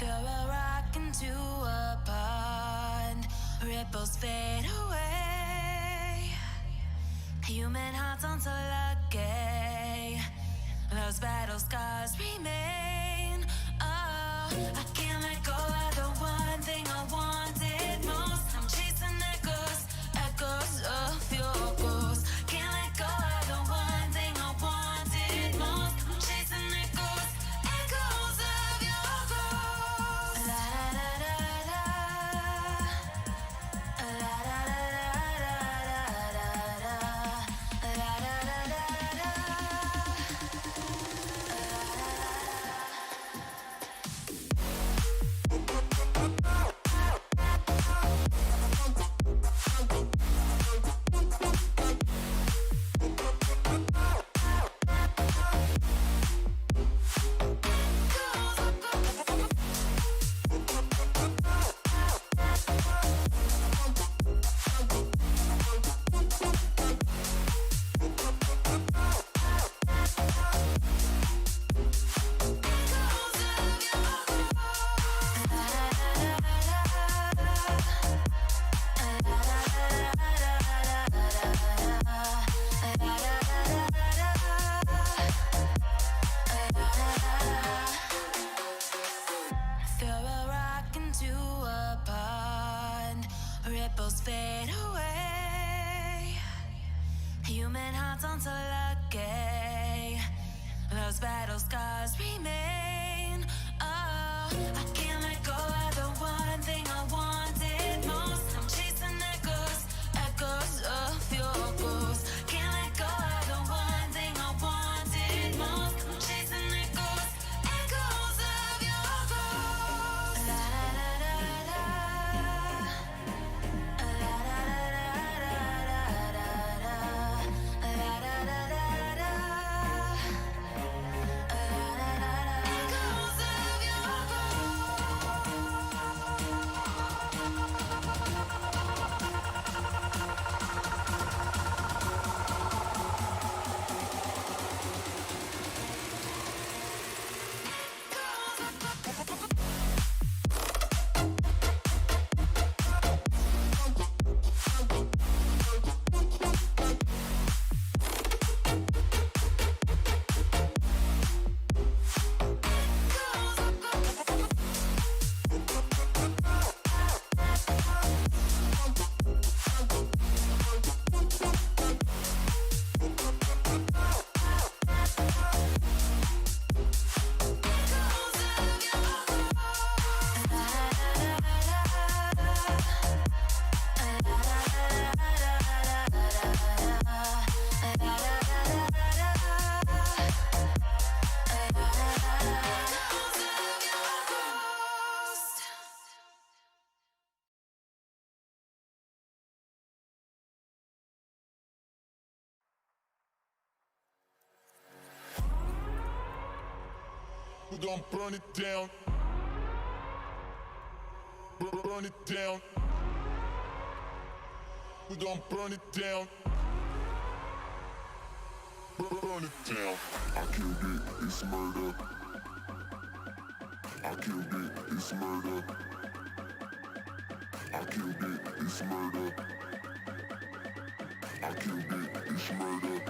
Throw a rock into a pond, ripples fade away. Human hearts aren't so lucky, those battle scars remain. Oh, I can't let go of the one thing I wanted most. I'm chasing echoes, echoes of your ghost. Can't let go of the one thing I wanted most. I'm chasing echoes, echoes of your ghost. La da da da da, la da da da da da, la da da da da. Throw a rock into a pond, ripples fade away. Human hearts aren't so lucky, those battle scars remain. Oh, I can't let go of the one thing I wanted most. I'm chasing echoes, echoes of your ghost. Can't let go of the one thing I wanted most. I'm chasing echoes, echoes of your ghost. La da da da da, la da da da da da, la da da da da, echoes of your We gon' burn it down. Burn it down. We gon' burn it down. Burn it down. I killed it, it's murder. I killed it, it's murder. I killed it, it's murder. I killed it, it's murder.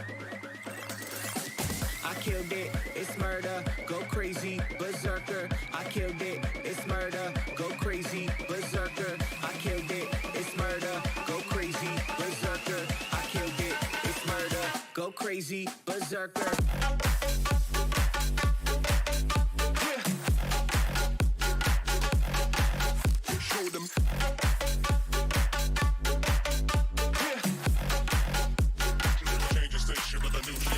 I killed it, it's murder, go crazy, berserker. I killed it, it's murder, go crazy, berserker. I killed it, it's murder, go crazy, berserker. I killed it, it's murder, go crazy, berserker. Show them. Change the station with a new shit.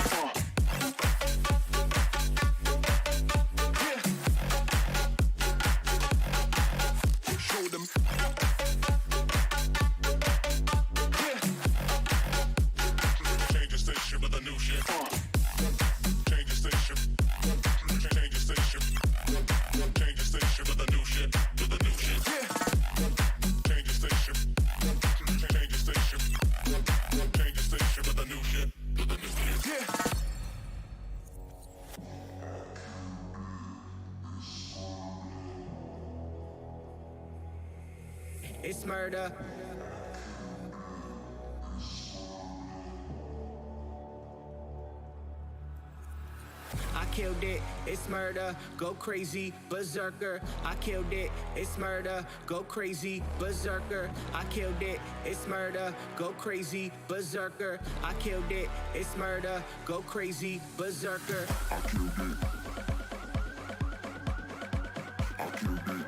Show them. Change the station with a new shit. it's murder. I killed it, it's murder, go crazy, berserker. I killed it, it's murder, go crazy, berserker. I killed it, it's murder, go crazy, berserker. I killed it, it's murder, go crazy, berserker. I killed it. I killed it.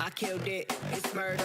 I killed it. I killed it, it's murder.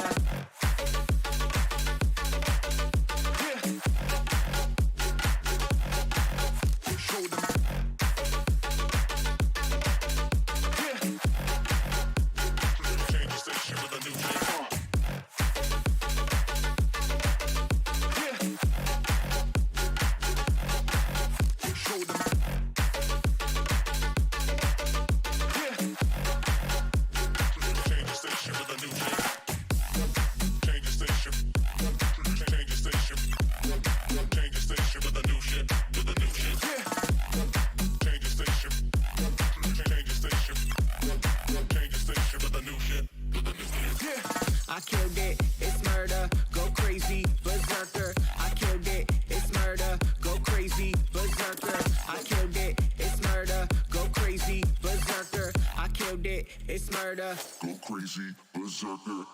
I killed it, it's murder, go crazy, berserker. I killed it, it's murder, go crazy, berserker. I killed it, it's murder, go crazy, berserker. I killed it, it's murder. Go crazy, berserker.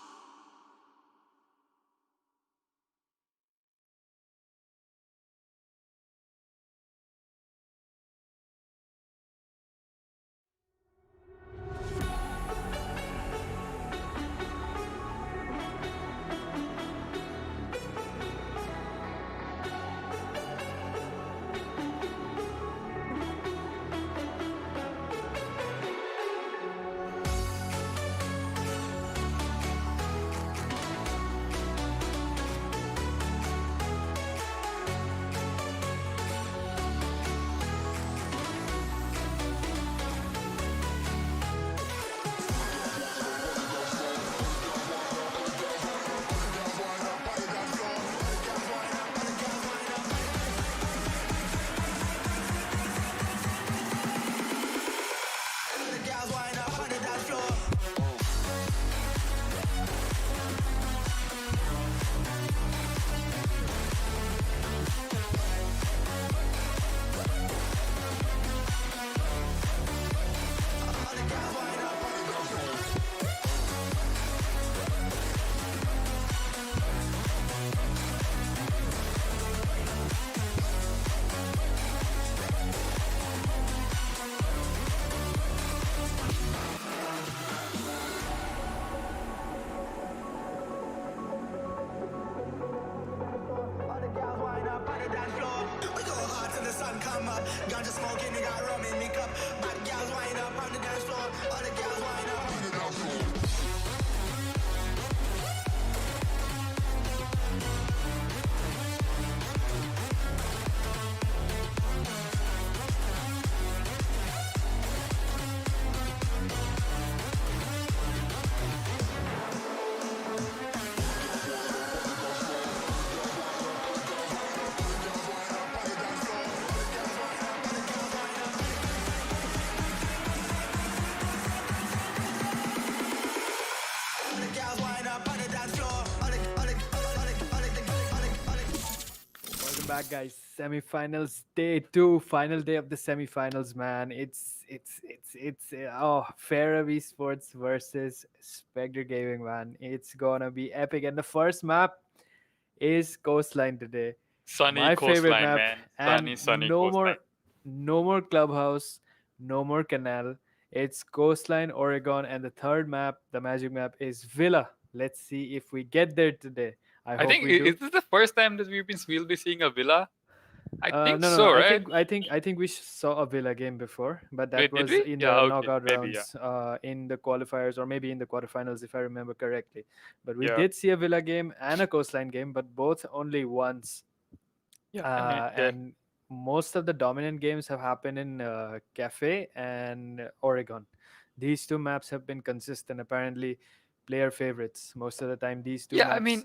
Ganja smoking, we got rum in me cup. Bad gals wind up on the dance floor. All the gals wind up on the dance floor. Back, guys. Semifinals day 2, final day of the semifinals, man. It's Ferrum Esports versus Spectre Gaming, man. It's gonna be epic. And the first map is Coastline today. Sunny My favorite coastline, map. man. And Sunny coastline. no more clubhouse, no more canal. It's Coastline, Oregon, and the third map, the magic map, is Villa. Let's see if we get there today. I I hope think we do. is this the first time that we'll be seeing a villa? I think No, no, so, no. right? I think we saw a Villa game before, but that Wait, did was we? in Yeah, the okay, knockout maybe, yeah, rounds, in the qualifiers, or maybe in the quarterfinals, if I remember correctly. But we yeah, did see a Villa game and a Coastline game, but both only once. yeah. I mean, yeah, And most of the dominant games have happened in Cafe and Oregon. These two maps have been consistent, apparently player favorites most of the time. These two yeah. I maps. mean,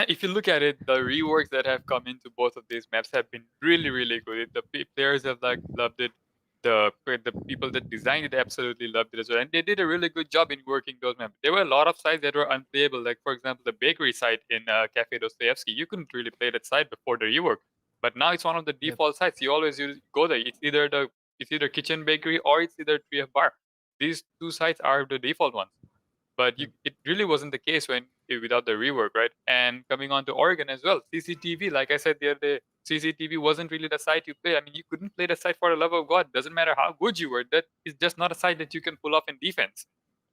if you look at it, the reworks that have come into both of these maps have been really, really good. The players have like loved it. the people that designed it absolutely loved it as well, and they did a really good job in working those maps. There were a lot of sites that were unplayable, like for example the bakery site in Cafe Dostoevsky. You couldn't really play that site before the rework, but now it's one of the Yep. default sites. You always go there. It's either kitchen bakery or it's either 3F bar. These two sites are the default ones, but Yep. it really wasn't the case without the rework, right? And coming on to Oregon as well, CCTV, like I said the other day, CCTV wasn't really the site you play. I mean, you couldn't play the site for the love of God. Doesn't matter how good you were. That is just not a site that you can pull off in defense.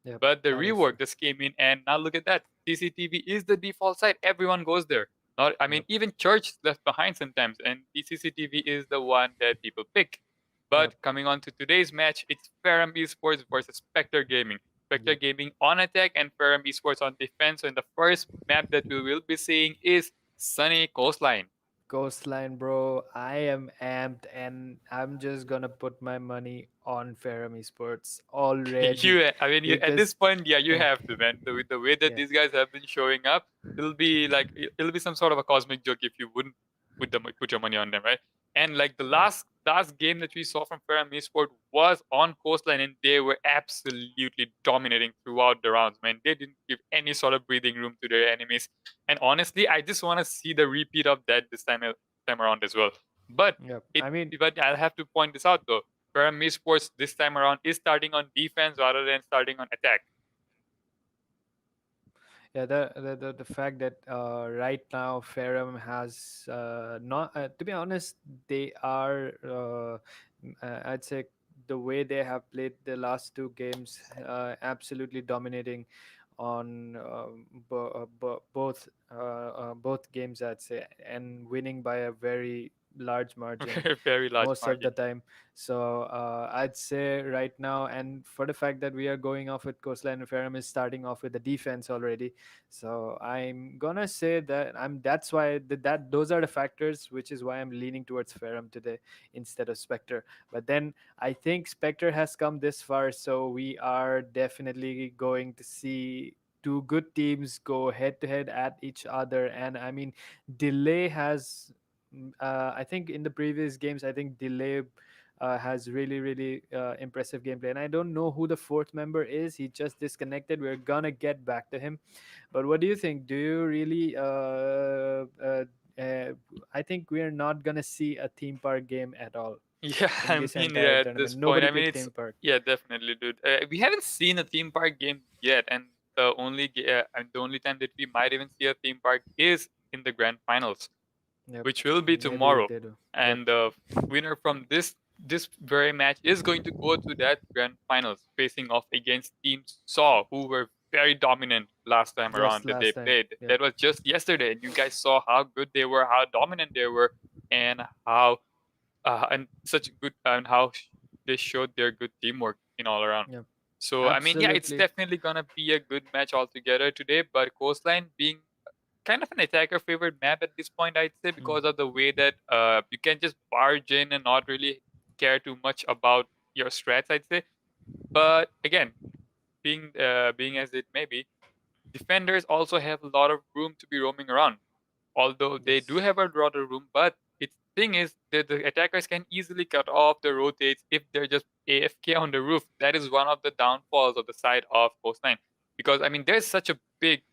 Yep. But the That is true. rework just came in, and now look at that. CCTV is the default site. Everyone goes there. Not, I mean, Yep. even church is left behind sometimes, and the CCTV is the one that people pick. Yep. But coming on to today's match, it's Ferrum Esports versus Spectre Gaming. Spectre Yep. Gaming on attack and Ferrum Esports on defense. So, and the first map that we will be seeing is Sunny Coastline. Coastline, bro. I am amped, and I'm just gonna put my money on Ferrum Esports already I mean, at this because point, yeah, you yeah, have to, man. With the way that yeah, these guys have been showing up, it'll be some sort of a cosmic joke if you wouldn't put your money on them, right? And like the yeah, last game that we saw from Ferrum Esport was on Coastline, and they were absolutely dominating throughout the rounds, man. They didn't give any sort of breathing room to their enemies. And honestly, I just want to see the repeat of that this time around as well. But yep. it, I mean, but I'll have to point this out though. Ferrum Esports this time around is starting on defense rather than starting on attack. yeah, the fact that right now Ferrum has not to be honest, they are I'd say the way they have played the last two games, absolutely dominating on both games, I'd say, and winning by a very large margin Very, very large most of the margin. time. So I'd say right now, and for the fact that we are going off with Coastline and Ferrum is starting off with the defense already, so I'm gonna say that that's why that those are the factors, which is why I'm leaning towards Ferrum today instead of Spectre. But then I think Spectre has come this far, so we are definitely going to see two good teams go head to head at each other. And I mean, Delay has I think in the previous games, I think Delay has really impressive gameplay, and I don't know who the fourth member is. He just disconnected. We're gonna get back to him. But what do you think? Do you really uh, I think we're not gonna see a theme park game at all Yeah, in I this mean, entire yeah, at tournament. this point, Nobody I mean, picked it's theme park. yeah, definitely, dude. We haven't seen a theme park game yet, and the only time that we might even see a theme park is in the grand finals, Yep. which will be Maybe if tomorrow. they do. Yep. And the winner from this very match is going to go to that grand finals, facing off against Team Saw, who were very dominant last time Just around that they last time. played. Yep. That was just yesterday, and you guys saw how good they were, how dominant they were, and how and such good and how they showed their good teamwork in all around. Yep. So I mean, yeah, it's Absolutely. definitely gonna be a good match altogether today. But Coastline being kind of an attacker favored map at this point, I'd say, Mm. because of the way that you can just barge in and not really care too much about your strats, I'd say. But again, being as it may be, defenders also have a lot of room to be roaming around, although they do Yes. have a lot of room. But its thing is that the attackers can easily cut off the rotates if they're just AFK on the roof. That is one of the downfalls of the side of Coastline, because I mean there's such a big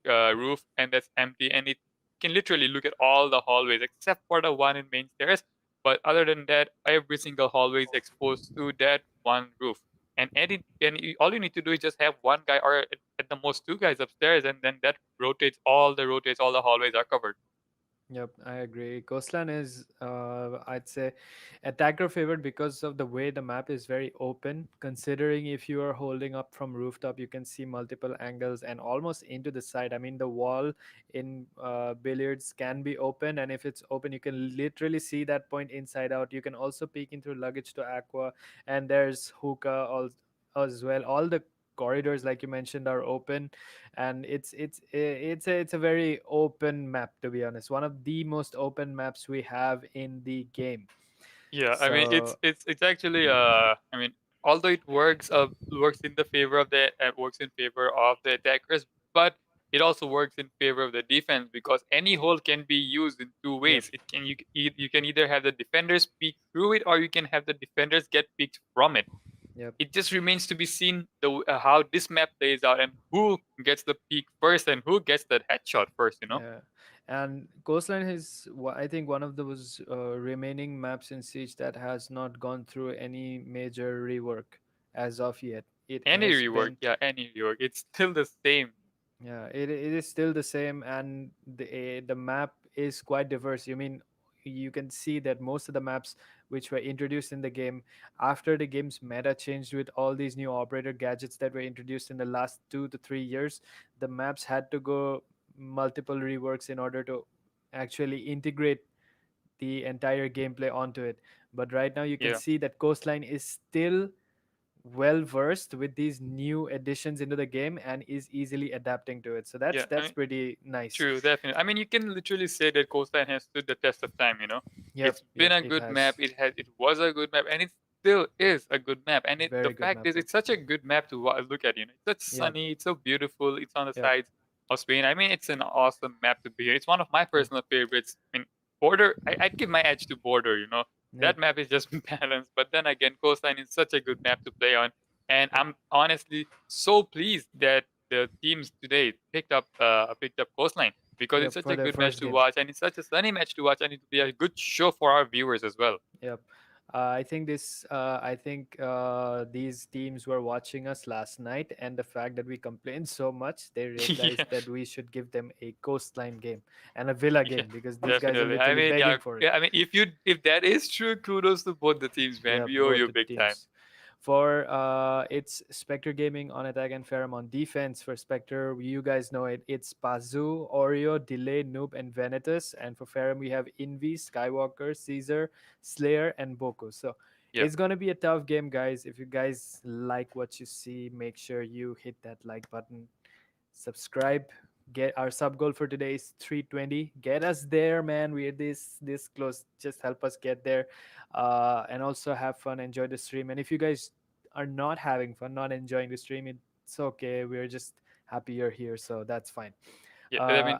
roof and that's empty, and it can literally look at all the hallways except for the one in main stairs. But other than that, every single hallway is exposed to that one roof. All you need to do is just have one guy or at the most two guys upstairs, and then that rotates, all the hallways are covered. Yep, I agree. Coastline is, I'd say, attacker favored because of the way the map is very open. Considering if you are holding up from rooftop, you can see multiple angles and almost into the side. I mean, the wall in billiards can be open, and if it's open, you can literally see that point inside out. You can also peek into luggage to aqua, and there's hookah as well. All the corridors, like you mentioned, are open, and it's a very open map, to be honest, one of the most open maps we have in the game. Yeah, I mean So it's actually I mean although it works in the favor of the works in favor of the attackers, but it also works in favor of the defense because any hole can be used in two Yep. ways. It can you can either have the defenders peek through it, or you can have the defenders get peeked from it. Yep. It just remains to be seen how this map plays out and who gets the peek first and who gets that headshot first. Yeah, and Coastline is I think one of those remaining maps in Siege that has not gone through any major rework as of yet. It Any has rework, been, yeah, any rework, it's still the same. yeah, it is still the same, and the map is quite diverse. You mean you can see that most of the maps which were introduced in the game after the game's meta changed with all these new operator gadgets that were introduced in the last 2 to 3 years, the maps had to go multiple reworks in order to actually integrate the entire gameplay onto it. But right now you can Yeah, see that Coastline is still well versed with these new additions into the game and is easily adapting to it. So yeah. I that's mean, pretty nice. true, definitely. I mean, you can literally say that Coastline has stood the test of time. Yep, It's been yep, a it good map. has. It was a good map, and it still is a good map. And the Very good fact map is, too. it's such a good map to look at. It's such Yep, sunny. It's so beautiful. It's on the yep, sides of Spain. I mean, it's an awesome map to be here. It's one of my yep, personal favorites. I mean, Border. I'd give my edge to Border. yep, That map is just balanced. But then again, Coastline is such a good map to play on, and yep, I'm honestly so pleased that the teams today picked up Coastline because it's yep, such for a their good match first to game. watch and it's such a sunny match to watch and it will be a good show for our viewers as well. Yep. I think this. I think these teams were watching us last night, and the fact that we complained so much, they Yeah, realized that we should give them a coastline game and a villa yeah, game because these guys are definitely. I literally mean, yeah, begging for it. yeah. I mean, if that is true, kudos to both the teams, man. Yeah, We owe both you the big time. teams. For it's Spectre Gaming on attack and Ferrum on defense. For Spectre, you guys know it. It's Pazu, Oreo, Delay, Noob, and Venetus. And for Ferrum, we have Invi, Skywalker, Caesar, Slayer, and Boku. So Yeah, it's gonna be a tough game, guys. If you guys like what you see, make sure you hit that like button, subscribe. Get our sub goal for today is 320. Get us there, man. We're this close. Just help us get there, and also have fun, enjoy the stream. And if you guys are not having fun, not enjoying the stream, it's okay. We're just happy you're here, so that's fine. yeah. I uh mean,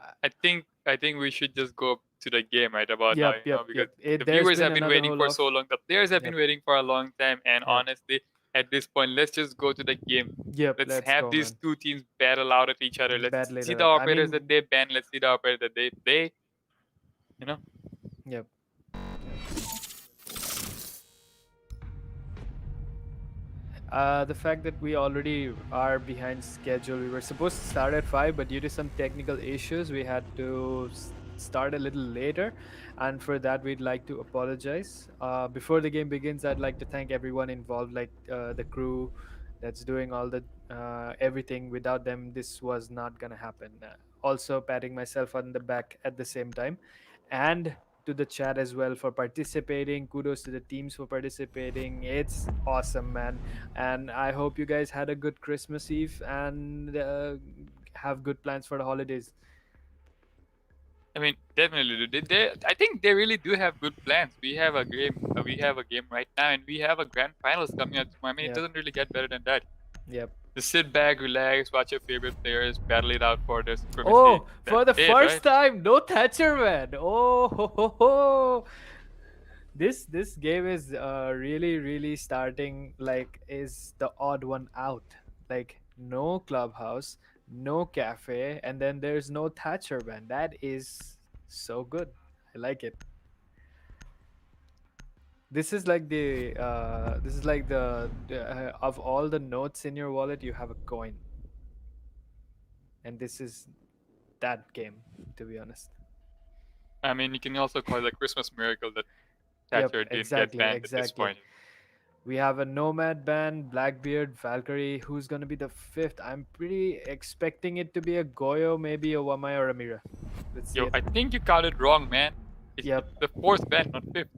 I think we should just go to the game right about now, because the there's viewers been have been another waiting whole for of. so long. The players have been Yep, waiting for a long time, and yep, honestly, at this point, let's just go to the game. yep, Let's let's have go, these man. two teams battle out at each other. Let's Battle it see the out. I operators that mean, they ban. Let's see the operators that they play. You know. yep. The fact that we already are behind schedule. We were supposed to start at 5, but due to some technical issues, we had to start a little later. And for that, we'd like to apologize. Before the game begins, I'd like to thank everyone involved, like the crew that's doing all the everything. Without them, this was not gonna happen. Also, patting myself on the back at the same time, and to the chat as well for participating. Kudos to the teams for participating. It's awesome, man. And I hope you guys had a good Christmas Eve and have good plans for the holidays. I mean, definitely. I think they really do have good plans. We have a game. We have a game right now, and we have a grand finals coming up tomorrow. I mean, it Yep. doesn't really get better than that. Yep. Just sit back, relax, watch your favorite players battle it out for the supremacy. Oh, for the That's it, first right? time, no Thatcher, man. Oh, ho, ho, ho. This game is really starting like is the odd one out. Like no clubhouse, no cafe, and then there's no Thatcher, man. That is so good. I like it. This is like the of all the notes in your wallet, you have a coin, and this is that game, to be honest. I mean, you can also call it a Christmas miracle that Yep, Thatcher didn't get exactly, banned at this exactly. point. We have a Nomad band, Blackbeard, Valkyrie. Who's gonna be the fifth? I'm pretty expecting it to be a Goyo, maybe a Wamai or a Mira. Let's see Yo, it. I think you counted wrong, man. It's Yep. the fourth ban, not fifth.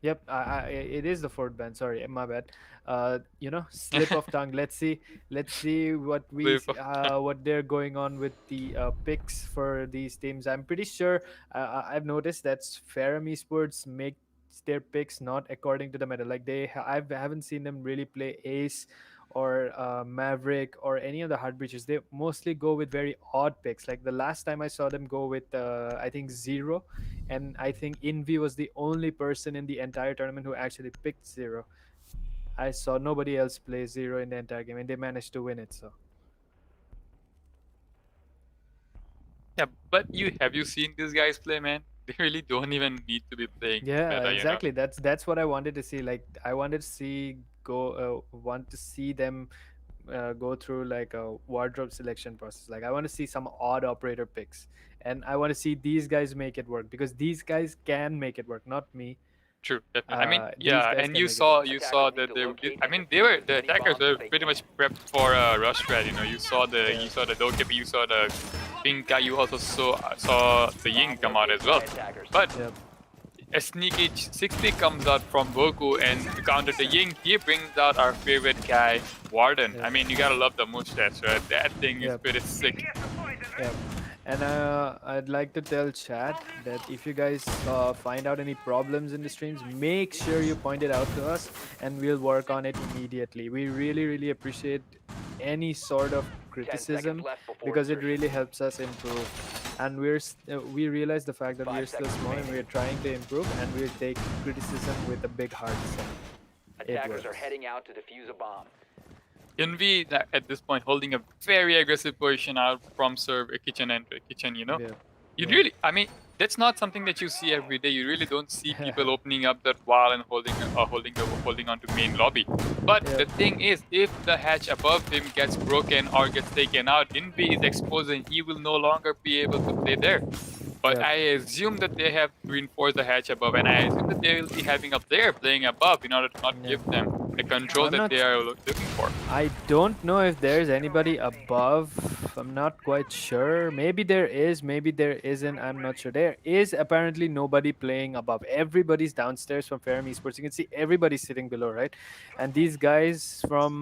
Yep, it is the fourth band. Sorry, my bad. Slip of tongue. Let's see Slip of what they're going on with the picks for these teams. I'm pretty sure I've noticed that Ferrum Esports make their picks not according to the meta. Like I haven't seen them really play Ace or Maverick or any of the hard breaches, they mostly go with very odd picks. Like the last time I saw them go with, I think Zero, and I think Envy was the only person in the entire tournament who actually picked Zero. I saw nobody else play Zero in the entire game, and they managed to win it. So Yeah, but have you seen these guys play, man? They really don't even need to be playing yeah, meta, you know. exactly. That's what I wanted to see. Like I wanted to see want to see them go through like a wardrobe selection process. Like I want to see some odd operator picks, and I want to see these guys make it work because these guys can make it work, not me. True, definitely. I mean, These yeah, guys and can make it work. you saw that I mean, the attackers were pretty much prepped for a rush strat. You know, you saw the Dokepi, you saw the Pinka, you also saw the Ying come out as well. But Yep. a sneaky 60 comes out from Boku, and to counter the Ying, he brings out our favorite guy, Warden. Yeah. I mean, you gotta love the mustache, right? That thing is Yep. pretty sick. Yeah. And I'd like to tell chat that if you guys find out any problems in the streams, make sure you point it out to us and we'll work on it immediately. We really, really appreciate any sort of criticism because it really helps us improve. And we realize the fact that we're still small and we're trying to improve, and we'll take criticism with a big heart. So Attackers are works. heading out to defuse a bomb. Envy at this point holding a very aggressive position out from serve kitchen, you know. Yeah. You Yeah. really, I mean, that's not something that you see every day. You really don't see people opening up that wall and holding on to main lobby. But Yeah. the thing is, if the hatch above him gets broken or gets taken out, Envy is exposed and he will no longer be able to play there. But Yeah. I assume that they have reinforced the hatch above, and I assume that they will be having a player playing above in order to not Yeah. give them the control I'm that not they are looking for. I don't know if there's anybody above. I'm not quite sure. Maybe there is, maybe there isn't. I'm not sure. There is apparently nobody playing above. Everybody's downstairs from Ferrum Esports. You can see everybody's sitting below, right? And these guys from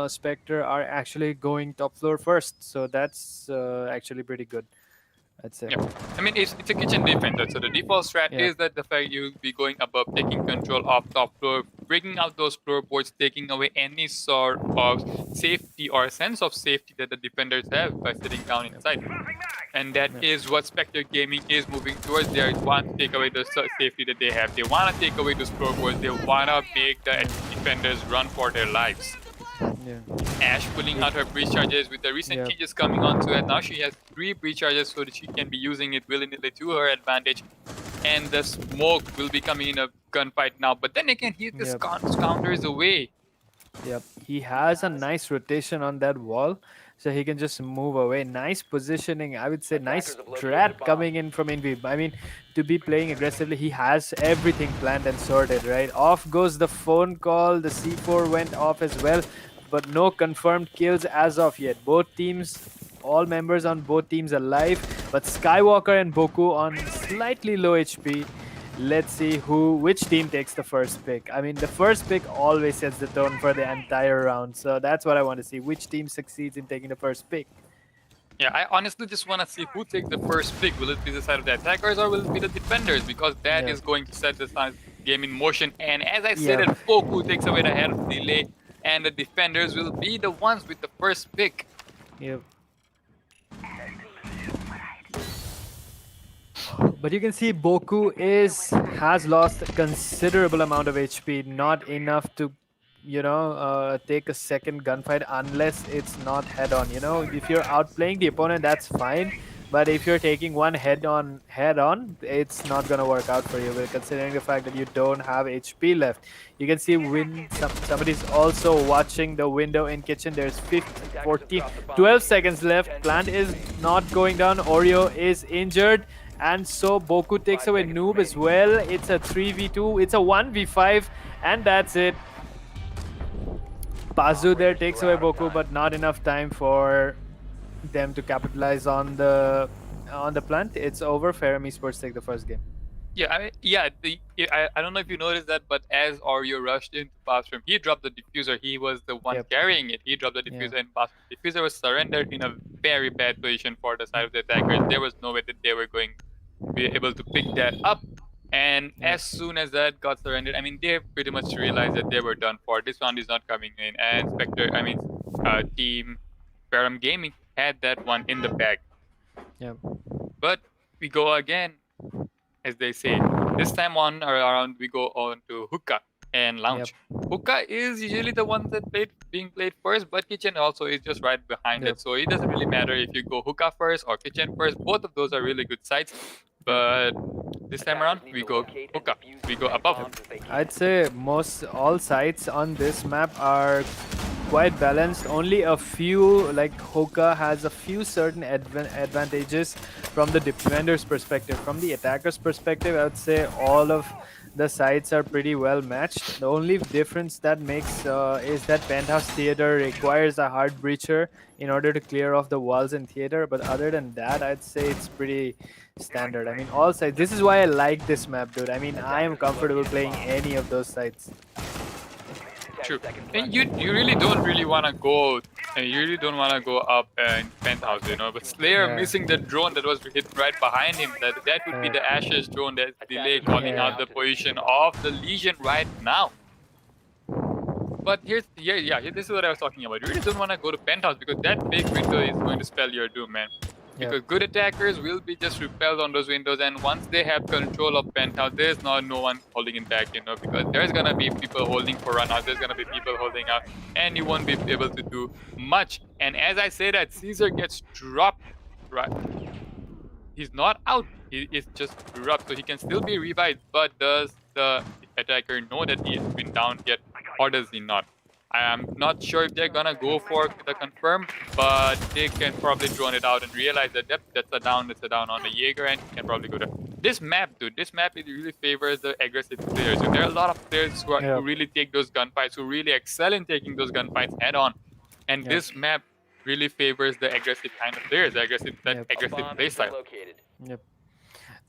Spectre are actually going top floor first. So that's actually pretty good, I'd say. Yeah, I mean it's a kitchen defender, so the default strat Yeah. is that the fact you'll be going above, taking control of top floor, breaking out those floorboards, taking away any sort of safety or sense of safety that the defenders have by sitting down inside. And that is what Spectre Gaming is moving towards. They want to take away the safety that they have. They want to take away those floorboards. They want to make the defenders run for their lives. Yeah. Ash pulling out her breach charges with the recent Yeah. changes coming onto it. Now she has 3 breach charges so that she can be using it willy-nilly to her advantage. And the smoke will be coming in a gunfight now. But then again, he just Yep. counters away. Yep, he has a nice rotation on that wall, so he can just move away. Nice positioning, I would say. Nice strat coming in from Envy. I mean, to be playing aggressively, he has everything planned and sorted, right? Off goes the phone call. The C4 went off as well, but no confirmed kills as of yet. Both teams, all members on both teams alive, but Skywalker and Boku on slightly low HP. Let's see which team takes the first pick. I mean, the first pick always sets the tone for the entire round. So that's what I want to see. Which team succeeds in taking the first pick? Yeah, I honestly just want to see who takes the first pick. Will it be the side of the attackers or will it be the defenders? Because that is Yeah. going to set the game in motion. And as I said, Yeah. if Poku takes away the head of delay, and the defenders will be the ones with the first pick. Yep. But you can see Boku has lost a considerable amount of HP, not enough to, take a second gunfight unless it's not head-on. You know, if you're outplaying the opponent, that's fine. But if you're taking one head-on, it's not gonna work out for you. But considering the fact that you don't have HP left, you can see somebody's also watching the window in kitchen. There's 15, 14, 12 seconds left. Plant is not going down. Oreo is injured. And so Boku takes away Noob as well. It's a 3v2. It's a 1v5. And that's it. Pazu there takes away Boku, but not enough time for them to capitalize on the plant. It's over. Ferrum Esports take the first game. Yeah, I don't know if you noticed that, but as Oreo rushed into bathroom, he dropped the diffuser. He was the one Yep. carrying it. He dropped the diffuser in bathroom. Diffuser was surrendered in a very bad position for the side of the attackers. There was no way that they were going to be able to pick that up. And as soon as that got surrendered, I mean, they pretty much realized that they were done for. This round is not coming in. And Spectre, Team Ferrum Gaming had that one in the bag. Yeah. But we go again, as they say. This time on around, we go on to hookah and lounge. Hookah is usually the one that being played first, but kitchen also is just right behind it. So it doesn't really matter if you go hookah first or kitchen first. Both of those are really good sites. But this time around, we go hookah. We go above. I'd say all sites on this map are quite balanced. Only a few, like Hoka, has a few certain advantages from the defender's perspective. From the attacker's perspective, I would say all of the sides are pretty well matched. The only difference that makes is that Penthouse Theater requires a hard breacher in order to clear off the walls in theater. But other than that, I'd say it's pretty standard. I mean, all sides. This is why I like this map, dude. I mean, I am comfortable playing any of those sides. True. And you really don't really want to go. You really don't want to go up in penthouse, you know. But Slayer missing the drone that was hit right behind him. That would be the Ashes drone that delay calling out the position of the Legion right now. But this is what I was talking about. You really don't want to go to penthouse because that big window is going to spell your doom, man. Because good attackers will be just repelled on those windows, and once they have control of penthouse, there's no one holding it back, you know, because there's gonna be people holding for run out, there's gonna be people holding out, and you won't be able to do much. And as I say that, Caesar gets dropped, right? He's not out, he is just dropped, so he can still be revived, but does the attacker know that he has been down yet, or does he not? I am not sure if they're gonna go for the confirm, but they can probably drone it out and realize that that's a down on the Jaeger, and can probably go to this map, dude. This map, it really favors the aggressive players. So there are a lot of players who really take those gunfights, who really excel in taking those gunfights head on, and this map really favors the aggressive kind of players, aggressive play style. Yep.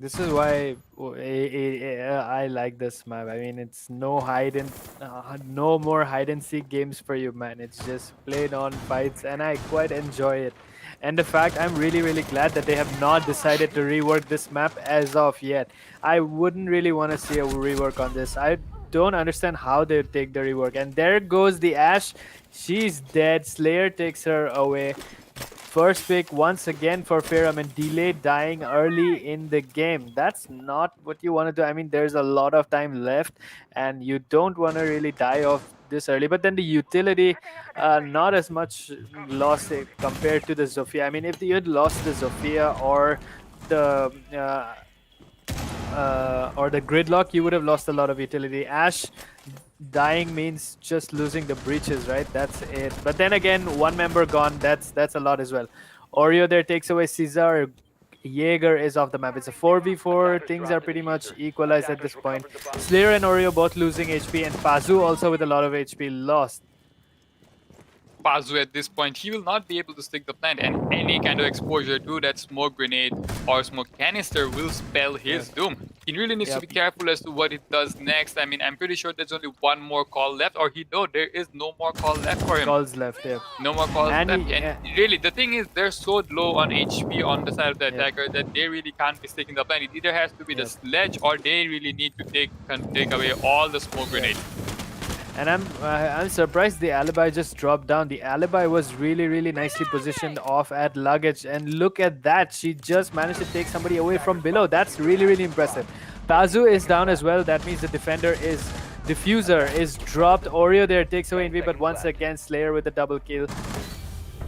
This is why I like this map. I mean, it's no more hide and seek games for you, man. It's just plain on fights, and I quite enjoy it. And the fact, I'm really glad that they have not decided to rework this map as of yet. I wouldn't really want to see a rework on this. I don't understand how they take the rework. And there goes the Ashe. She's dead. Slayer takes her away. First pick once again for Ferrum, and delayed dying early in the game. That's not what you want to do. I mean, there's a lot of time left, and you don't want to really die off this early. But then the utility, not as much lost compared to the Zofia. I mean, if you had lost the Zofia or the gridlock, you would have lost a lot of utility. Ashe dying means just losing the breaches, right? That's it. But then again, one member gone, that's a lot as well. Oreo there takes away Caesar. Jaeger is off the map. It's a 4v4. Things are pretty much equalized at this point. Slayer and Oreo both losing HP, and Pazu also with a lot of HP lost. Pazu at this point, he will not be able to stick the plant, and any kind of exposure to that smoke grenade or smoke canister will spell his doom. He really needs to be careful as to what he does next. I mean, I'm pretty sure there's only one more call left, or there is no more call left for him. Calls left, No more calls left. And really, the thing is, they're so low on HP on the side of the attacker that they really can't be sticking the plant. It either has to be the sledge, or they really need to take away all the smoke grenades. And I'm surprised the alibi just dropped down. The alibi was really nicely positioned off at luggage, and look at that, she just managed to take somebody away from below. That's really impressive. Pazu is down as well. That means the diffuser is dropped. Oreo there takes away Envy, but once again Slayer with a double kill.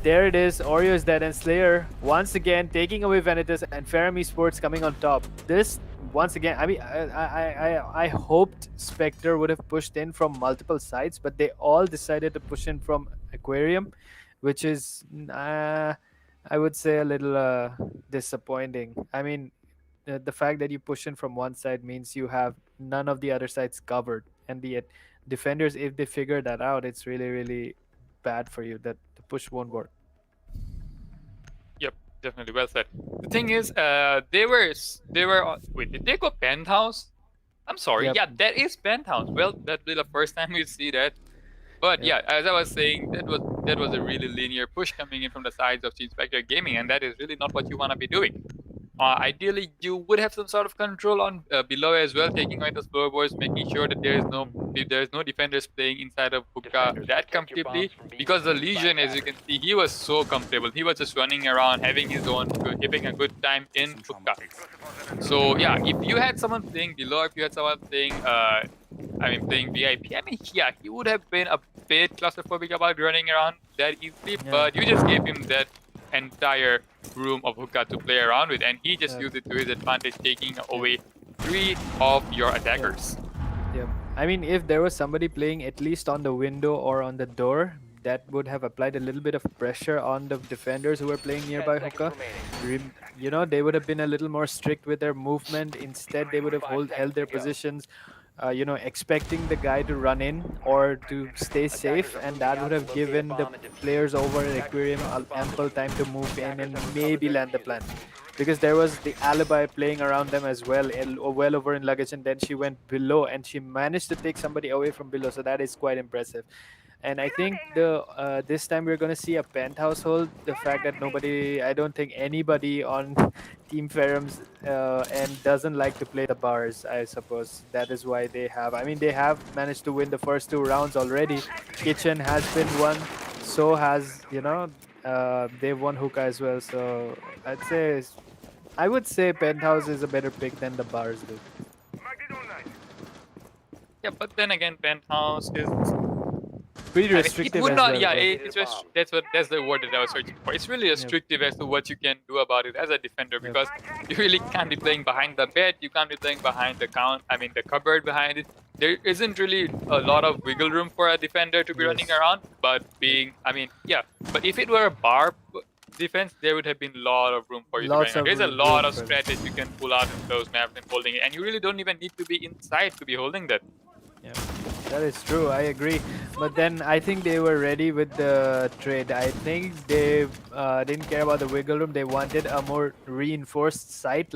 There it is. Oreo is dead, and Slayer once again taking away Vanitas, and Ferrum Esports coming on top. This once again, I mean, I hoped Spectre would have pushed in from multiple sides, but they all decided to push in from Aquarium, which is, I would say, a little disappointing. I mean, the fact that you push in from one side means you have none of the other sides covered, and the defenders, if they figure that out, it's really bad for you. That the push won't work. Yep, definitely well said. The thing is, they were. Wait, did they go penthouse? I'm sorry. Yep. Yeah, that is penthouse. Well, that'll be the first time we see that. But yeah, as I was saying, that was a really linear push coming in from the sides of Team Spectre Gaming, and that is really not what you want to be doing. Ideally, you would have some sort of control on below as well, taking away those floorboards, making sure that there is no defenders playing inside of hookah Defenders, that protect your comfortably. bombs from being Because the defused by Legion, as you can attackers. see, he was so comfortable. He was just running around, having his own, having a good time in hookah. So yeah, if you had someone playing below, if you had someone playing, playing VIP, I mean, yeah, he would have been a bit claustrophobic about running around that easily. Yeah. But you just gave him that entire room of hookah to play around with, and he just used it to his advantage, taking away 3 of your attackers. Yeah. I mean, if there was somebody playing at least on the window or on the door, that would have applied a little bit of pressure on the defenders who were playing 10 nearby seconds hookah. remaining. They would have been a little more strict with their movement. Instead, they would have 5 held their seconds to go. positions, expecting the guy to run in or to stay safe, and that would have given the players over at Aquarium ample time to move in and maybe land the plant. Because there was the alibi playing around them as well, well over in luggage, and then she went below and she managed to take somebody away from below. So that is quite impressive. And I think this time we're gonna see a penthouse hold. The fact that I don't think anybody on Team Ferrum's and doesn't like to play the bars. I suppose that is why they have. I mean, they have managed to win the first 2 rounds already. Kitchen has been won, so has they've won hookah as well. So I would say penthouse is a better pick than the bars do. Yeah, but then again, penthouse is Pretty it restrictive would as not. well. Yeah, Right? it's just that's the word that I was searching for. It's really restrictive as to what you can do about it as a defender, because you really can't be playing behind the bed. You can't be playing behind the the cupboard behind it. There isn't really a lot of wiggle room for a defender to be running around. But but if it were a bar defense, there would have been a lot of room for you Lots to run. of There's a room lot of for strategies you can pull out in those maps and holding it, and you really don't even need to be inside to be holding that. Yeah, that is true. I agree. But then I think they were ready with the trade. I think they didn't care about the wiggle room. They wanted a more reinforced site.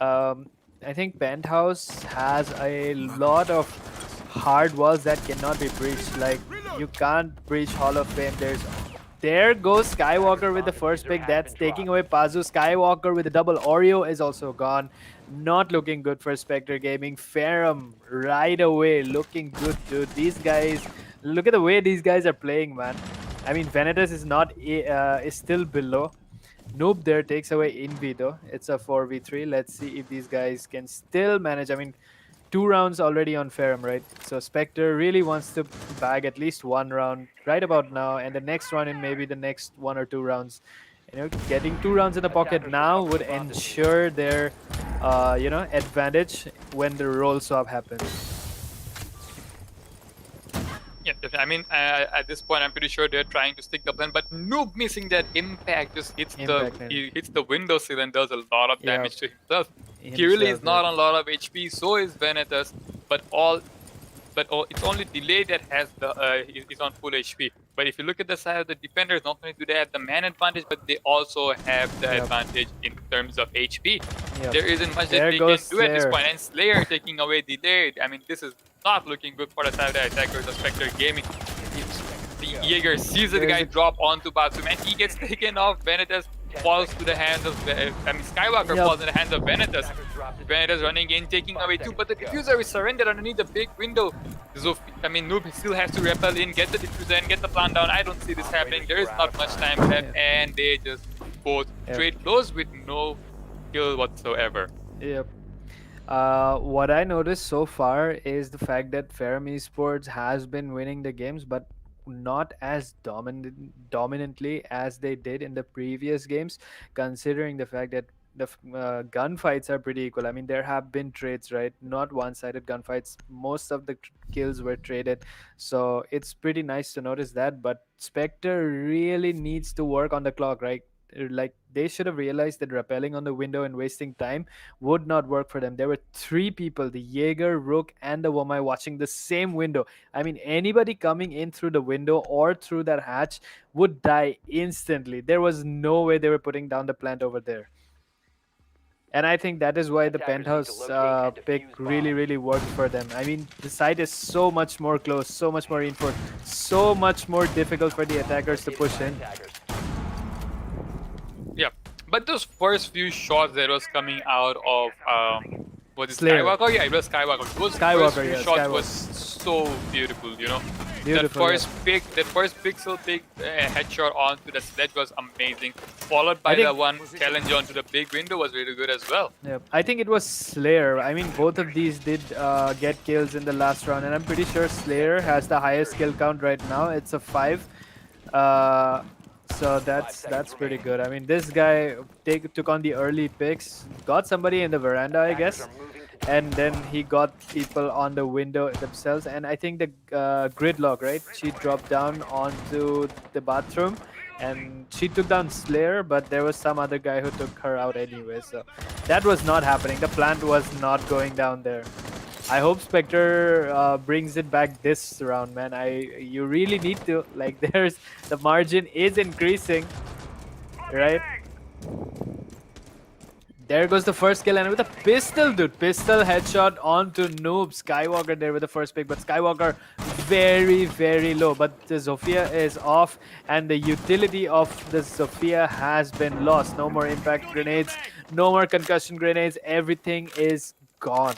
I think Penthouse has a lot of hard walls that cannot be breached. Like, you can't breach Hall of Fame. There goes Skywalker with the first pick. That's taking away Pazu. Skywalker with the double. Oreo is also gone. Not looking good for Spectre Gaming. Ferrum right away looking good, dude. These guys, look at the way these guys are playing, man. I mean, Venatus is still below. Noob there takes away Invi though. It's a 4v3. Let's see if these guys can still manage. I mean, 2 rounds already on Ferrum, right? So Spectre really wants to bag at least 1 round right about now, and the next one in maybe the next 1 or 2 rounds. Getting 2 rounds in the pocket now would ensure their advantage when the roll swap happens. Yeah, definitely. I mean, at this point, I'm pretty sure they're trying to stick the plan, but Noob missing that impact just hits he hits the windowsill and does a lot of damage to himself. He really is not on a lot of HP. So is Venatus, but it's only Delay that has is on full HP. But if you look at the side of the defenders, not only do they have the man advantage, but they also have the advantage in terms of HP. There isn't much that they can do at this point. And Slayer taking away Delay. I mean, this is not looking good for the side of the attackers of Spectre Gaming. The Jaeger sees the guy drop onto Batsum, and he gets taken off. Venatus falls to the hands of Skywalker falls in the hands of Venatus. Venatus running in, taking away 2, but the diffuser is surrendered underneath the big window. So, Noob still has to repel in, get the diffuser and get the plant down. I don't see this happening. There is not much time left, and they just both trade blows with no kill whatsoever. Yep. What I noticed so far is the fact that Ferrum Esports has been winning the games, but not as dominantly as they did in the previous games, considering the fact that the gunfights are pretty equal. I mean, there have been trades, right? Not one-sided gunfights. Most of the kills were traded, so it's pretty nice to notice that. But Spectre really needs to work on the clock, right? Like, they should have realized that rappelling on the window and wasting time would not work for them. There were 3 people, the Jaeger, Rook, and the Womai, watching the same window. I mean, anybody coming in through the window or through that hatch would die instantly. There was no way they were putting down the plant over there. And I think that is why the penthouse pick really worked for them. I mean, the site is so much more close, so much more reinforced, so much more difficult for the attackers to push in. Yeah, But those first few shots that was coming out of was it Slayer. Skywalker? Yeah, it was Skywalker. Those Skywalker, first few yeah, shots Skywalker. was so beautiful, you know. Beautiful, that first pixel pick headshot onto the sledge was amazing. Followed by the one challenge onto the big window was really good as well. Yeah, I think it was Slayer. I mean, both of these did get kills in the last round, and I'm pretty sure Slayer has the highest kill count right now. It's a 5. So that's pretty good. I mean, this guy took on the early picks, got somebody in the veranda, I guess, and then he got people on the window themselves. And I think the gridlock, right? She dropped down onto the bathroom, and she took down Slayer, but there was some other guy who took her out anyway. So that was not happening. The plant was not going down there. I hope Spectre brings it back this round, man. You really need to, like, the margin is increasing, right? There goes the first kill, and with a pistol, dude. Pistol headshot onto Noob. Skywalker there with the first pick, but Skywalker very, very low. But the Zofia is off, and the utility of the Zofia has been lost. No more impact grenades, no more concussion grenades. Everything is gone.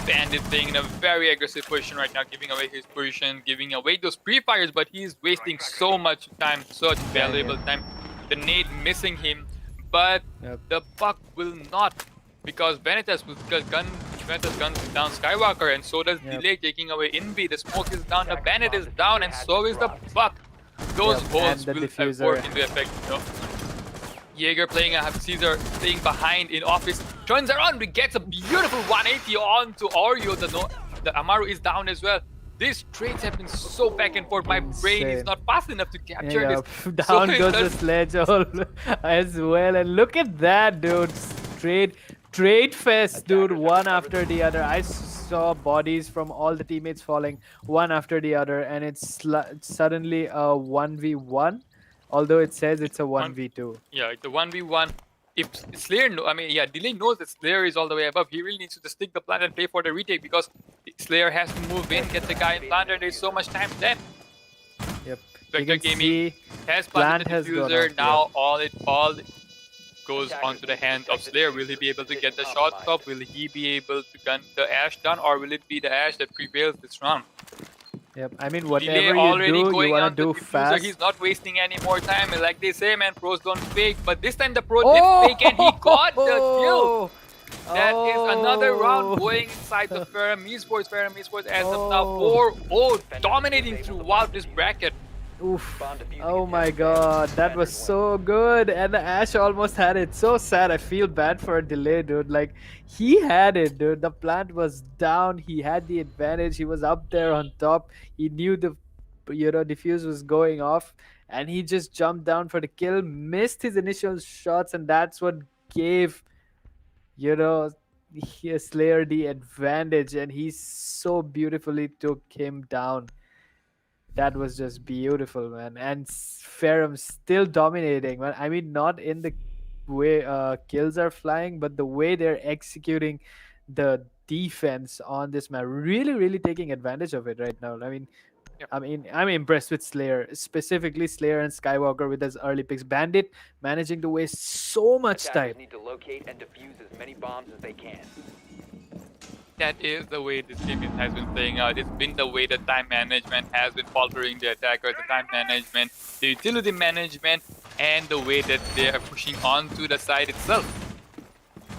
Bandit playing in a very aggressive position right now, giving away his position, giving away those pre-fires, but he's wasting so much time, such valuable time. The nade missing him, but the puck will not, because Vanitas guns down Skywalker, and so does Delay, taking away Invi. The smoke is down, the Bandit is down, and so is the puck. Those holes will work into effect, you know. Jaeger playing a Caesar, staying behind in office, turns around, gets a beautiful 180 onto Oreo. The Amaru is down as well. These trades have been so back and forth. My brain is not fast enough to capture this. Down goes the sledge as well. And look at that, dude. Trade fest, dude. One after the other. I saw bodies from all the teammates falling one after the other. And it's suddenly a 1v1. Although it says it's a 1v2. Yeah, it's a 1v1. If Slayer, Delay knows that Slayer is all the way above. He really needs to just stick the plant and play for the retake, because Slayer has to move in, get the guy in plant, and there's so much time left. Yep. Spectre Gaming has planted the diffuser. Now all goes onto the hands of Slayer. Will he be able to get the shot stop? Will he be able to gun the Ash down, or will it be the Ash that prevails this round? Yep, I mean, whatever Delay you do, you want to do fast. He's not wasting any more time. Like they say, man, pros don't fake. But this time the pro did fake, and he got the kill. That is another round going inside the Ferrum Esports. Ferrum Esports as of now 4-0, dominating throughout this bracket. Oof. Oh my god, that was so good. And the Ash almost had it. So sad. I feel bad for a Delay, dude. Like, he had it, dude. The plant was down. He had the advantage. He was up there on top. He knew the defuse was going off, and he just jumped down for the kill, missed his initial shots, and that's what gave Slayer the advantage, and he so beautifully took him down. That was just beautiful, man. And Ferrum still dominating, man. I mean, not in the way kills are flying, but the way they're executing the defense on this map, really taking advantage of it right now. I'm impressed with Slayer, specifically Slayer and Skywalker with his early picks. Bandit managing to waste so much time. Need to locate and defuse as many bombs as they can. That is the way this team has been playing out. It's been the way the time management has been faltering the attackers, the time management, the utility management, and the way that they are pushing onto the side itself.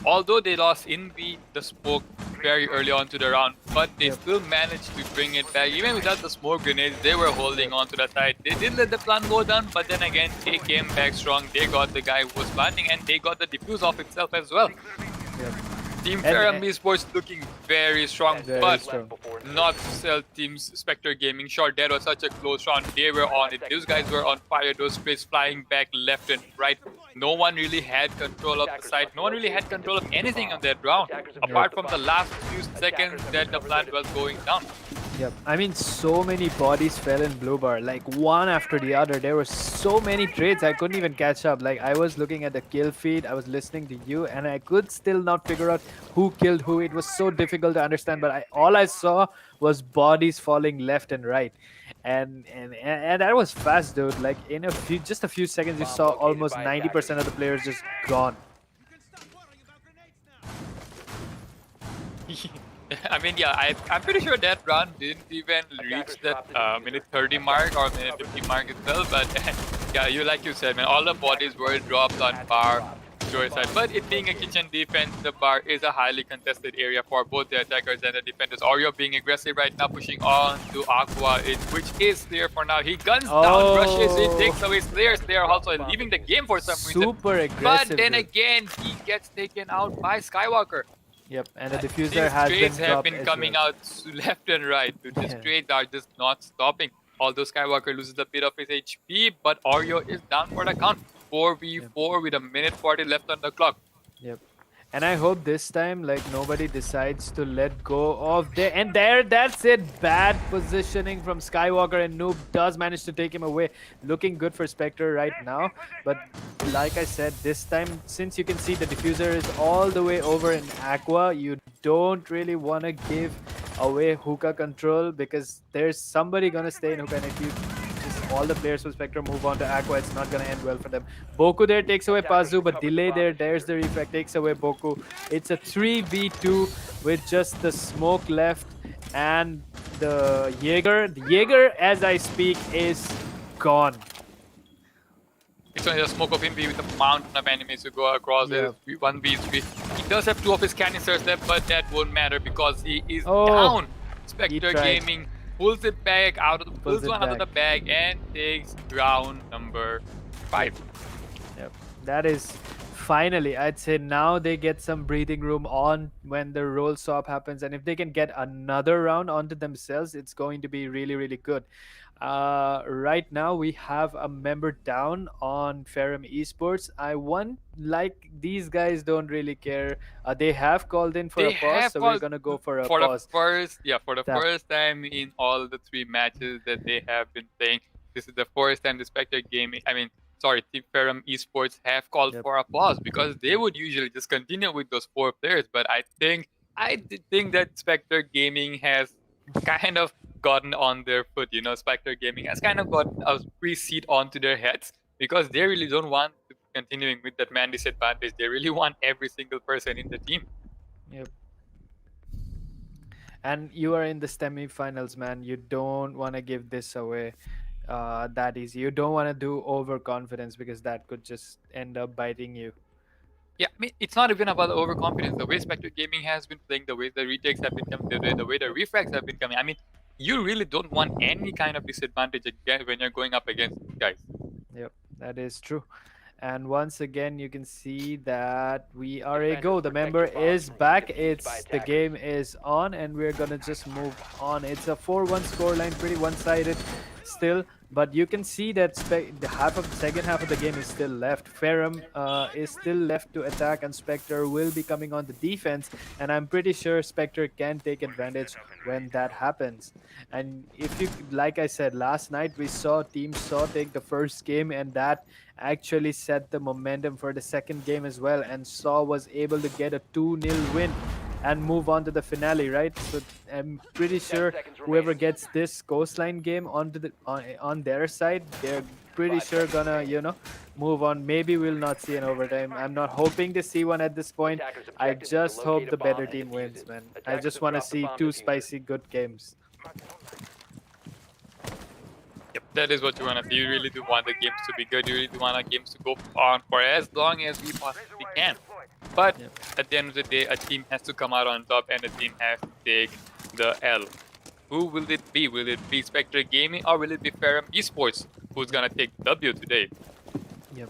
Although they lost in the smoke very early on to the round, but they still managed to bring it back. Even without the smoke grenades, they were holding on to the side. They did let the plant go down, but then again, they came back strong. They got the guy who was planting, and they got the defuse off itself as well. Yep. Team Ferrum Esports looking very strong, but not Cell Team's Spectre Gaming. Sure, that was such a close round. They were on it. Those guys were on fire. Those sprays flying back left and right. No one really had control of the site. No one really had control of anything on that round, apart from the last few seconds that the plant was going down. Yep. I mean, so many bodies fell in blue bar, like one after the other. There were so many trades, I couldn't even catch up. Like, I was looking at the kill feed, I was listening to you, and I could still not figure out who killed who. It was so difficult to understand, but all I saw was bodies falling left and right. And that was fast, dude. Like in just a few seconds, you Bomb saw located almost by 90% of the players just gone. I mean, yeah, I'm pretty sure that round didn't even reach that minute 30 mark or minute 50 mark itself. But yeah, like you said, man, all the bodies were dropped on bar. Your side. But it being a kitchen defense, the bar is a highly contested area for both the attackers and the defenders. Oreo being aggressive right now, pushing on to Aqua, which is Slayer for now. He guns down, rushes in, takes away Slayer. Slayer also leaving the game for some reason. Super aggressive. But then dude. again, he gets taken out by Skywalker. Yep, and the diffuser These has been trades have dropped been as coming well. out left and right. Dude. These trades are just not stopping. Although Skywalker loses a bit of his HP, but Oreo is down for the count. 4v4 with a minute 40 left on the clock. Yep. And I hope this time, like, nobody decides to let go of that's it. Bad positioning from Skywalker, and Noob does manage to take him away. Looking good for Spectre right now. But like I said, this time, since you can see the diffuser is all the way over in Aqua, you don't really want to give away hookah control because there's somebody gonna stay in hookah, and if you just all the players from Spectre move on to Aqua, it's not gonna end well for them. Boku there takes away Pazu, but delay there's the reflect, takes away Boku. It's a 3v2 with just the smoke left and the Jaeger. The Jaeger, as I speak, is gone. It's only the smoke of him with a mountain of enemies to go across. Yeah. 1v3. He does have 2 of his canisters left, but that won't matter because he is Oh, down. Spectre tried. Gaming pulls it back pulls it one out of the back. bag and takes round number 5. Yep, that is finally, I'd say now they get some breathing room on when the roll swap happens, and if they can get another round onto themselves, it's going to be really, really good. Right now we have a member down on Ferrum Esports. I want, like, these guys don't really care. They have called in for a pause, so we're gonna go for a pause. For the first time in all the 3 matches that they have been playing, this is the first time the Spectre Gaming, Team Ferrum Esports have called for a pause because they would usually just continue with those 4 players. But I think that Spectre Gaming has kind of gotten on their foot. Spectre Gaming has kind of got a free seat onto their heads because they really don't want to be continuing with that man disadvantage. They really want every single person in the team. Yep. And you are in the semi-finals, man. You don't want to give this away that easy. You don't want to do overconfidence because that could just end up biting you. Yeah, it's not even about overconfidence. The way Spectre Gaming has been playing, the way the retakes have been coming, the way the refracts have been coming. You really don't want any kind of disadvantage again when you're going up against these guys. Yep, that is true. And once again, you can see that we are a go. The member is back. The game is on, and we're gonna just move on. It's a 4-1 scoreline, pretty one-sided still. But you can see that the second half of the game is still left. Ferrum is still left to attack, and Spectre will be coming on the defense. And I'm pretty sure Spectre can take advantage when that happens. And if you, like I said, last night we saw Team Saw take the first game, and that actually set the momentum for the second game as well. And Saw was able to get a 2-0 win and move on to the finale, right? So I'm pretty sure whoever gets this coastline game onto on their side, they're pretty sure gonna move on. Maybe we'll not see an overtime. I'm not hoping to see one at this point. I just hope the better team wins, man. I just want to see 2 spicy good games. Yep, that is what you want to see. You really do want the games to be good. You really do want the games to go on for as long as we possibly can. But at the end of the day, a team has to come out on top and a team has to take the L. Who will it be? Will it be Spectre Gaming or will it be Ferrum Esports who's going to take W today? Yep.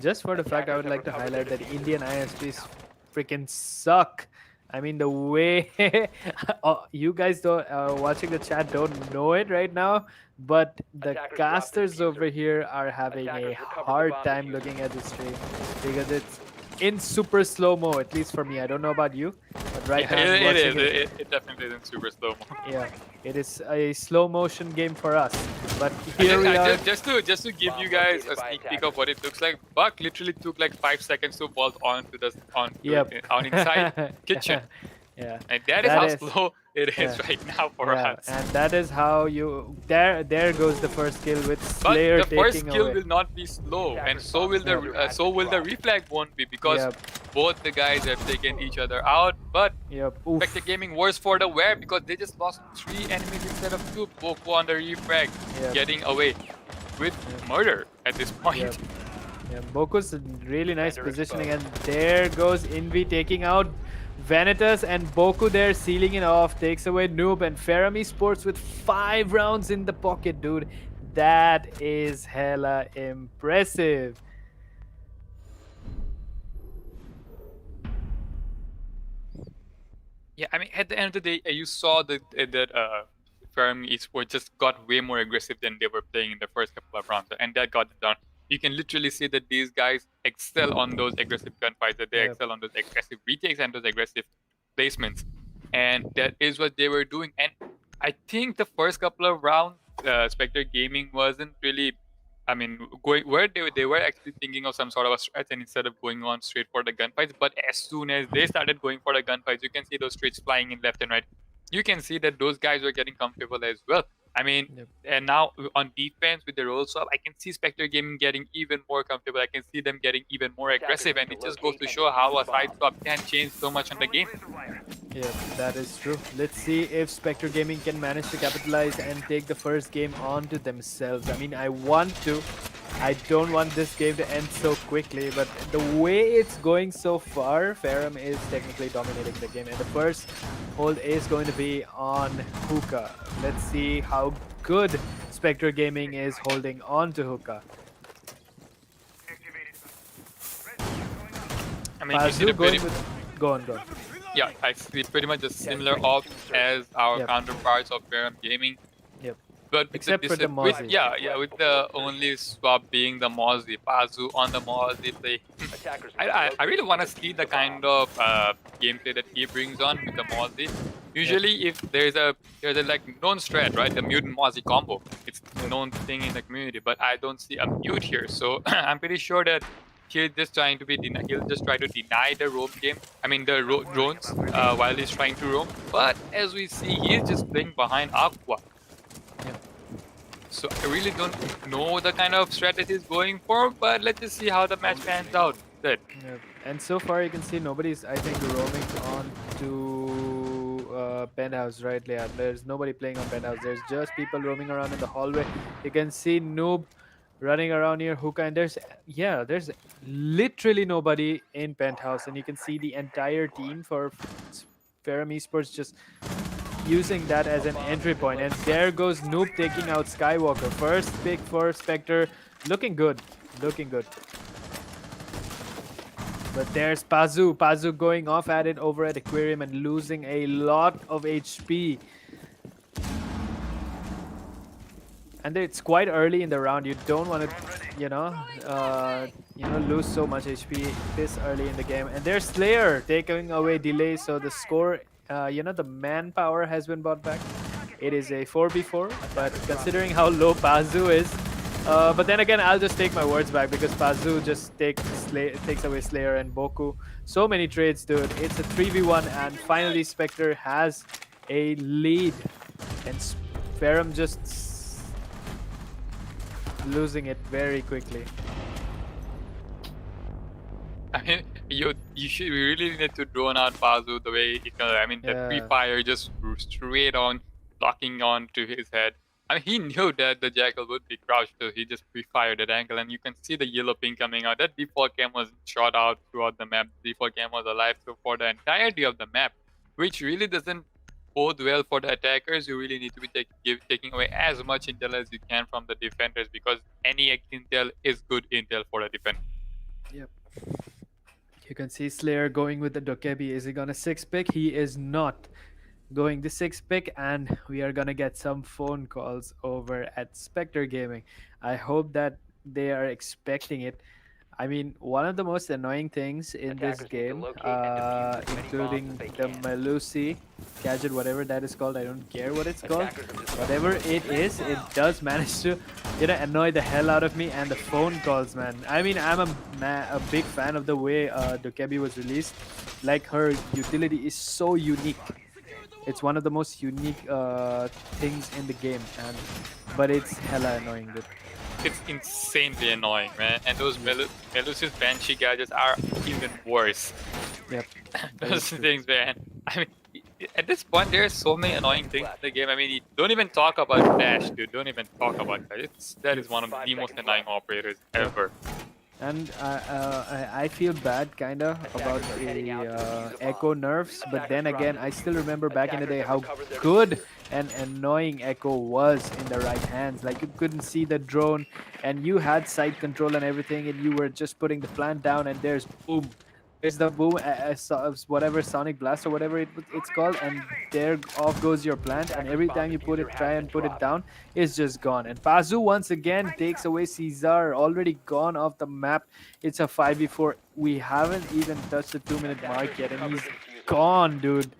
Just for the fact, I would like to highlight that Indian ISPs freaking suck. I mean, the way you guys watching the chat don't know it right now, but the casters over here are having a hard time looking at the stream because it's in super slow-mo, at least for me. I don't know about you, but right now it definitely is in super slow-mo. Yeah, it is a slow-motion game for us. But here we are. Just to give you guys a sneak peek of what it looks like, Buck literally took like 5 seconds to vault onto the on inside kitchen. Yeah, and that is how slow it is right now for us. And that is how you there goes the first kill with But Slayer the first taking kill away. will not be slow, and so will the reflag won't be, because Yep. both the guys have taken each other out. But Yep. Oof. Spectre Gaming worse for the wear, because they just lost 3 enemies instead of 2. Boku on the refrag, Yep. getting away with murder at this point. Yep. Yeah, Boku's really nice Defender positioning, and exposed. there goes Invi taking out Vanitas, and Boku there sealing it off, takes away Noob, and Ferrum Esports with 5 rounds in the pocket, dude. That is hella impressive. Yeah, I mean, at the end of the day, you saw that Ferrum Esports just got way more aggressive than they were playing in the first couple of rounds, and that got it done. You can literally see that these guys excel on those aggressive gunfights, that they Yep. excel on those aggressive retakes and those aggressive placements, and that is what they were doing. And I think the first couple of rounds, Spectre Gaming wasn't really, I mean, going where they were actually thinking of some sort of a strat, and instead of going on straight for the gunfights. But as soon as they started going for the gunfights, you can see those straights flying in left and right. You can see that those guys were getting comfortable as well. I mean, Yep. and now on defense with the role swap, I can see Spectre Gaming getting even more comfortable. I can see them getting even more aggressive, and it just goes to show how a side swap can change so much on the game. Yeah, that is true. Let's see if Spectre Gaming can manage to capitalize and take the first game onto themselves. I mean, I don't want this game to end so quickly, but the way it's going so far, Ferrum is technically dominating the game, and the first hold is going to be on Hookah. Let's see how good Spectre Gaming is holding on to Hookah. I mean, you see Pazu the going pretty, with... Go on. yeah, I see pretty much the similar ops as our Yep. counterparts of Ferrum Gaming. Yep. But with Except for the with, Mozzie. with the only swap being the Mozzie, Pazu on the Mozzie play. Attackers I really want to see the kind of gameplay that he brings on with the Mozzie. Usually, if there's a like known strat, right, the mutant Mozzie combo, it's a known thing in the community. But I don't see a mute here, so I'm pretty sure that he's just trying to he'll just try to deny the roam game. I mean the drones while he's trying to roam. But as we see, he's just playing behind Aqua. So I really don't know the kind of strategy he's going for, but let's just see how the match pans out. Good. Yep. And so far you can see nobody's, I think, roaming on to Penthouse, right? Yeah, there's nobody playing on Penthouse. There's just people roaming around in the hallway. You can see Noob running around here, Hookah, and there's literally nobody in Penthouse, and you can see the entire team for Ferrum Esports just using that as an entry point. And there goes Noob taking out Skywalker. First pick for Spectre. Looking good. But there's Pazu. Pazu going off at it over at Aquarium and losing a lot of HP. And it's quite early in the round. You don't want to, lose so much HP this early in the game. And there's Slayer taking away delay. So the score, the manpower has been brought back. It is a 4v4, but considering how low Pazu is, but then again, I'll just take my words back because Pazu just takes away Slayer and Boku. So many trades, dude. It's a 3v1, and finally Spectre has a lead. And Ferrum just losing it very quickly. I mean, you really need to drone out Pazu the way the pre-fire just straight on, locking on to his head. I mean, he knew that the Jackal would be crouched, so he just pre-fired at angle, and you can see the yellow ping coming out. That default cam was shot out throughout the map. Default cam was alive, so for the entirety of the map, which really doesn't bode well for the attackers. You really need to be taking away as much intel as you can from the defenders, because any intel is good intel for a defender. Yep. You can see Slayer going with the Dokebi. Is he gonna 6-pick? He is not going the 6-pick, and we are gonna get some phone calls over at Spectre Gaming. I hope that they are expecting it. I mean, one of the most annoying things in this game, including the Melusi gadget, whatever that is called, I don't care what it's called. Whatever it is, it does manage to, annoy the hell out of me. And the phone calls, man. I mean, I'm a big fan of the way Dokebi was released. Like, her utility is so unique. It's one of the most unique things in the game, but it's hella annoying, dude. It's insanely annoying, man. And those Melusius Banshee gadgets are even worse. Yep. Those things, man. I mean, at this point, there's so many annoying things in the game. I mean, don't even talk about Dash, dude. Don't even talk about that. That is one of the most annoying operators ever. And I feel bad kind of about the Echo nerfs, but then again, I still remember back in the day how good and annoying Echo was in the right hands. Like you couldn't see the drone, and you had side control and everything, and you were just putting the plant down, and there's boom. There's the boom, whatever Sonic Blast or whatever it's called, and there off goes your plant. And every time you try and put it down, it's just gone. And Pazu once again takes away Caesar, already gone off the map. It's a 5v4. We haven't even touched the 2-minute mark yet, and he's gone, dude.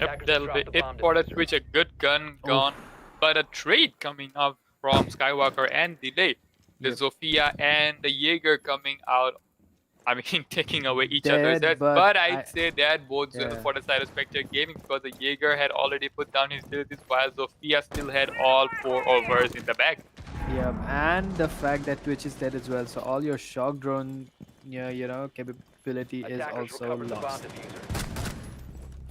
Yep, that'll be it for the Twitch. A good gun gone, but a trade coming up from Skywalker and Delay. The Zofia and the Jaeger coming out, I mean, taking away each other's heads. But I'd say that bodes well for the side of Spectre Gaming, because the Jaeger had already put down his abilities, while Zofia still had all 4 overs in the bag. Yeah, and the fact that Twitch is dead as well, so all your shock drone, capability is also lost.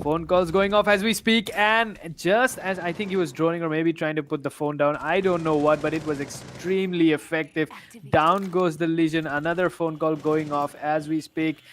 Phone calls going off as we speak, and just as I think he was droning or maybe trying to put the phone down, I don't know what, but it was extremely effective. Down goes the Legion. Another phone call going off as we speak.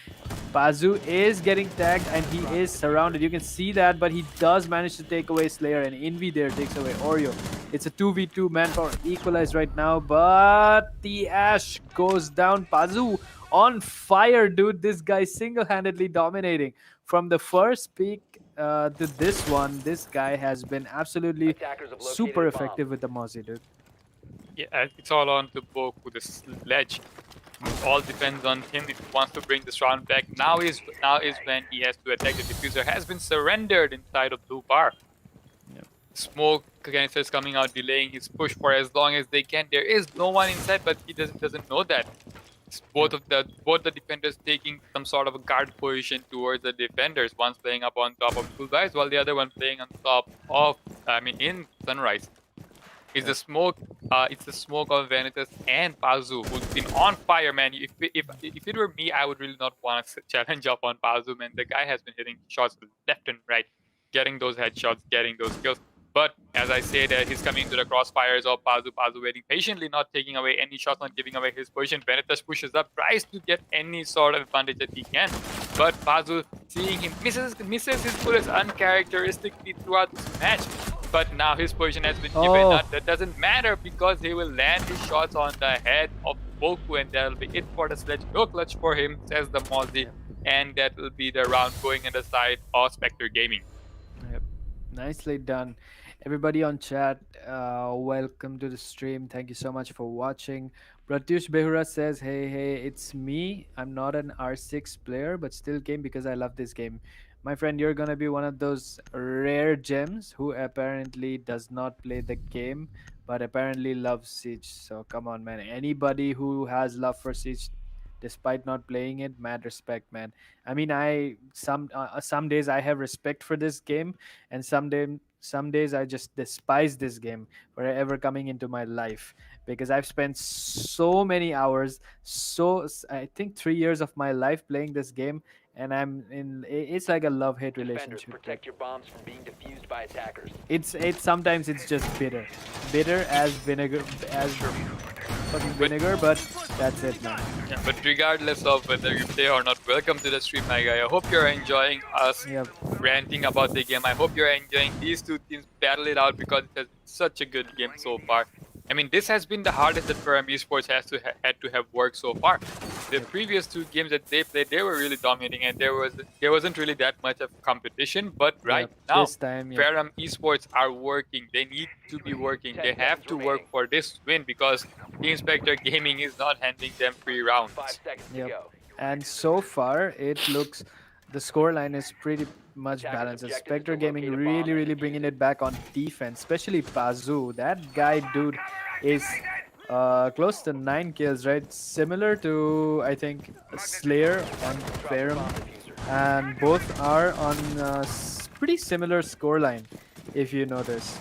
Pazu is getting tagged and he is surrounded. You can see that, but he does manage to take away Slayer, and Envy there takes away Oreo. It's a 2v2 manpower equalized right now, but the Ash goes down. Pazu on fire, dude. This guy single-handedly dominating. From the first peak to this one, this guy has been absolutely super effective with the Mozzie, dude. Yeah, it's all on to Boku with the sledge. It all depends on him if he wants to bring this round back. Now is when he has to attack. The diffuser has been surrendered inside of blue bar. Yep. Smoke canisters coming out, delaying his push for as long as they can. There is no one inside, but he doesn't know that. Both the defenders taking some sort of a guard position towards the defenders. One's playing up on top of Bullseyes, while the other one playing on top of, in Sunrise. It's the smoke. It's the smoke of Vanitas and Pazu, who's been on fire, man. If it were me, I would really not want to challenge up on Pazu, man. The guy has been hitting shots left and right, getting those headshots, getting those kills. But as I said, he's coming to the crossfires of Pazu. Pazu waiting patiently, not taking away any shots, not giving away his position. Vanitas pushes up, tries to get any sort of advantage that he can. But Pazu, seeing him, misses his bullets uncharacteristically throughout this match. But now his position has been given up. That doesn't matter, because he will land his shots on the head of Boku, and that'll be it for the sledge. No clutch for him, says the Mozzie. And that will be the round going in the side of Spectre Gaming. Yep. Nicely done. Everybody on chat, welcome to the stream. Thank you so much for watching. Pratyush Behura says, hey, it's me. I'm not an R6 player, but still game because I love this game. My friend, you're gonna be one of those rare gems who apparently does not play the game, but apparently loves Siege. So come on, man. Anybody who has love for Siege, despite not playing it, mad respect, man. I mean, some days I have respect for this game, and some days I just despise this game for ever coming into my life, because I've spent so many hours, I think 3 years of my life playing this game, and it's like a love-hate relationship. Protect your bombs from being defused by attackers. It's sometimes it's just bitter as vinegar, fucking vinegar, but that's it, man. Yeah, but regardless of whether you play or not, welcome to the stream, my guy. I hope you're enjoying us ranting about the game. I hope you're enjoying these two teams battle it out, because it has been such a good game so far. I mean, this has been the hardest that Ferrum Esports had to have worked so far. The previous 2 games that they played, they were really dominating, and there wasn't really that much of competition. But right now, Ferrum Esports are working. They need to be working. They have to work for this win, because Team Spectre Gaming is not handing them free rounds. 5 seconds to go. And so far, it looks the scoreline is pretty much balanced. And Spectre Gaming really bringing it back on defense, especially Pazu. That guy, dude, is close to 9 kills, right? Similar to, I think, Slayer on Ferrum. and both are on pretty similar scoreline, if you notice.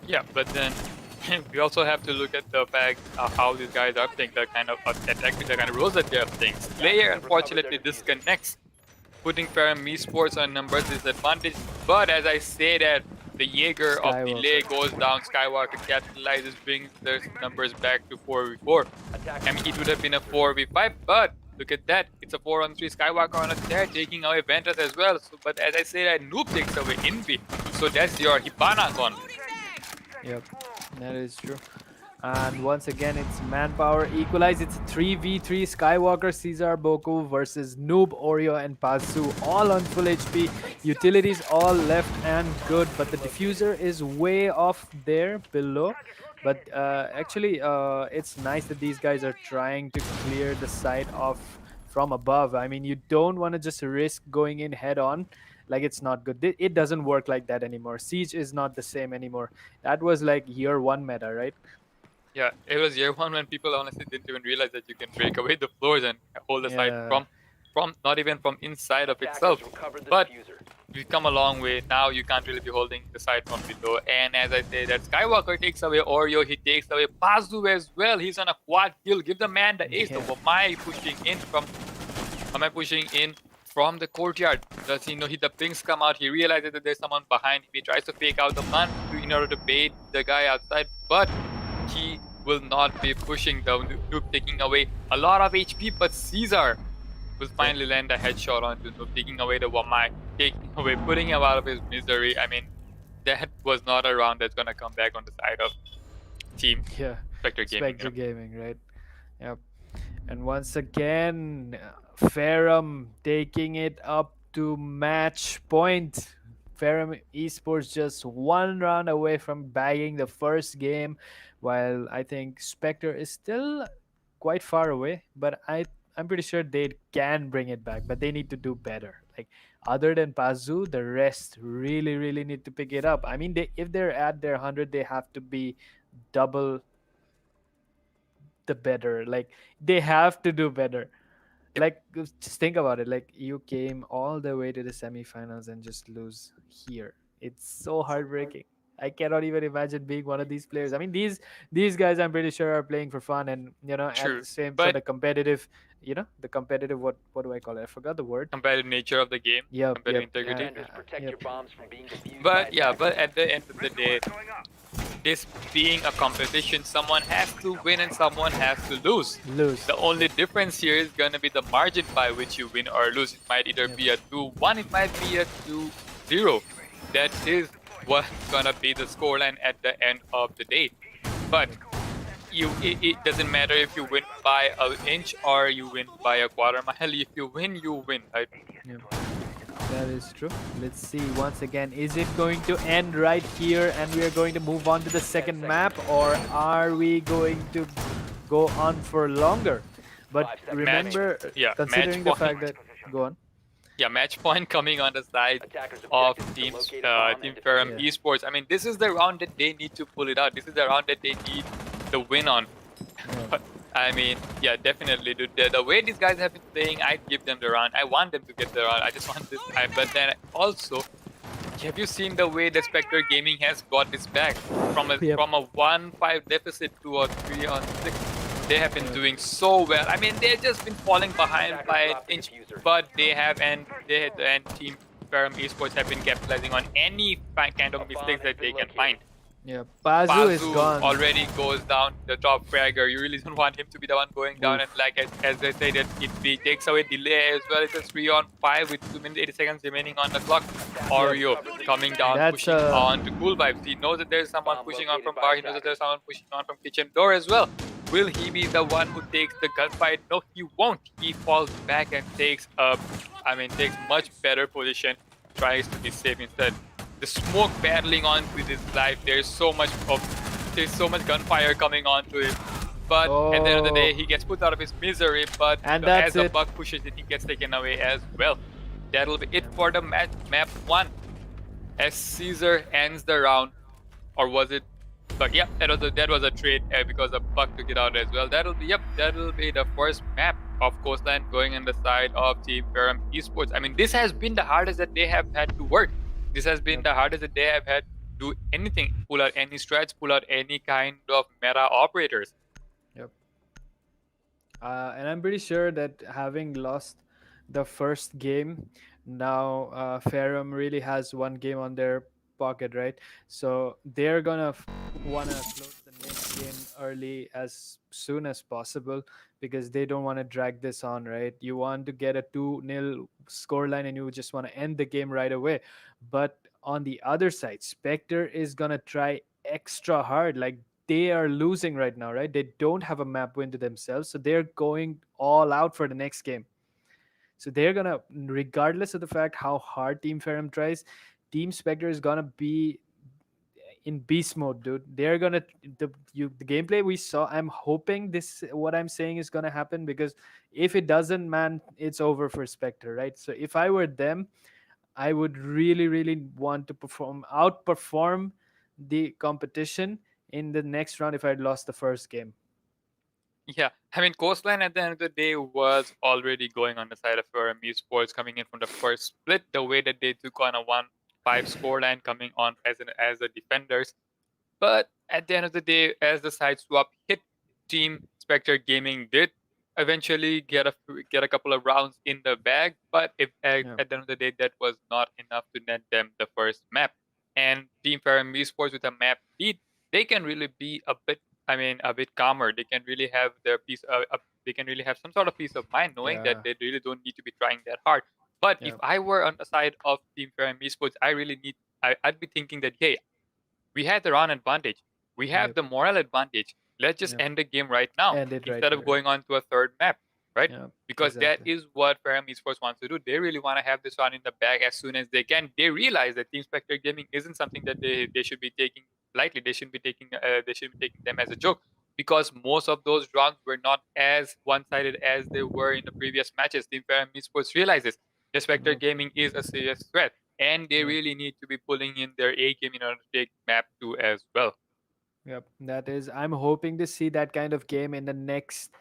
Yeah, but then we also have to look at the fact of how these guys are playing, the kind of attack, the kind of roles that they are playing. Slayer unfortunately disconnects, putting Ferrum Esports on numbers disadvantage. But as I say that, the Jaeger of Skywalker. delay goes down, Skywalker capitalizes, brings their numbers back to 4v4. I mean, it would have been a 4v5, but look at that, it's a 4-on-3. Skywalker on a tear, taking away Ventus as well. So, but as I say that, Noob takes away Envy, so that's your Hibana gone. Yep, that is true. And once again, it's manpower equalized. It's a 3v3 Skywalker, Caesar, Boku versus Noob, Oreo, and Pazu, all on full HP. Utilities all left and good, but the diffuser is way off there below. But actually, it's nice that these guys are trying to clear the site off from above. I mean, you don't want to just risk going in head on. Like, it's not good. It doesn't work like that anymore. Siege is not the same anymore. That was like year one meta, right? Yeah, it was year one when people honestly didn't even realize that you can break away the floors and hold the site from not even from inside of itself. But we've come a long way. Now you can't really be holding the site from below. And as I say, that Skywalker takes away Oreo, he takes away Pazu as well. He's on a quad kill. Give the man the ace. So Wamai pushing in from the courtyard. Does he know the pings come out? He realizes that there's someone behind him. He tries to fake out the plant in order to bait the guy outside, but he will not be pushing the Noob, taking away a lot of HP. But Caesar will finally land a headshot onto Noob, taking away the Wamai, putting him out of his misery. I mean, that was not a round that's gonna come back on the side of team Spectre Gaming. Spectre Gaming, right? Yep. And once again, Ferrum taking it up to match point. Ferrum Esports just one round away from bagging the first game, while I think Spectre is still quite far away. But I'm pretty sure they can bring it back, but they need to do better. Like, other than Pazu, the rest really need to pick it up. I mean, if they're at their 100, they have to be double the better. Like, they have to do better. Like, just think about it. Like, you came all the way to the semifinals and just lose here. It's so heartbreaking. I cannot even imagine being one of these players. I mean, these guys, I'm pretty sure, are playing for fun, and at the same for the competitive, the competitive, what do I call it? I forgot the word. Competitive nature of the game. Yeah, competitive integrity. Protect your bombs from being defused But at the end of the day, this being a competition, someone has to win and someone has to lose. The only difference here is going to be the margin by which you win or lose. It might either be a 2-1, it might be a 2-0. That is what's going to be the scoreline at the end of the day. But it doesn't matter if you win by an inch or you win by a quarter mile. If you win, right? Yeah. That is true. Let's see once again. Is it going to end right here and we are going to move on to the second map, or are we going to go on for longer? But remember, considering the fact that... Go on. Yeah, match point coming on the side of Team Ferrum Esports. I mean, this is the round that they need to pull it out. This is the round that they need the win on. But, I mean, yeah, definitely. The way these guys have been playing, I'd give them the round. I want them to get the round. I just want this. But then also, have you seen the way the Spectre Gaming has got this back from a 1-5 deficit to a 3-on-6? They have been doing so well. I mean, they've just been falling behind by an inch, but they and Team Ferrum Esports have been capitalizing on any kind of mistakes that they can find. Yeah, Pazu is gone. Already goes down the top fragger. You really don't want him to be the one going down. And like as they say, that it takes away delay as well. It's a 3-on-5 with 2 minutes 80 seconds remaining on the clock. Oreo coming down, pushing on to Cool Vibes. He knows that there's someone pushing on from bar. He knows that there's someone pushing on from kitchen door as well. Will he be the one who takes the gunfight? No, he won't. He falls back and takes much better position, tries to be safe instead. The smoke battling on with his life. There's so much gunfire coming onto him. But at the end of the day, he gets put out of his misery. But as the buck pushes it, he gets taken away as well. That'll be it for the map 1. As Caesar ends the round, or was it But yeah, that was a trade because a Buck took it out as well. That'll be the first map of Coastline going on the side of Team Ferrum Esports. I mean, this has been the hardest that they have had to work. This has been Yep. the hardest that they have had to do anything, pull out any strats, pull out any kind of meta operators. Yep. And I'm pretty sure that having lost the first game, now Ferrum really has one game on their pocket, right? So they're gonna wanna close the next game early as soon as possible because they don't want to drag this on, right? You want to get a 2-0 scoreline and you just want to end the game right away. But on the other side, Spectre is gonna try extra hard. Like they are losing right now, right? They don't have a map win to themselves, so they're going all out for the next game. So they're gonna, regardless of the fact how hard Team Ferrum tries, Team Spectre is gonna be in beast mode, dude. They're gonna the gameplay we saw. I'm hoping this what I'm saying is gonna happen because if it doesn't, man, it's over for Spectre, right? So if I were them, I would really, really want to outperform the competition in the next round if I'd lost the first game. Yeah, I mean, Coastline at the end of the day was already going on the side of Ferrum Esports coming in from the first split. The way that they took on a 1-5 scoreline coming on as the defenders. But at the end of the day, as the side swap hit, Team Spectre Gaming did eventually get a couple of rounds in the bag. But if at the end of the day, that was not enough to net them the first map. And Team Ferrum Esports with a map lead, they can really be a bit calmer. They can really have their they can really have some sort of peace of mind knowing that they really don't need to be trying that hard. But if I were on the side of Team Ferrum Esports, I'd be thinking that, hey, we had the round advantage. We have the moral advantage. Let's just end the game right now instead of going on to a third map, right? Because that is what Ferrum Esports wants to do. They really want to have this round in the bag as soon as they can. They realize that Team Spectre Gaming isn't something that they should be taking lightly. They shouldn't be taking them as a joke because most of those rounds were not as one-sided as they were in the previous matches. Team Ferrum Esports realizes the Spectre Gaming is a serious threat. And they really need to be pulling in their A game in order to take map 2 as well. Yep, that is. I'm hoping to see that kind of game in the next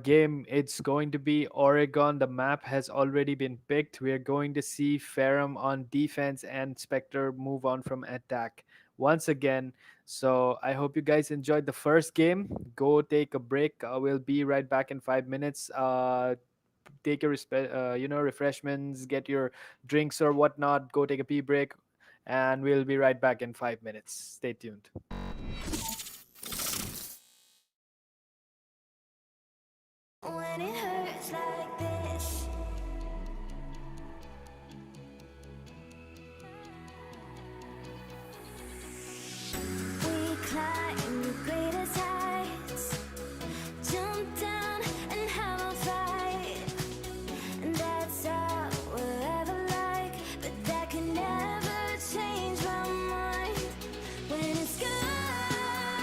game. It's going to be Oregon. The map has already been picked. We're going to see Ferrum on defense and Spectre move on from attack once again. So I hope you guys enjoyed the first game. Go take a break. We'll be right back in 5 minutes. Take your refreshments, get your drinks or whatnot. Go take a pee break, and we'll be right back in 5 minutes. Stay tuned. When it hurts like this, we climb the greatest heights, jump down and have a fight, and that's all we'll ever like, but that can never change my mind. When it's gone,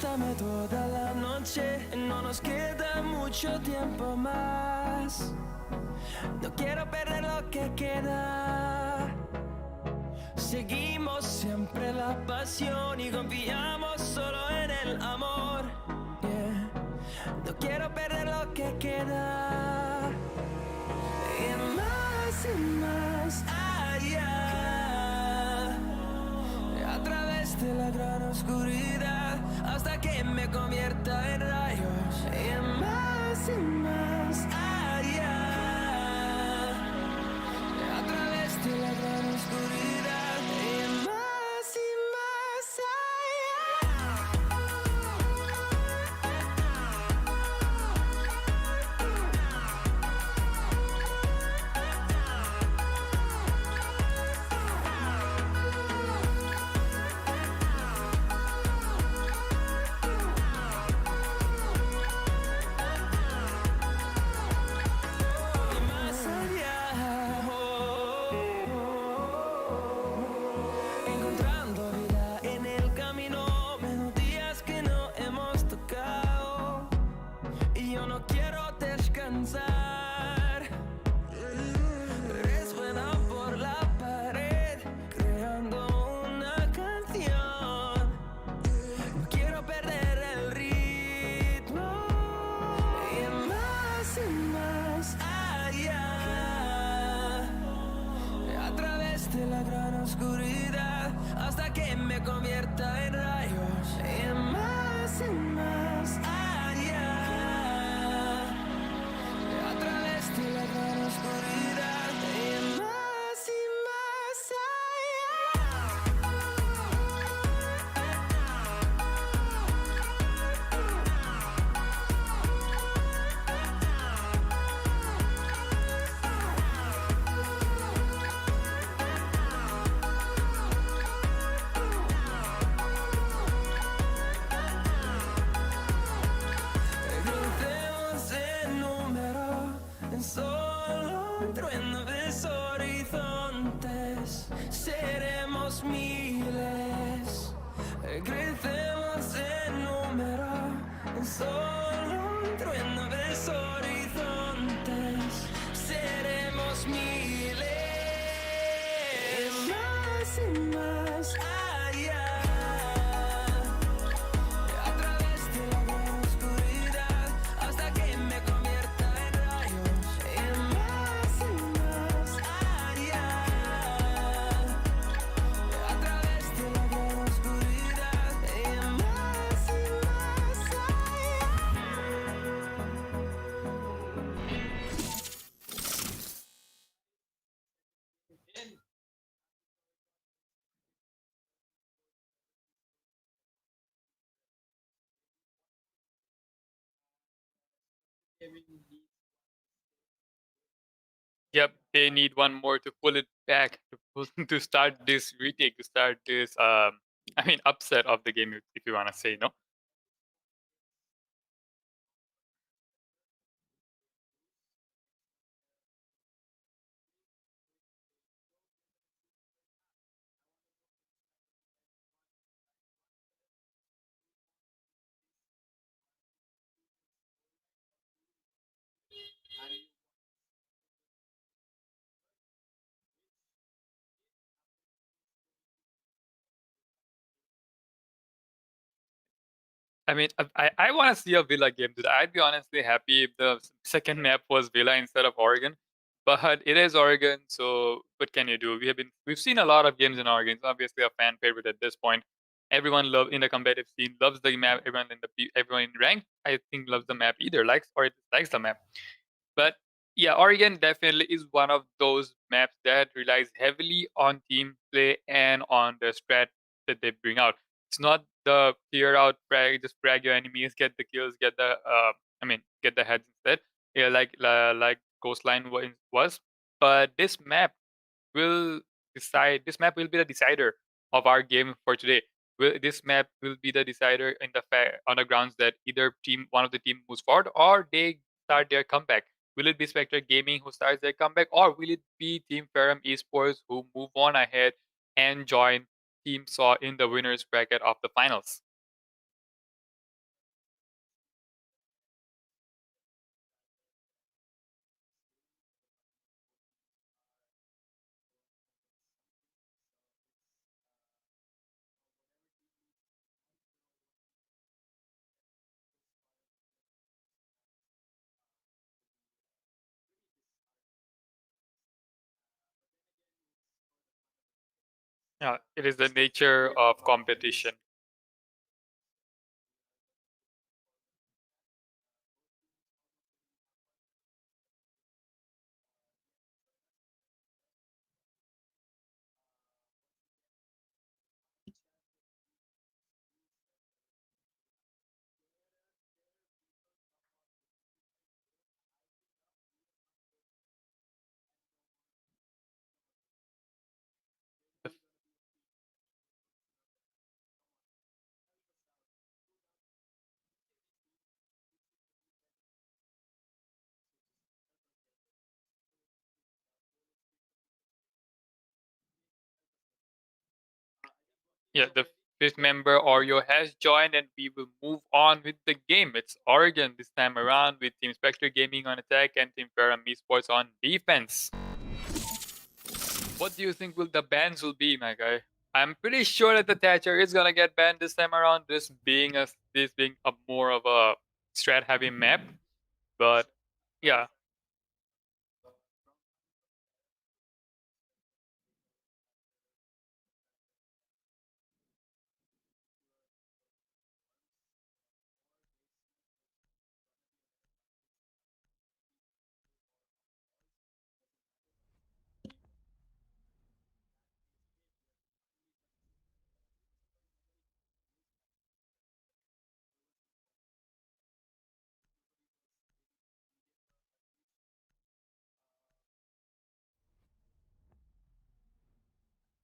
dame toda la noche, no nos queda mucho tiempo más. No quiero perder lo que queda. Seguimos siempre la pasión y confiamos solo en el amor. Yeah. No quiero perder lo que queda. Y más allá. A través de la gran oscuridad hasta que me convierta en rayos. Y más allá. A través de la gran oscuridad y más allá. Encontrando vida en el camino, melodías que no hemos tocado. Y yo no quiero descansar. Resuena por la pared, creando una canción. No quiero perder el ritmo. Y más allá. A través de la gran oscuridad hasta que me convierta en rayos. Y más allá. A través de la gran oscuridad y más Crucemos el número en solo un trueno de horizontes. Seremos miles. Crecemos en número en solo un trueno de horizontes. Seremos miles. Más allá. A través de la gran oscuridad hasta que me convierta en rayos. Y más allá. A través de la gran oscuridad y más Yep, they need one more to pull it back to start this retake, to start this upset of the game, if you want to say, no. I mean, I want to see a Villa game. Dude. I'd be honestly happy if the second map was Villa instead of Oregon, but it is Oregon. So what can you do? We've seen a lot of games in Oregon. It's obviously a fan favorite at this point. Everyone love in the competitive scene loves the map. Everyone in ranked, I think, loves the map. Either likes or dislikes the map. But yeah, Oregon definitely is one of those maps that relies heavily on team play and on the strat that they bring out. It's not the clear out frag, just frag your enemies, get the kills, get the heads instead. Yeah, like Coastline was. But this map will decide. This map will be the decider of our game for today. This map will be the decider on the grounds that either one of the team moves forward or they start their comeback. Will it be Spectre Gaming who starts their comeback, or will it be Team Ferrum Esports who move on ahead and join Team Saw in the winners bracket of the finals? Yeah, it is the nature of competition. Yeah, the fifth member Oreo has joined, and we will move on with the game. It's Oregon this time around with Team Spectre Gaming on attack and Team Ferrum Esports on defense. What do you think will the bans will be, my guy? I'm pretty sure that the Thatcher is gonna get banned this time around. This being a more of a strat heavy map, but yeah,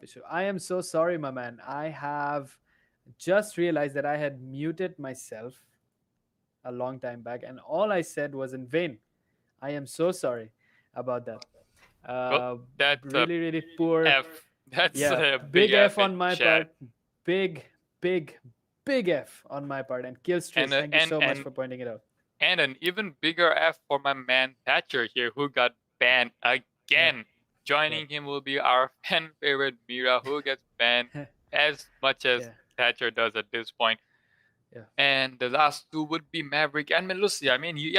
So I am so sorry, my man. I have just realized that I had muted myself a long time back, and all I said was in vain. I am so sorry about that. well, Uh, that's a really, really poor. F. That's Yeah, a big big F F in on my chat. part. Big, big, big F on my part. And And Killstreet, uh, thank you and so much and for pointing it out. and an even bigger F for my man Thatcher here, who got banned Yep, again. yep. Joining him will be our fan favorite Mira, who gets banned as much as Yeah, Thatcher does at this point. yeah. And the last two would be Maverick and Melusia. I mean, you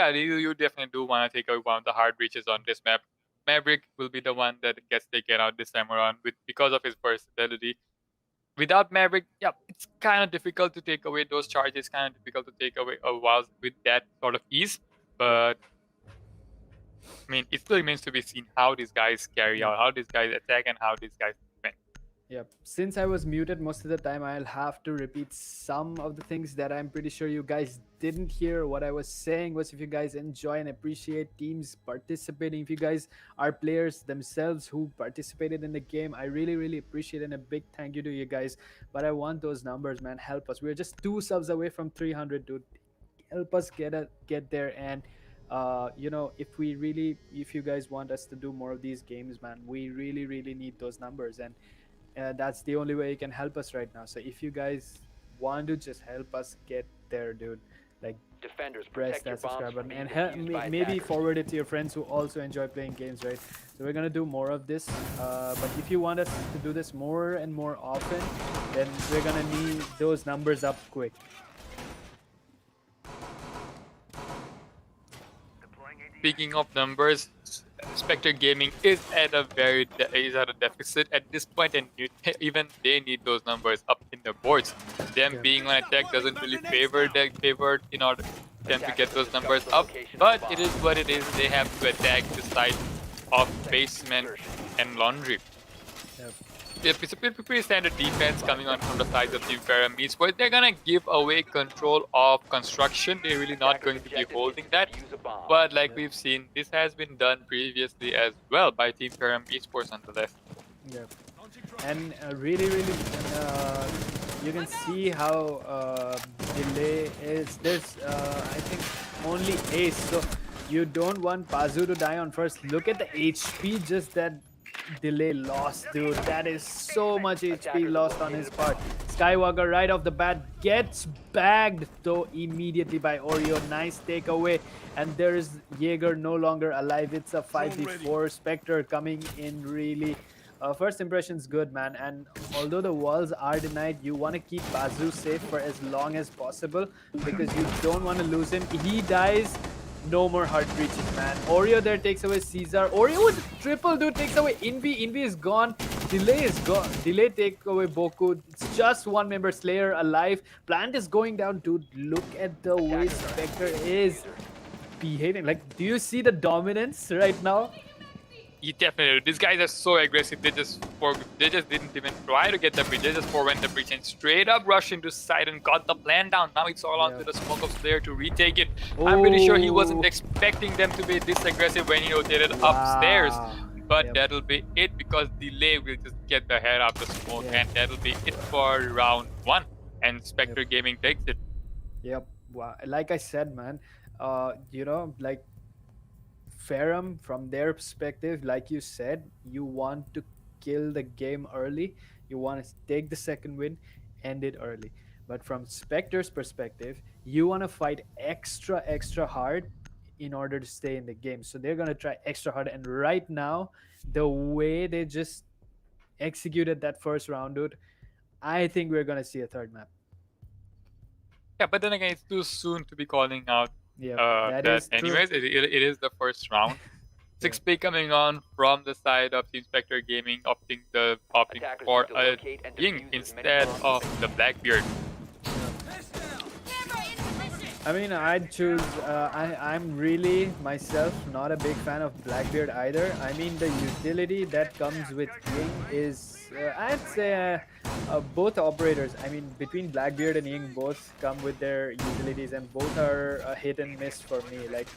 definitely do want to take away one of the hard reaches on this map. Maverick will be the one that gets taken out this time around because of his versatility. Without Maverick, yeah, it's kind of difficult to take away those charges, kind of difficult to take away a while with that sort of ease. Yep. But I mean, it still remains to be seen how these guys carry Yep. out, how these guys attack, and how these guys defend. Yep. Since I was muted most of the time, I'll have to repeat some of the things that I'm pretty sure you guys didn't hear. What I was saying was if you guys enjoy and appreciate teams participating, if you guys are players themselves who participated in the game, I really, really appreciate it. And a big thank you to you guys. But I want those numbers, man. Help us. We're just 2 subs away from 300, dude. Help us get there. And if you guys want us to do more of these games, man, we really, really need those numbers. And that's the only way you can help us right now. So if you guys want to just help us get there, dude, like Defenders, press protect your that bombs subscribe from button being and defused by maybe attackers. forward it to your friends who also enjoy playing games, right? So we're gonna do more of this. But if you want us to do this more and more often, then we're gonna need those numbers up quick. Speaking of numbers, Spectre Gaming is at a deficit at this point, and even they need those numbers up in the boards. Them Yeah. being on attack doesn't really favor in order them to get those numbers up. But it is what it is. They have to attack the side of basement and laundry. Yep. It's a pretty standard defense coming on from the sides of Team Ferrum Esports. They're gonna give away control of construction. They're really not going to be holding that. But like we've seen, this has been done previously as well by Team Ferrum Esports on the left. Yeah. And really, really, you can see how delay is. There's, I think, only ace. So you don't want Pazu to die on first. Look at the HP, just that delay loss, dude. That is so much HP lost on his part. Skywalker right off the bat gets bagged though immediately by Oreo. Nice takeaway. And there is Jaeger no longer alive. It's a 5v4. Spectre coming in really. First impression's good, man. And although the walls are denied, you want to keep Pazu safe for as long as possible because you don't want to lose him. He dies. No more heart breaches, man. Oreo there takes away Caesar. Oreo with triple, dude, takes away Envy. Envy is gone. Delay is gone. Delay take away Boku. It's just one member Slayer alive. Plant is going down, dude. Look at the way Spectre is behaving. Like, do you see the dominance right now? Definitely. These guys are so aggressive. They just didn't even try to get the breach. They just forwent the breach and straight up rushed into side and got the plan down. Now it's all onto the smoke of Slayer to retake it. I'm pretty sure he wasn't expecting them to be this aggressive when he rotated upstairs. But that'll be it because Delay will just get the head out of the smoke and that'll be it for round 1. And Spectre Gaming takes it. Yep. Wow. Like I said, man, you know, like Ferrum, from their perspective, like you said, you want to kill the game early. You want to take the second win, end it early. But from Spectre's perspective, you want to fight extra hard in order to stay in the game. So they're going to try extra hard. And right now, the way they just executed that first round, dude, I think we're going to see a third map. Yeah, but then again, it's too soon to be calling out that. Anyways, it is the first round. 6P coming on from the side of Team Spectre Gaming, opting for a Ying instead of the Blackbeard. I mean, I'd choose. I'm really myself not a big fan of Blackbeard either. I mean, the utility that comes with Ying is, I'd say, both operators. I mean, between Blackbeard and Ying, both come with their utilities, and both are a hit and miss for me. Like,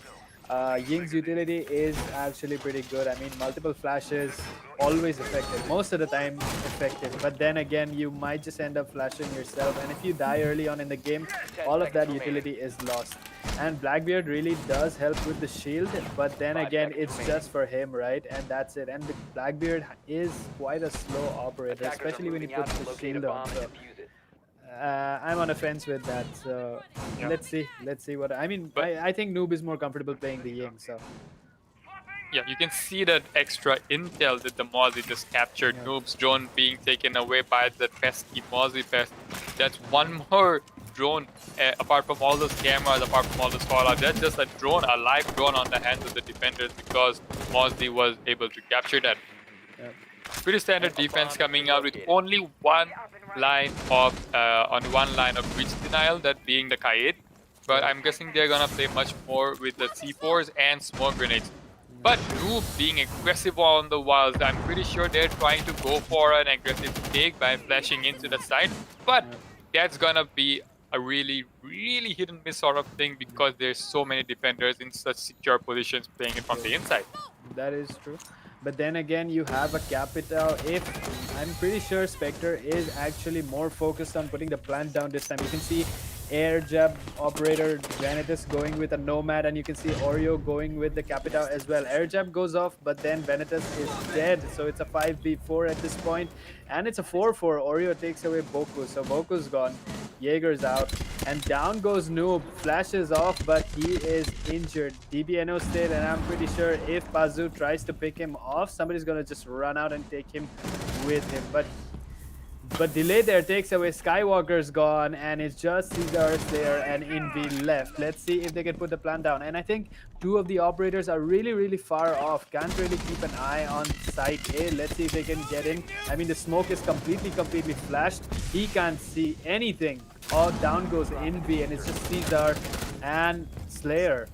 Ying's utility is actually pretty good. I mean, multiple flashes, always effective. Most of the time effective. But then again, you might just end up flashing yourself. And if you die early on in the game, all of that utility is lost. And Blackbeard really does help with the shield. But then again, it's just for him, right? And that's it. And Blackbeard is quite a slow operator, especially when he puts the shield on. So, I'm on a fence with that, so let's see what I mean. I think Noob is more comfortable playing the Ying, so yeah, you can see that extra intel that the Mozzie just captured. Noob's drone being taken away by the pesky Mozzie pest. That's one more drone apart from all those cameras, apart from all those fallout. That's just a drone, a live drone on the hands of the defenders because Mozzie was able to capture that. Pretty standard defense coming out with only one line of breach denial, that being the Kaid. But I'm guessing they're gonna play much more with the C4s and smoke grenades. But Noob being aggressive on the walls, I'm pretty sure they're trying to go for an aggressive take by flashing into the side. But that's gonna be a really hit and miss sort of thing because there's so many defenders in such secure positions playing it from the inside. That is true. But then again, you have a Capital. I'm pretty sure Spectre is actually more focused on putting the plant down this time. You can see Air Jab operator Vanitas going with a Nomad, and you can see Oreo going with the Capital as well. Air Jab goes off, but then Vanitas is dead. So it's a 5v4 at this point, and it's a 4-4. Oreo takes away Boku, so Boku's gone. Jaeger's out, and down goes Noob. Flashes off, but he is injured. DBNO stayed, and I'm pretty sure if Pazu tries to pick him off, somebody's gonna just run out and take him with him. But Delay there takes away. Skywalker's gone, and it's just Caesar there and Invi left. Let's see if they can put the plan down. And I think two of the operators are really far off. Can't really keep an eye on site A. Let's see if they can get in. I mean, the smoke is completely flashed. He can't see anything. Oh, down goes Invi, and it's just Caesar and Slayer.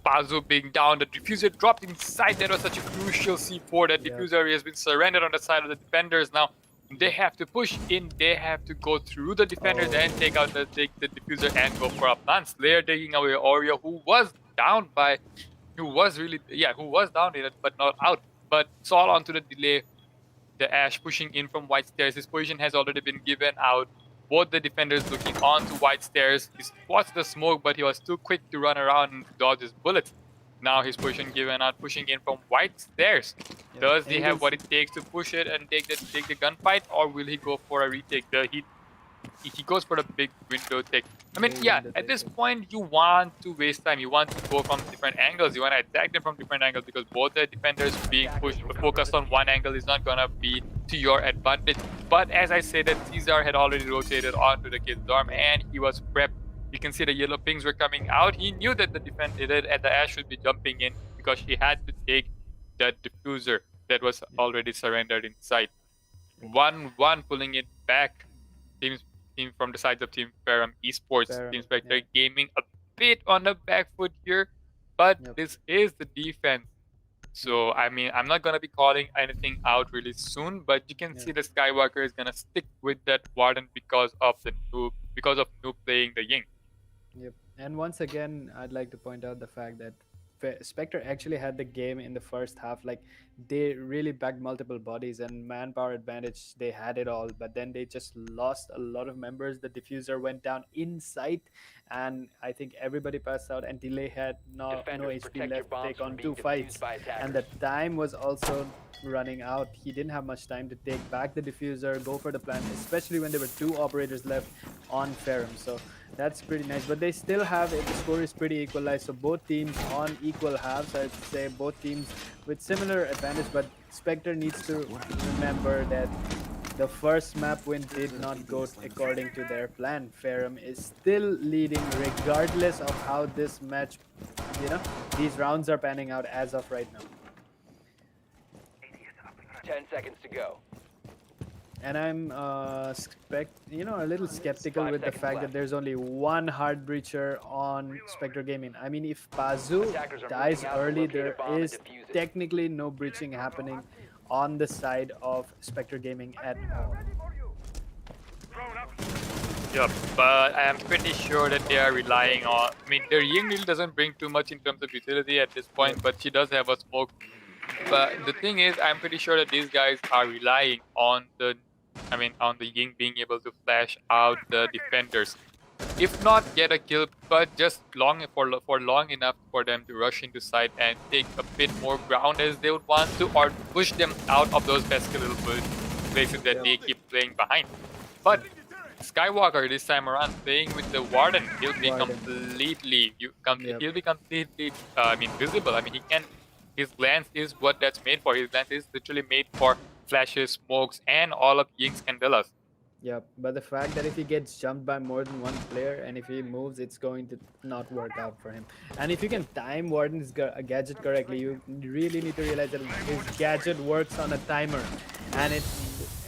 Pazu being down, the diffuser dropped inside. That was such a crucial C4. That diffuser has been surrendered on the side of the defenders. Now they have to push in. They have to go through the defenders and take the diffuser and go for a plant. Slayer taking away Oreo, who was down in it, but not out. But it's all onto the Delay. The Ash pushing in from White Stairs. His position has already been given out. Both the defenders looking onto White Stairs. He spots the smoke, but he was too quick to run around and dodge his bullets. Now his position given out, pushing in from White Stairs. Does he have what it takes to push it and take the gunfight, or will he go for a retake? He goes for the big window take. I mean, at this point, you want to waste time. You want to go from different angles. You want to attack them from different angles because both the defenders being focused on one angle is not going to be to your advantage. But as I said, that Caesar had already rotated onto the kid's arm and he was prepped. You can see the yellow pings were coming out. He knew that the Ash should be jumping in because she had to take the diffuser. that was already surrendered inside. 1-1 pulling it back. Team from the sides of Team Ferrum Esports, Ferrum, Team Spectre yeah. Gaming a bit on the back foot here, but Yep. this is the defense. So I mean, I'm not gonna be calling anything out really soon, but you can Yeah. see the Skywalker is gonna stick with that Warden because of noob playing the Ying. Yep. And once again, I'd like to point out the fact that Spectre actually had the game in the first half. Like, they really backed multiple bodies and manpower advantage. They had it all, but then they just lost a lot of members. The diffuser went down in sight, and I think everybody passed out. And Delay had no Defenders, HP protect your left to bombs take from on being two fights, defused by and the attackers. time was also running out. He didn't have much time to take back the diffuser, go for the plant, especially when there were two operators left on Ferrum. So that's pretty nice, but they still have it. The score is pretty equalized, so both teams on equal halves. I'd say both teams with similar advantage, but Spectre needs to remember that the first map win did not go according to their plan. Ferrum is still leading regardless of how this match, these rounds are panning out as of right now. 10 seconds to go. And I'm a little skeptical 5 with the seconds fact left. that there's only one hard breacher on Spectre Gaming. I mean, if Pazu Attackers are dies moving out to early, locate a there bomb and is defuse it. technically no breaching happening on the side of Spectre Gaming at all. Yeah, but I am pretty sure that they are relying on. I mean, their Ying really doesn't bring too much in terms of utility at this point, but she does have a smoke. But the thing is, I'm pretty sure that these guys are relying on the Ying being able to flash out the defenders. If not get a kill, but just long enough for them to rush into site and take a bit more ground as they would want to, or push them out of those pesky little places that they keep playing behind. But Skywalker this time around playing with the Warden, he'll be completely visible. I mean, his glance is what that's made for. His glance is literally made for flashes, smokes, and all of Ying's candelas. Yeah, but the fact that if he gets jumped by more than one player and if he moves, it's going to not work out for him. And if you can time Warden's gadget correctly, you really need to realize that his gadget works on a timer and it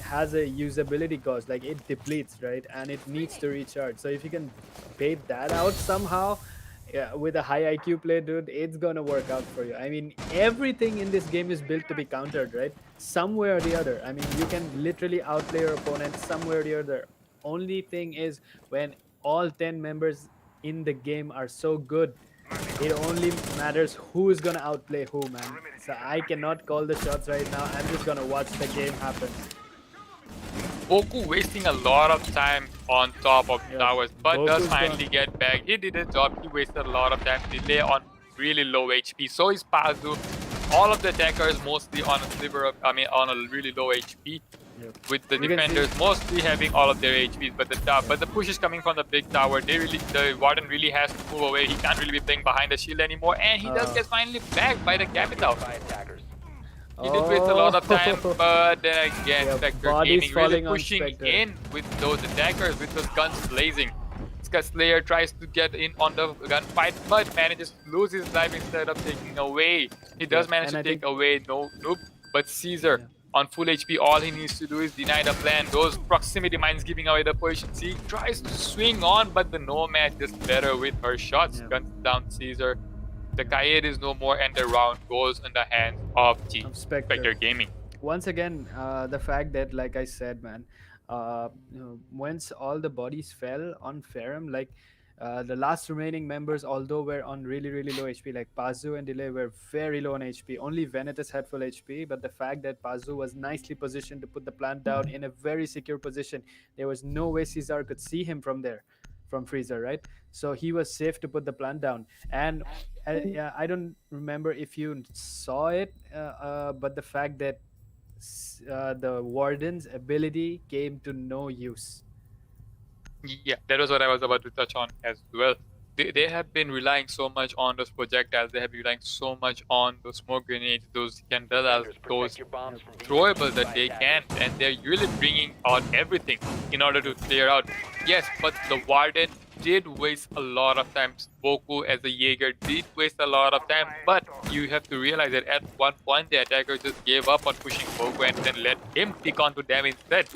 has a usability cost. Like, it depletes, right? And it needs to recharge. So if you can bait that out somehow, with a high IQ play, dude, it's gonna work out for you. I mean, everything in this game is built to be countered, right? Some way or the other. I mean, you can literally outplay your opponent some way or the other. Only thing is, when all 10 members in the game are so good, it only matters who is gonna outplay who, man. So I cannot call the shots right now. I'm just gonna watch the game happen. Boku wasting a lot of time on top of towers, but Boku's does finally get back. He did a job. He wasted a lot of time. Delay on really low HP. So is Pazu. All of the attackers mostly on on a really low HP. Yep. With the defenders mostly having all of their HPs, but the push is coming from the big tower. The Warden really has to move away. He can't really be playing behind the shield anymore, and he does get finally backed by the capital. By attackers. He did waste a lot of time, but then again, Spectre Gaming really pushing in with those attackers, with those guns blazing. Slayer tries to get in on the gunfight, but manages to lose his life instead of taking away. He does manage to take away Noob, but Caesar on full HP, all he needs to do is deny the plan. Those proximity mines giving away the position. He tries to swing on, but the Nomad just better with her shots. Guns down Caesar. The Kaid is no more, and the round goes in the hands of Spectre Gaming. Once again, the fact that, like I said, man, once all the bodies fell on Ferrum, like the last remaining members, although were on really, really low HP, like Pazu and Delay were very low on HP. Only Venetus had full HP, but the fact that Pazu was nicely positioned to put the plant down in a very secure position, there was no way Caesar could see him from there. From Freezer, right? So he was safe to put the plant down. And I don't remember if you saw it, but the fact that the Warden's ability came to no use. Yeah, that was what I was about to touch on as well. They have been relying so much on those projectiles. They have been relying so much on those smoke grenades, those candelas, those throwables that they can, and they're really bringing out everything in order to clear out. Yes, but the Warden did waste a lot of time. Boku as a Jaeger did waste a lot of time, but you have to realize that at one point the attacker just gave up on pushing Boku and then let him pick onto them instead,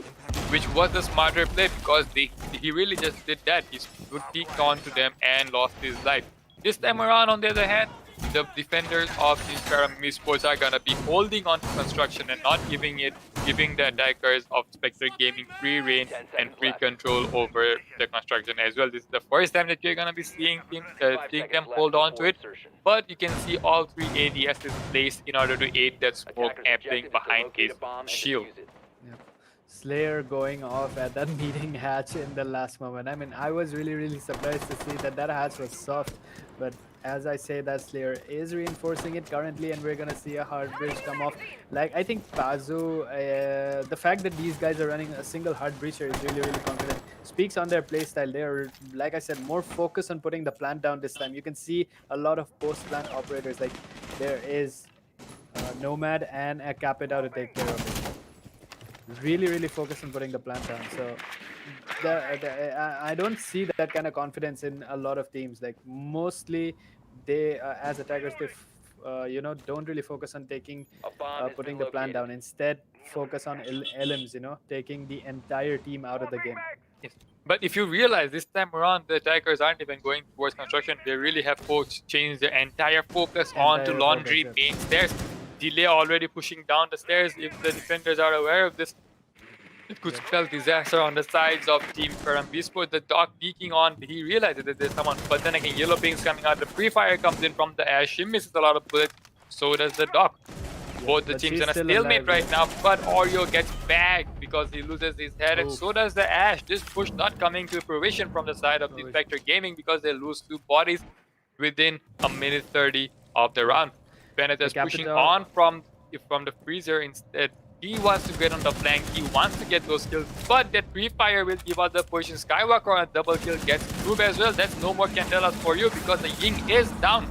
which was the smarter play because he really just did that. He picked onto them and lost his life. This time around, on the other hand, the defenders of the Ferrum Esports are gonna be holding on to construction and not giving the attackers of Spectre Gaming free reign and free control over the construction as well. This is the first time that you're gonna be seeing them hold on to it. But you can see all three ADSs placed in order to aid that smoke happening behind his shield. Slayer going off at that meeting hatch in the last moment. I mean, I was really surprised to see that hatch was soft, but as I say, that Slayer is reinforcing it currently, and we're gonna see a hard breach come off. Like, I think Pazu, the fact that these guys are running a single hard breacher is really confident. Speaks on their playstyle. They're, like I said, more focused on putting the plant down this time. You can see a lot of post-plant operators. Like, there is Nomad and a Capita to take care of it. Really focused on putting the plant down. So I don't see that kind of confidence in a lot of teams. Like, mostly they as attackers, they don't really focus on taking putting the plant down. Instead, focus on LMs, taking the entire team out of the game. Yes. But if you realize this time around, the attackers aren't even going towards construction. They really have changed their entire focus onto laundry main stairs. Delay already pushing down the stairs. If the defenders are aware of this, it could spell disaster on the sides of Team Ferrum Esports. The dog peeking on, he realizes that there's someone, but then again, yellow ping's coming out. The free fire comes in from the Ash. He misses a lot of bullets. So does the dog. Both the teams in a stalemate right now, but Oreo gets bagged because he loses his head, and so does the Ash. This push not coming to fruition from the side of the Spectre Gaming because they lose 2 bodies within a minute 30 of the round. Benitez pushing on from the freezer instead. He wants to get on the flank. He wants to get those kills, but that free fire will give us the position. Skywalker on a double kill gets Cube as well. That's no more Candelas for you because the Ying is down.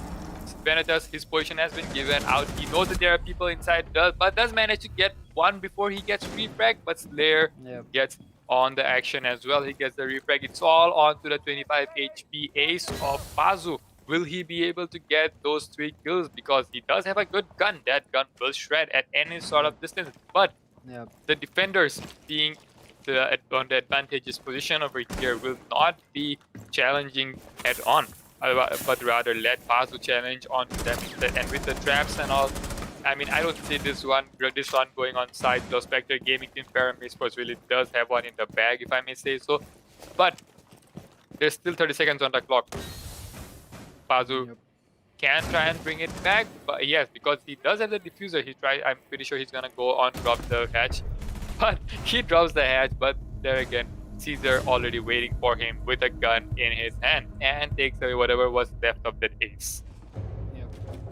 Benitez, his position has been given out. He knows that there are people inside, but does manage to get one before he gets refrag. But Slayer gets on the action as well. He gets the refrag. It's all on to the 25 HP ace of Pazu. Will he be able to get those 3 kills? Because he does have a good gun. That gun will shred at any sort of distance. But the defenders being on the advantageous position over here will not be challenging head on, but rather let Pazu challenge onto them instead. And with the traps and all, I mean, I don't see this one going on side. The Spectre Gaming Team Ferrum Esports really does have one in the bag, if I may say so. But there's still 30 seconds on the clock. Pazu can try and bring it back, but yes, because he does have the diffuser, I'm pretty sure he's gonna go on drop the hatch. But he drops the hatch, but there again, Caesar already waiting for him with a gun in his hand and takes away whatever was left of that ace.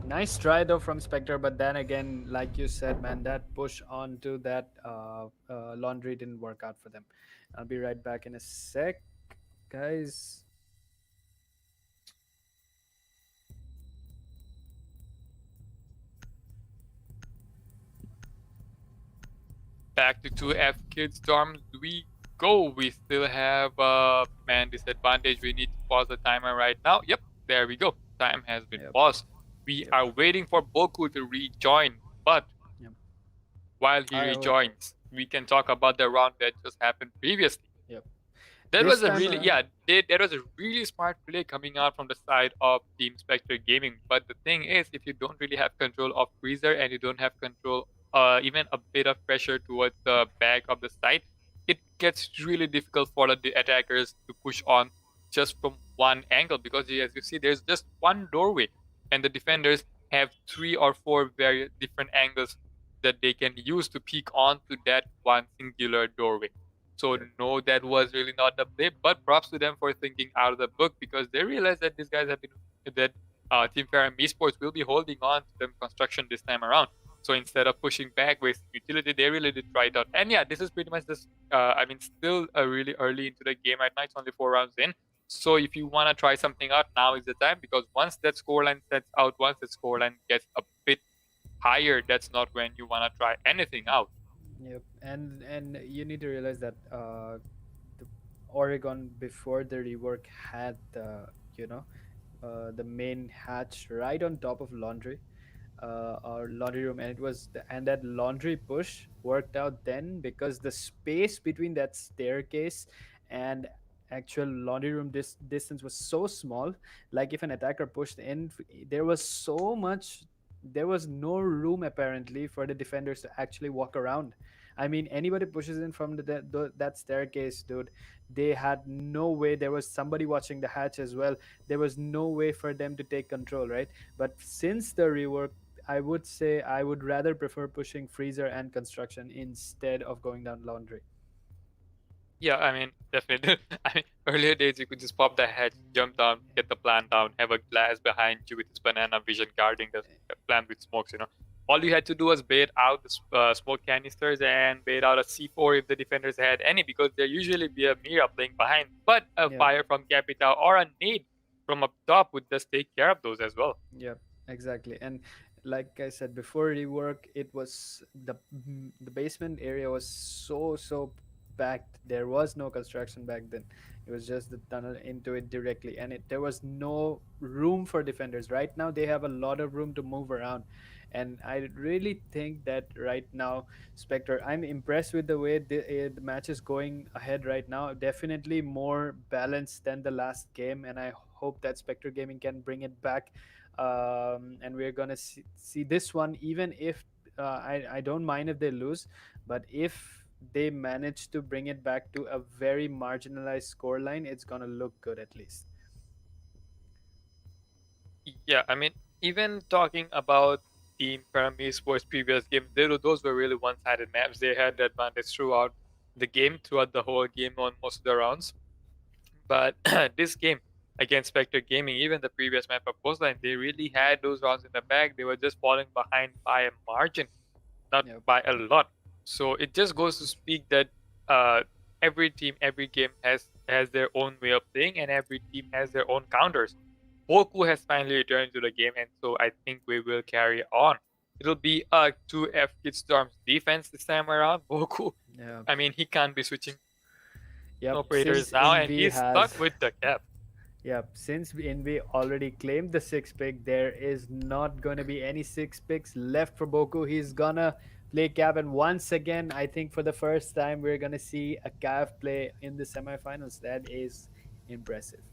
Nice try though from Spectre, but then again, like you said, man, that push onto that laundry didn't work out for them. I'll be right back in a sec, guys. Back to 2F Kids dorms we go. We still have man disadvantage. We need to pause the timer right now. Yep, there we go. Time has been paused. We are waiting for Boku to rejoin, but while he rejoins, we can talk about the round that just happened previously. That was a really smart play coming out from the side of Team Spectre Gaming. But the thing is, if you don't really have control of freezer and you don't have control even a bit of pressure towards the back of the site, it gets really difficult for the attackers to push on just from one angle, because as you see, there's just one doorway and the defenders have 3 or 4 very different angles that they can use to peek onto that one singular doorway. So no, that was really not the play, but props to them for thinking out of the book, because they realized that these guys have been Team Ferrum Esports will be holding on to them construction this time around. So instead of pushing back with utility, they really did try it out. And yeah, this is pretty much this. Still really early into the game right now. It's only 4 rounds in. So if you want to try something out, now is the time, because once that scoreline sets out, once the scoreline gets a bit higher, that's not when you want to try anything out. Yep, and you need to realize that Oregon before the rework had the the main hatch right on top of laundry, or laundry room, and and that laundry push worked out then because the space between that staircase and actual laundry room distance was so small. Like if an attacker pushed in, there was so much, there was no room apparently for the defenders to actually walk around. I mean, anybody pushes in from that staircase, dude, they had no way. There was somebody watching the hatch as well. There was no way for them to take control, right? But since the rework, I would say I would rather prefer pushing freezer and construction instead of going down laundry. Yeah, I mean, definitely. I mean, earlier days you could just pop the hatch, jump down, get the plant down, have a glass behind you with his banana vision guarding the plant with smokes. All you had to do was bait out the smoke canisters and bait out a C4 if the defenders had any, because there usually be a Mira playing behind. But a Yeah. fire from Capita or a nade from up top would just take care of those as well. Yep, exactly. And like I said before rework, it was the basement area was so packed. There was no construction back then. It was just the tunnel into it directly, and there was no room for defenders. Right now, they have a lot of room to move around, and I really think that right now, Spectre. I'm impressed with the way the match is going ahead right now. Definitely more balanced than the last game, and I hope that Spectre Gaming can bring it back. And we're gonna see this one, even if I don't mind if they lose, but if they manage to bring it back to a very marginalized scoreline, it's gonna look good at least. Yeah, I mean, even talking about Team Ferrum Esports previous game, those were really one-sided maps. They had the advantage throughout the game, throughout the whole game on most of the rounds. But this game against Spectre Gaming, even the previous map of Coastline, they really had those rounds in the bag. They were just falling behind by a margin, not Yep. by a lot. So it just goes to speak that every team, every game has their own way of playing, and every team has their own counters. Boku has finally returned to the game, and so I think we will carry on. It'll be a 2F Kid Storm's defense this time around. Boku, Yeah. I mean, he can't be switching Yep. operators Since now, and Envy he's stuck has with the cap. Yep. Since Envy already claimed the six pick, there is not gonna be any six picks left for Boku. He's gonna play Cav, and once again, I think for the first time, we're gonna see a Cav play in the semifinals. That is impressive.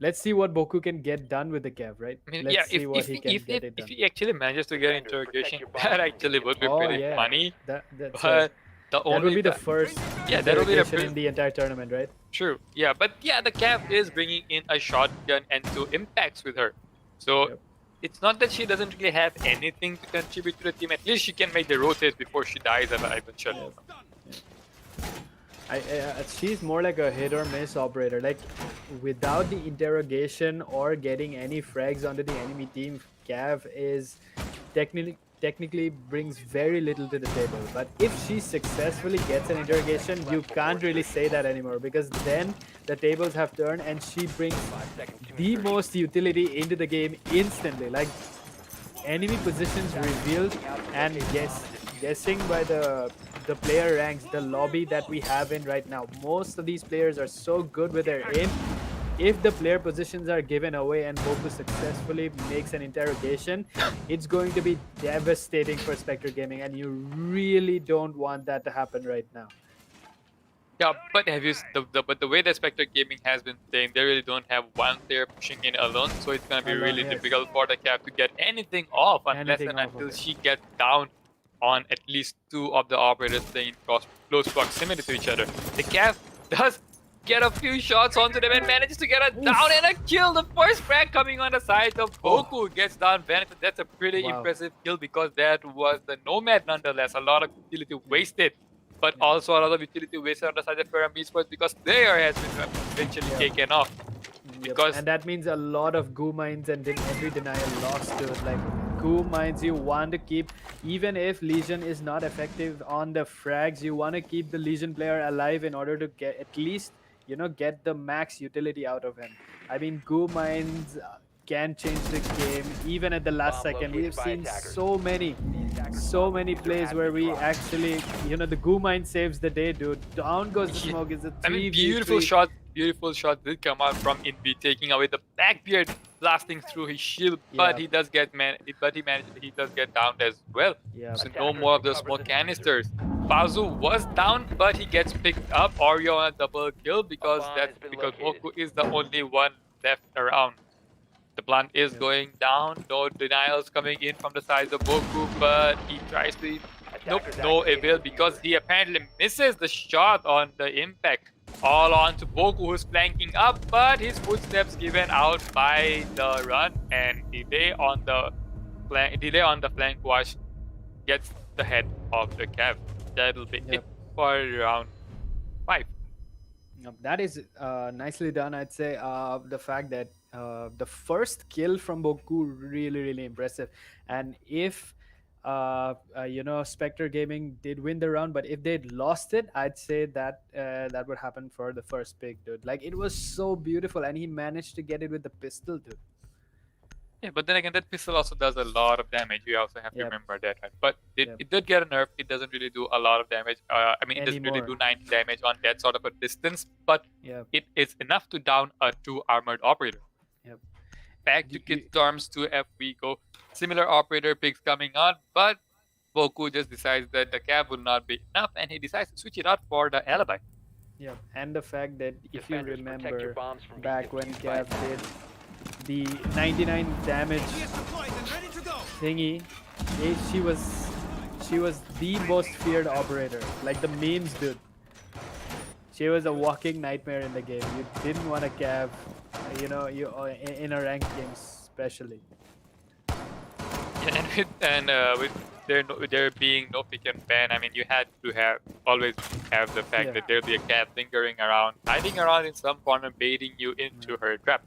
Let's see what Boku can get done with the Cav, right? I mean, Let's yeah, see what he can get it if done. he actually manages to get interrogation, that actually would be Oh pretty yeah, funny. that's But the that only would be the fa- first Yeah, that would be the interrogation in the entire tournament, right? True. Yeah, but yeah, the cap is bringing in a shotgun and 2 impacts with her. So Yep. it's not that she doesn't really have anything to contribute to the team. At least she can make the rotates before she dies alive and shut. She's more like a hit or miss operator. Like without the interrogation or getting any frags onto the enemy team, Cav is technically brings very little to the table. But if she successfully gets an interrogation, you can't really say that anymore, because then the tables have turned and she brings the most utility into the game instantly. Like enemy positions revealed, and guessing by the player ranks, the lobby that we have in right now, most of these players are so good with their aim. If the player positions are given away and Boku successfully makes an interrogation, it's going to be devastating for Spectre Gaming, and you really don't want that to happen right now. Yeah, but have you but the way that Spectre Gaming has been playing, they really don't have one player pushing in alone, so it's gonna be Alone, really yes. difficult for the cap to get anything off unless Anything and off of until it. she gets down on at least 2 of the operators playing in close proximity to each other. The cap does get a few shots onto them and manages to get a down and a kill. The first frag coming on the side of Boku gets down Vanity. That's a pretty Wow. impressive kill, because that was the Nomad nonetheless. A lot of utility wasted, but also a lot of utility wasted on the side of Ferrum Esports, because their has been eventually Yeah. taken off. Yep. Because And that means a lot of goo mines and every denial lost to it. Like goo mines you want to keep, even if Legion is not effective on the frags, you want to keep the Legion player alive in order to get at least get the max utility out of him. I mean, goo mines can change the game even at the last Bomb second. We have located by seen attackers. so many plays where we actually, the goo mine saves the day, dude. Down goes the Yeah. smoke. It's a 3v3. I mean, beautiful shot did come out from Invi, taking away the Blackbeard, blasting through his shield, but Yeah. he does get he does get downed as well. Yeah. So no more of the smoke canisters. Bazu was down, but he gets picked up. Oreo on a double kill because bomb that's has been because located. Moku is the only one left around. The plant is going down. No denials coming in from the sides of Boku, but he tries to. Nope, Attackers no activate avail the because diffuser. he apparently misses the shot on the impact. All on to Boku, who's flanking up, but his footsteps given out by the run, and delay on the flank wash gets the head of the Cav. That'll be Yep. it for round 5. That is nicely done, I'd say. The fact that the first kill from Boku really impressive, and if Spectre Gaming did win the round, but if they'd lost it, I'd say that that would happen for the first pick, dude. Like, it was so beautiful, and he managed to get it with the pistol, dude. Yeah, but then again, that pistol also does a lot of damage. You also have to Yep. remember that, right? But Yep. it did get a nerf. It doesn't really do a lot of damage. I mean, it doesn't really Anymore. do 90 damage on that sort of a distance, but Yeah. it is enough to down a 2 armored operator. Yep. Back to You- Kid Storms 2F we go. Similar operator picks coming out, but Boku just decides that the cab will not be enough, and he decides to switch it out for the alibi. Yeah, and the fact that if you Defenders, protect your remember bombs from being back when defused by Cav did the 99 damage thingy, she was the most feared operator. Like the memes, dude. She was a walking nightmare in the game. You didn't want a Cav, in a ranked game especially. Yeah, with there being no pick and ban, I mean, you had to always have the fact Yeah. that there'll be a cat lingering around, hiding around in some corner, baiting you into her trap.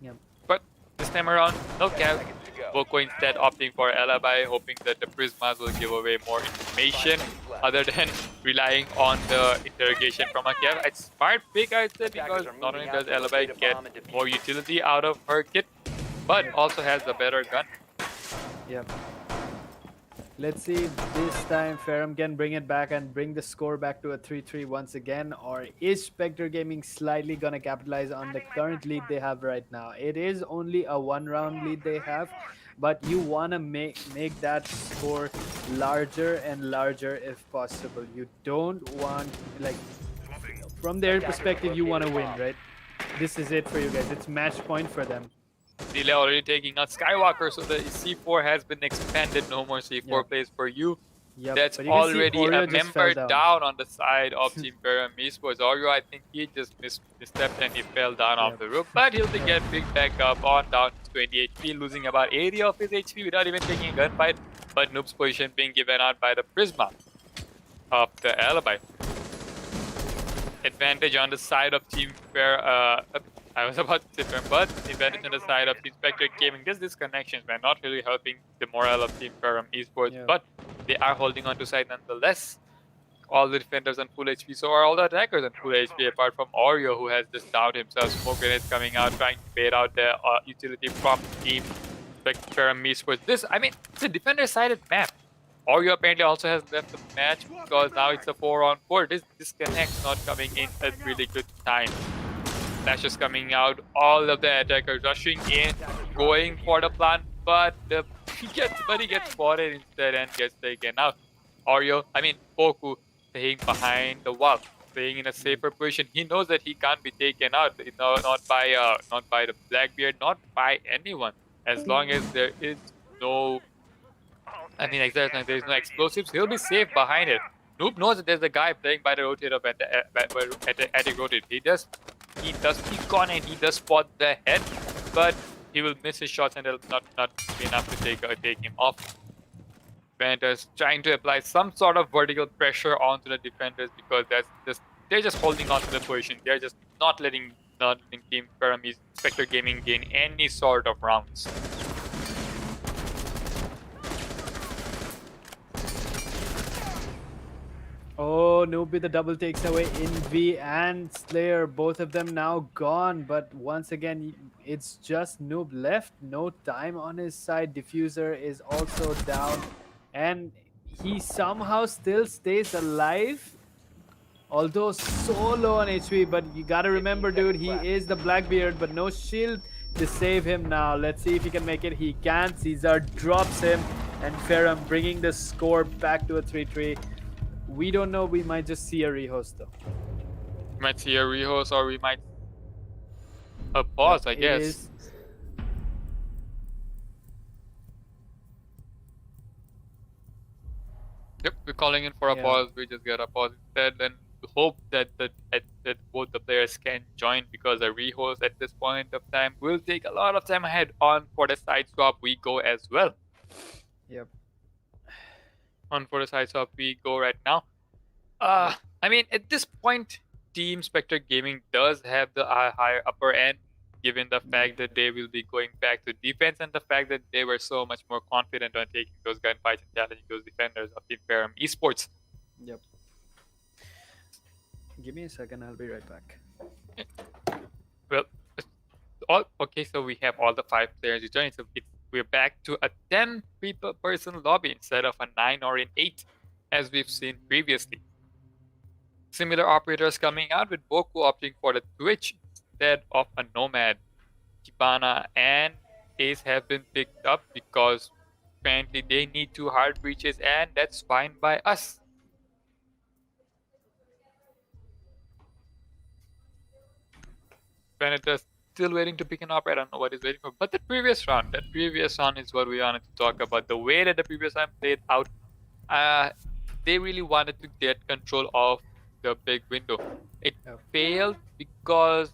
Yep. But this time around, no 10 cat. seconds to go. Boko instead opting for alibi, hoping that the prismas will give away more information other than relying on the interrogation from a Kev. It's smart pick, I'd say, because not only does alibi get more utility out of her kit, but also has a better gun. Yep. Let's see if this time Ferrum can bring it back and bring the score back to a 3-3 once again, or is Spectre Gaming slightly gonna capitalize on the current lead they have right now? It is only a 1-round lead they have, but you wanna make that score larger and larger if possible. You don't want, like, from their perspective, you wanna win, right? This is it for you guys. It's match point for them. Delay already taking out Skywalker, so the C4 has been expanded. No more C4 Yep. plays for you. Yep. That's but you can see already Oreo a just fell member down on the side of Team Ferrum Esports. Oreo, I think he just misstepped and he fell down off Yep. the roof, but he'll be get picked back up on down to 20 HP, losing about 80 of his HP without even taking a gunfight. But Noob's position being given out by the Prisma of the alibi. Advantage on the side of Team I was about to say Ferrum, but advantage on the side of Team Spectre Gaming. These disconnections were not really helping the morale of Team Ferrum Esports, Yeah. but they are holding on to side nonetheless. All the defenders on full HP, so are all the attackers on full HP, apart from Oreo, who has just downed himself. Smoke grenades coming out, trying to bait out the utility from Team Ferrum Esports. It's a defender-sided map. Oreo apparently also has left the match because now it's a 4-on-4. This disconnect's not coming in at really good time. Flashes coming out, all of the attackers rushing in, going for the plant, but he gets spotted instead and gets taken out. Boku staying behind the wall, staying in a safer position. He knows that he can't be taken out, not by the Blackbeard, not by anyone, as long as there is no. There's no explosives. He'll be safe behind it. Noob knows that there's a guy playing by the rotator at the attic rotate. He does peek on and he does spot the head, but he will miss his shots and it'll not be enough to take him off. Defenders trying to apply some sort of vertical pressure onto the defenders because they're just holding on to the position. They're just not letting Team Ferrum Spectre Gaming gain any sort of rounds. Oh, Noob with the double takes away Envy and Slayer. Both of them now gone. But once again, it's just Noob left. No time on his side. Diffuser is also down. And he somehow still stays alive. Although so low on HP. But you gotta 15 remember, dude, seconds he left. is the Blackbeard. But no shield to save him now. Let's see if he can make it. He can't. Caesar drops him. And Ferrum bringing the score back to a 3-3. We don't know. We might just see a rehost though. We might see a rehost or we might a pause, I It guess. is- Yep, we're calling in for a Yeah. pause. We just get a pause instead and hope that that both the players can join because a rehost at this point of time will take a lot of time ahead. On for the side swap we go as well. Yep. On for the side swap we go right now. I mean, at this point, Team Spectre Gaming does have the higher upper end, given the fact that they will be going back to defense and the fact that they were so much more confident on taking those gunfights and challenging those defenders of Team Ferrum Esports. Yep. Give me a second. I'll be right back. Well, okay, so we have all the 5 players who joined. So we're back to a 10 person lobby instead of a 9 or an 8, as we've seen previously. Similar operators coming out with Boku opting for the Twitch instead of a Nomad. Kibana and Ace have been picked up because apparently they need 2 hard breaches, and that's fine by us. Benedet's still waiting to pick an op. I don't know what he's waiting for. But that previous round is what we wanted to talk about. The way that the previous round played out, they really wanted to get control of the big window. It failed because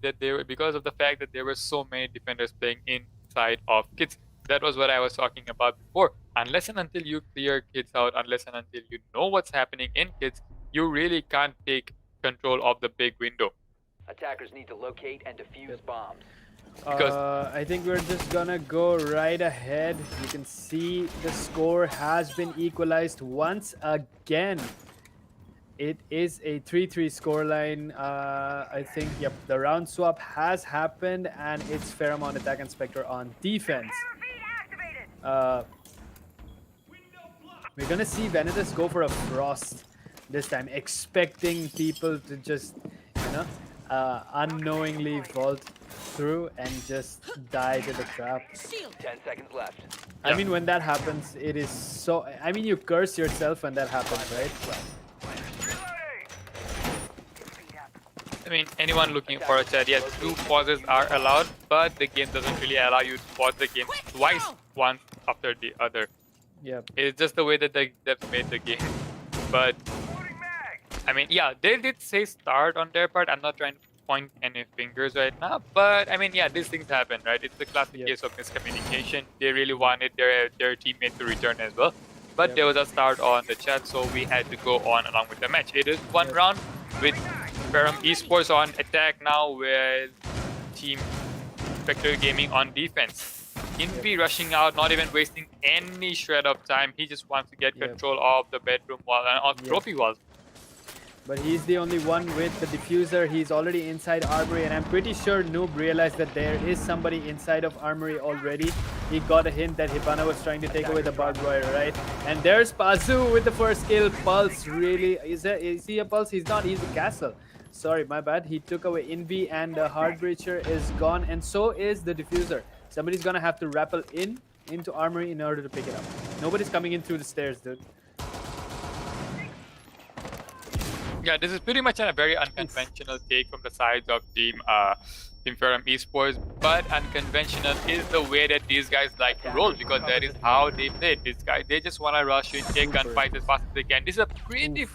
of the fact that there were so many defenders playing inside of kids. That was what I was talking about before. Unless and until you clear kids out, unless and until you know what's happening in kids, you really can't take control of the big window. Attackers need to locate and defuse bombs. Because- I think we're just gonna go right ahead. You can see the score has been equalized once again. It is a 3-3 scoreline. I think, yep, the round swap has happened, and it's Ferrum on attack and Spectre on defense. We're gonna see Venetus go for a frost this time, expecting people to just, you know, unknowingly vault through and just die to the trap. 10 seconds left. I mean, when that happens, it is so. I mean, you curse yourself when that happens, right? I mean, anyone looking for a chat, yes, 2 pauses are allowed, but the game doesn't really allow you to pause the game twice, one after the other. Yep. It's just the way that they've made the game. But, I mean, yeah, they did say start on their part. I'm not trying to point any fingers right now, but I mean, yeah, these things happen, right? It's a classic case of miscommunication. They really wanted their teammate to return as well, but there was a start on the chat, so we had to go on along with the match. It is one round with Ferrum Esports on attack now, with Team Spectre Gaming on defense. Envy rushing out, not even wasting any shred of time. He just wants to get control of the bedroom wall and of trophy walls. But he's the only one with the diffuser. He's already inside Armory, and I'm pretty sure Noob realized that there is somebody inside of Armory already. He got a hint that Hibana was trying to take away the barbed wire, right? And there's Pazu with the first kill. Pulse, really? Is he a Pulse? He's not. He's a Castle. Sorry, my bad. He took away Envy, and the Hard Breacher is gone, and so is the diffuser. Somebody's gonna have to rappel into Armory in order to pick it up. Nobody's coming in through the stairs, dude. Yeah, this is pretty much a very unconventional take from the sides of Team Ferrum Esports, but unconventional is the way that these guys like to roll, because that is how they play. These guys, they just want to rush in, take gunfights as fast as they can. This is a pretty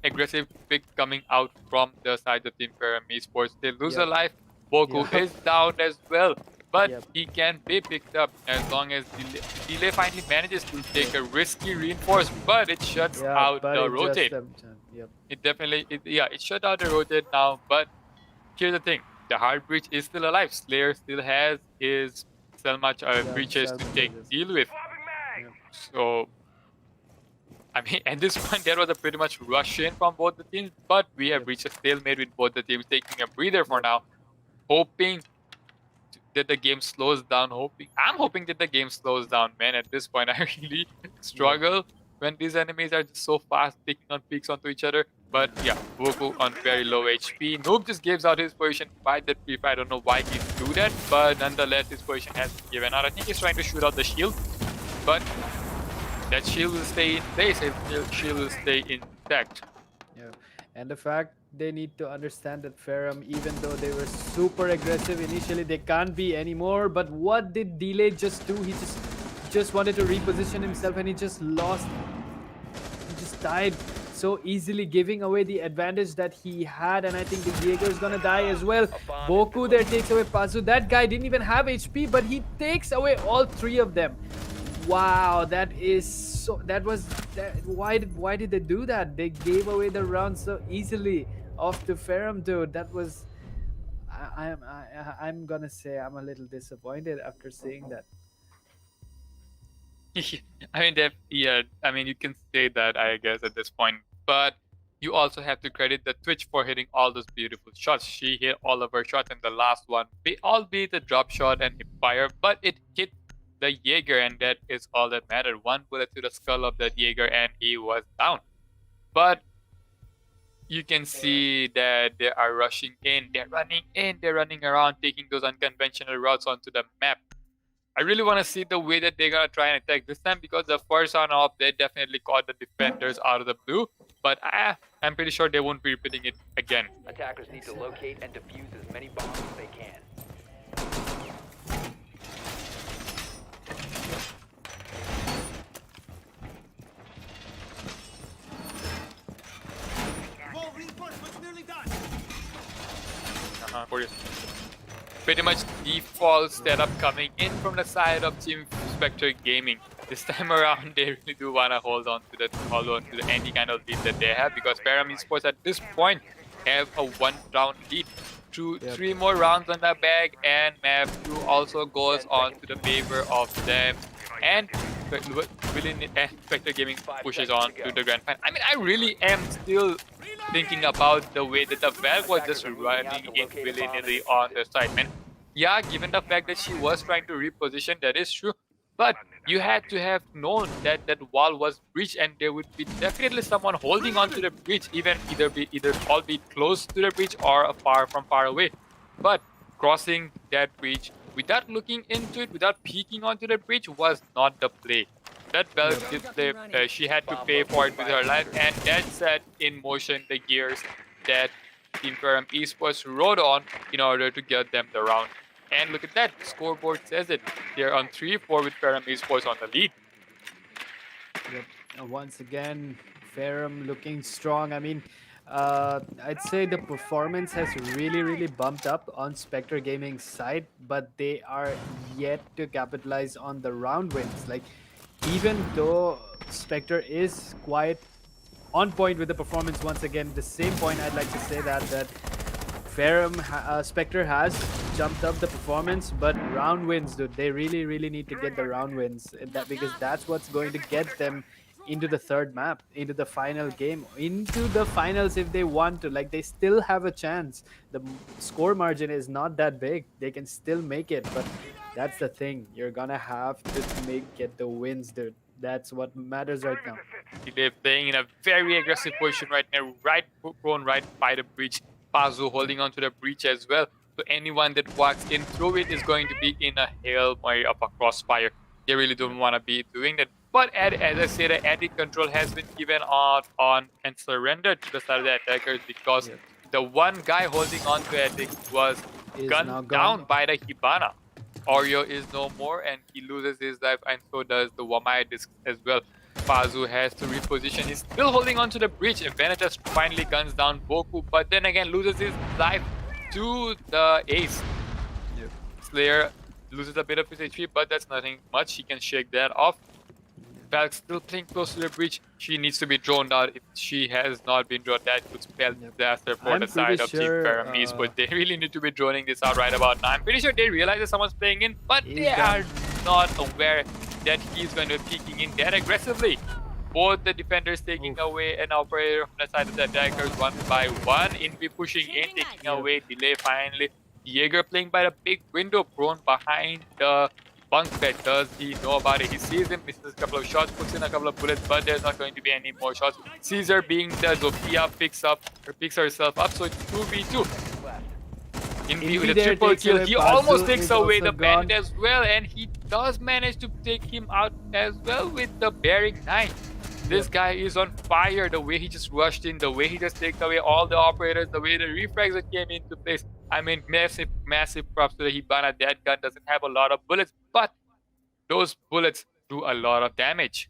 aggressive pick coming out from the side of Team Ferrum Esports. They lose a life. Boku is down as well, but he can be picked up as long as Delay finally manages to take a risky reinforce, but it shuts out the rotate. It definitely, it shut out the rotate now, but here's the thing. The hard breach is still alive. Slayer still has his Selma breaches to deal with. So, I mean, at this point, there was a pretty much rush in from both the teams, but we have reached a stalemate with both the teams taking a breather for now, hoping that the game slows down. I'm hoping that the game slows down, man. At this point, I really struggle when these enemies are just so fast taking on peaks onto each other. But yeah, Goku on very low HP. Noob just gives out his position by that pre. I don't know why he do that, but nonetheless, his position has been given out. I think he's trying to shoot out the shield, but that shield will stay in place. His shield will stay intact. Yeah, and the fact they need to understand that Ferrum, even though they were super aggressive initially, they can't be anymore. But what did Delay just do? He just wanted to reposition himself, and he just lost. He just died so easily, giving away the advantage that he had. And I think the Jaeger is gonna die as well. Boku there takes away Pazu. That guy didn't even have HP, but he takes away all three of them. Wow, that is so. Why did they do that? They gave away the round so easily off to Ferrum, dude. That was. I'm gonna say I'm a little disappointed after seeing that. I mean, I mean, you can say that, I guess, at this point, but you also have to credit the Twitch for hitting all those beautiful shots. She hit all of her shots in the last one, albeit a drop shot and hip fire, but it hit the Jaeger, and that is all that mattered. One bullet to the skull of the Jaeger, and he was down. But you can see that they are rushing in, they're running around, taking those unconventional routes onto the map. I really want to see the way that they're going to try and attack this time, because the first round off, they definitely caught the defenders out of the blue. But I'm pretty sure they won't be repeating it again. Attackers need to locate and defuse as many bombs as they can. Pretty much default setup coming in from the side of Team Spectre Gaming. This time around, they really do want to hold on to any kind of lead that they have, because Ferrum Esports at this point have a 1-round lead. Three more rounds on the bag, and map 2 also goes on to the favor of them. And Spectre Gaming pushes on to the grand final. I mean, I really am still thinking about the way that the Valve was just running in willy-nilly on the side, man. Yeah, given the fact that she was trying to reposition, that is true. But you had to have known that that wall was breached, and there would be definitely someone holding on to the breach, either albeit close to the breach or far away. But crossing that breach without looking into it, without peeking onto the breach, was not the play. That Valve did play, she had to pay for it with her life, and that set in motion the gears that Team Ferrum Esports rode on in order to get them the round. And look at that, scoreboard says it. They're on 3-4 with Ferrum Esports on the lead. Yep. Once again, Ferrum looking strong. I mean, I'd say the performance has really bumped up on Spectre Gaming's side, but they are yet to capitalize on the round wins. Like, even though Spectre is quite on point with the performance once again, the same point I'd like to say that Ferrum, Spectre has jumped up the performance, but round wins, dude, they really need to get the round wins, because that's what's going to get them into the third map, into the final game, into the finals if they want to. Like, they still have a chance. The score margin is not that big. They can still make it, but that's the thing. You're gonna have to get the wins, dude. That's what matters right now. They're playing in a very aggressive position right now, going right by the breach. Pazu holding on to the breach as well. So anyone that walks in through it is going to be in a hail Mary of a crossfire. They really don't want to be doing that. But as I said, the edit control has been given out on and surrendered to the side of the attackers, because the one guy holding on to edit was gunned down by the Hibana. Oreo is no more, and he loses his life, and so does the Wamai disc as well. Pazu has to reposition. He's still holding on to the breach. Venetas finally guns down Boku, but then again loses his life to the ace. Slayer loses a bit of his HP, but that's nothing much. He can shake that off. Valk still playing close to the breach. She needs to be drawn out. If she has not been drawn, that could spell disaster for the side of Team Ferrum Esports. But they really need to be droning this out right about now. I'm pretty sure they realize that someone's playing in, but they are not aware that he's going to be peeking in that aggressively. both the defenders taking away an operator from the side of the attackers one by one. Invi pushing in, taking away delay finally. Jaeger playing by the big window, prone behind the bunk bed. Does he know about it? He sees him, misses a couple of shots, puts in a couple of bullets, but there's not going to be any more shots. Caesar being the Zofia picks herself up, so it's 2v2. Left. Invi with Invi a there triple takes kill. away He Bazu almost takes is away also the bandit gone. as well, and he does manage to take him out as well with the bearing 9. This guy is on fire. The way he just rushed in, the way he just takes away all the operators, the way the refrags that came into place. I mean, massive props to the Hibana. That gun doesn't have a lot of bullets, but those bullets do a lot of damage.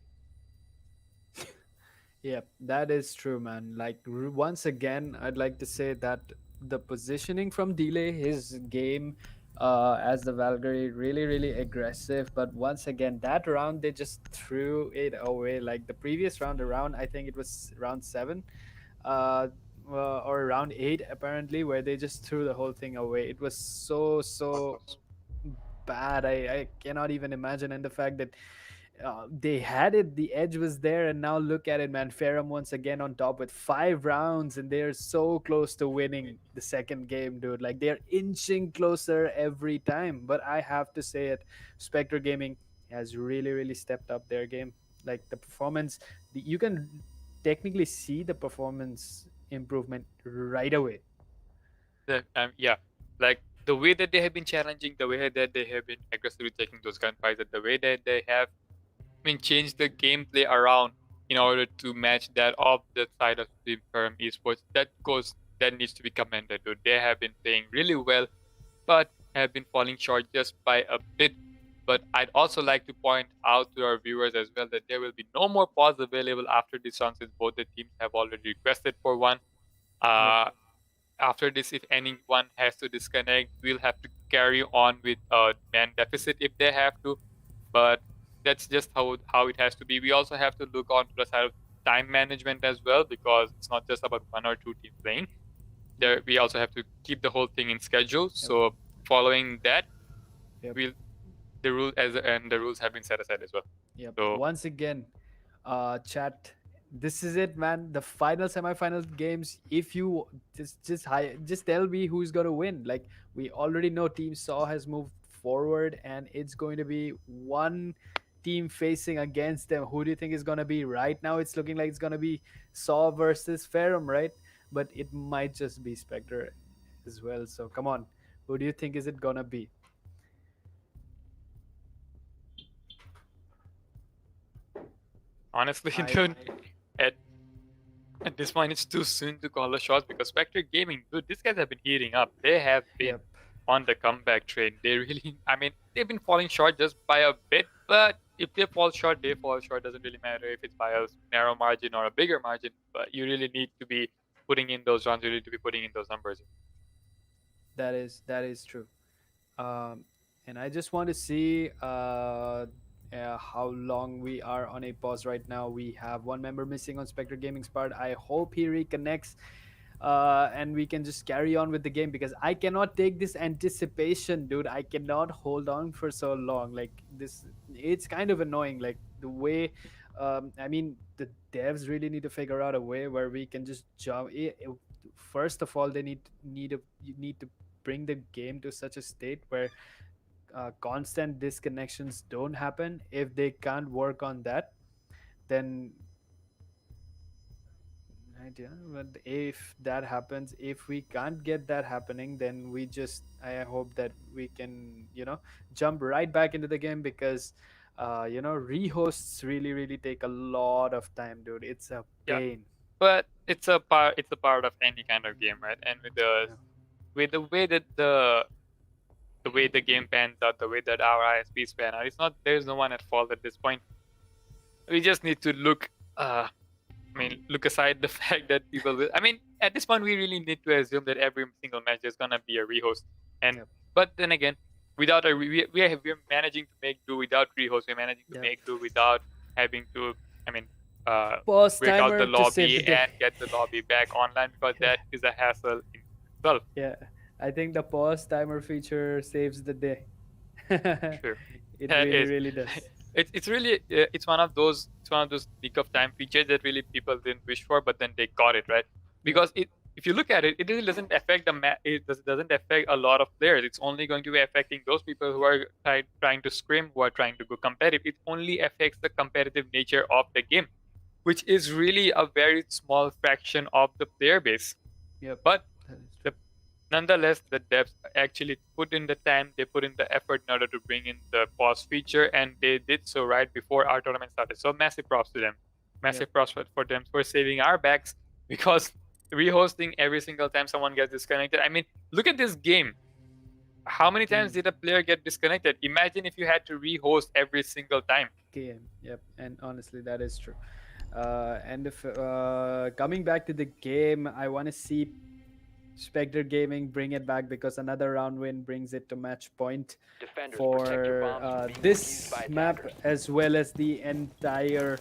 Yep, that is true, man. Like once again, I'd like to say that the positioning from Delay, his game as the Valkyrie, really aggressive. But once again, that round they just threw it away. Like the previous round, around I think it was round 7, uh, or round 8 apparently, where they just threw the whole thing away. It was so bad. I cannot even imagine, and the fact that they had it, the edge was there, and now look at it, man. Ferrum once again on top with 5 rounds, and they're so close to winning the second game, dude. Like they're inching closer every time. But I have to say it, Spectre Gaming has really stepped up their game. Like the performance, you can technically see the performance improvement right away. Yeah, like the way that they have been challenging, the way that they have been aggressively taking those gunfights, and the way that they have changed the gameplay around in order to match that of the side of the Ferrum Esports. That needs to be commended, dude. They have been playing really well, but have been falling short just by a bit. But I'd also like to point out to our viewers as well that there will be no more pause available after this round, since both the teams have already requested for one. After this, if anyone has to disconnect, we'll have to carry on with a man deficit if they have to. But that's just how it has to be. We also have to look on to the side of time management as well, because it's not just about 1 or 2 teams playing. We also have to keep the whole thing in schedule. So following that, the rules have been set aside as well. Yep. So Once again, chat. This is it, man. The final semi-final games. If you just tell me who's gonna win. Like we already know, Team Saw has moved forward, and it's going to be one team facing against them. Who do you think is gonna be? Right now, it's looking like it's gonna be Saw versus Ferrum, right? But it might just be Spectre as well. So come on, who do you think is it gonna be? honestly, dude, at this point, it's too soon to call the shots, because Spectre Gaming, dude, these guys have been heating up. They have been on the comeback train. They really, they've been falling short just by a bit, but if they fall short, they fall short. Doesn't really matter if it's by a narrow margin or a bigger margin, but you really need to be putting in those runs. You need to be putting in those numbers. That is true. And I just want to see how long we are on a pause right now. We have one member missing on Spectre Gaming's part. I hope he reconnects, and we can just carry on with the game, because I cannot take this anticipation, dude. I cannot hold on for so long. Like this, it's kind of annoying. Like the way, the devs really need to figure out a way where we can just jump. First of all, they need to bring the game to such a state where constant disconnections don't happen. If they can't work on that, then but if that happens, if we can't get that happening, then I hope that we can jump right back into the game, because rehosts really take a lot of time, dude. It's a pain. But it's a part of any kind of game, right? And with the way that the way the game pans out, the way that our ISPs pan out, there's no one at fault at this point. We just need to look aside the fact that people will. At this point, we really need to assume that every single match is gonna be a rehost. But then again, we're managing to make do without rehost. We're managing to make do without having to. Pause break out timer the to lobby save the day. and get the lobby back online, because that is a hassle in itself. Yeah, I think the pause timer feature saves the day. Sure. It That really, is- really does. it's really it's one of those peak of time features that really people didn't wish for, but then they got it, right? Because if you look at it, it really doesn't affect doesn't affect a lot of players. It's only going to be affecting those people who are trying to scrim, who are trying to go competitive. It only affects the competitive nature of the game, which is really a very small fraction of the player base. Yep. But That is true. the nonetheless, the devs actually put in the time, they put in the effort in order to bring in the pause feature, and they did so right before our tournament started. So massive props to them. Massive props for them for saving our backs, because rehosting every single time someone gets disconnected. I mean, look at this game. How many times did a player get disconnected? Imagine if you had to rehost every single time. Game. Yep. And honestly, that is true. And if coming back to the game, I want to see Spectre Gaming bring it back, because another round win brings it to match point Defenders, protect your for bombs from being this defused by map, attackers. as well as the entire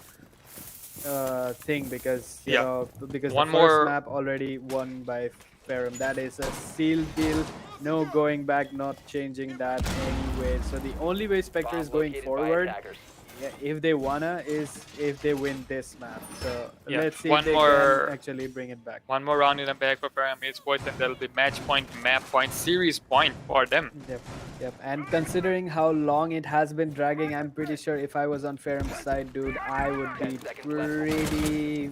thing, because you Yeah. know, because One the more- first map already won by Ferrum. That is a sealed deal, no going back, not changing that anyway. So the only way Spectre is Bomb going located by forward, attackers. if they wanna, is if they win this map. So Yeah. let's see One if they more- can actually bring it back. One more round in the bag for Ferrum Esports, and that'll be match point, map point, series point for them. Yep, yep. And considering how long it has been dragging, I'm pretty sure if I was on Ferrum's side, dude, I would be 10 seconds left. pretty,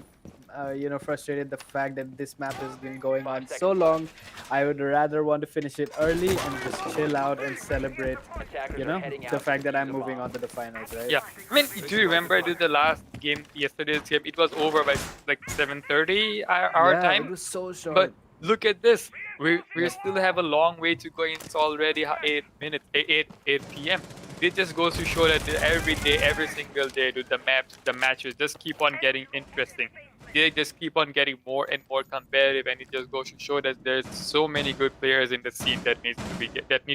frustrated the fact that this map has been going 5 on so seconds long. I would rather want to finish it early and just chill out and celebrate, Attackers you are know, heading the out to fact that defuse I'm the moving bomb. on to the finals, right? Yeah, I mean, do you remember the last game, yesterday's game? It was over by like 7:30 our Yeah, time. it was so short. But look at this. We still have a long way to go. It's already 8 minutes, 8 p.m. It just goes to show that every day, every single day, dude, the maps, the matches just keep on getting interesting. They just keep on getting more and more competitive, and it just goes to show that there's so many good players in the scene that need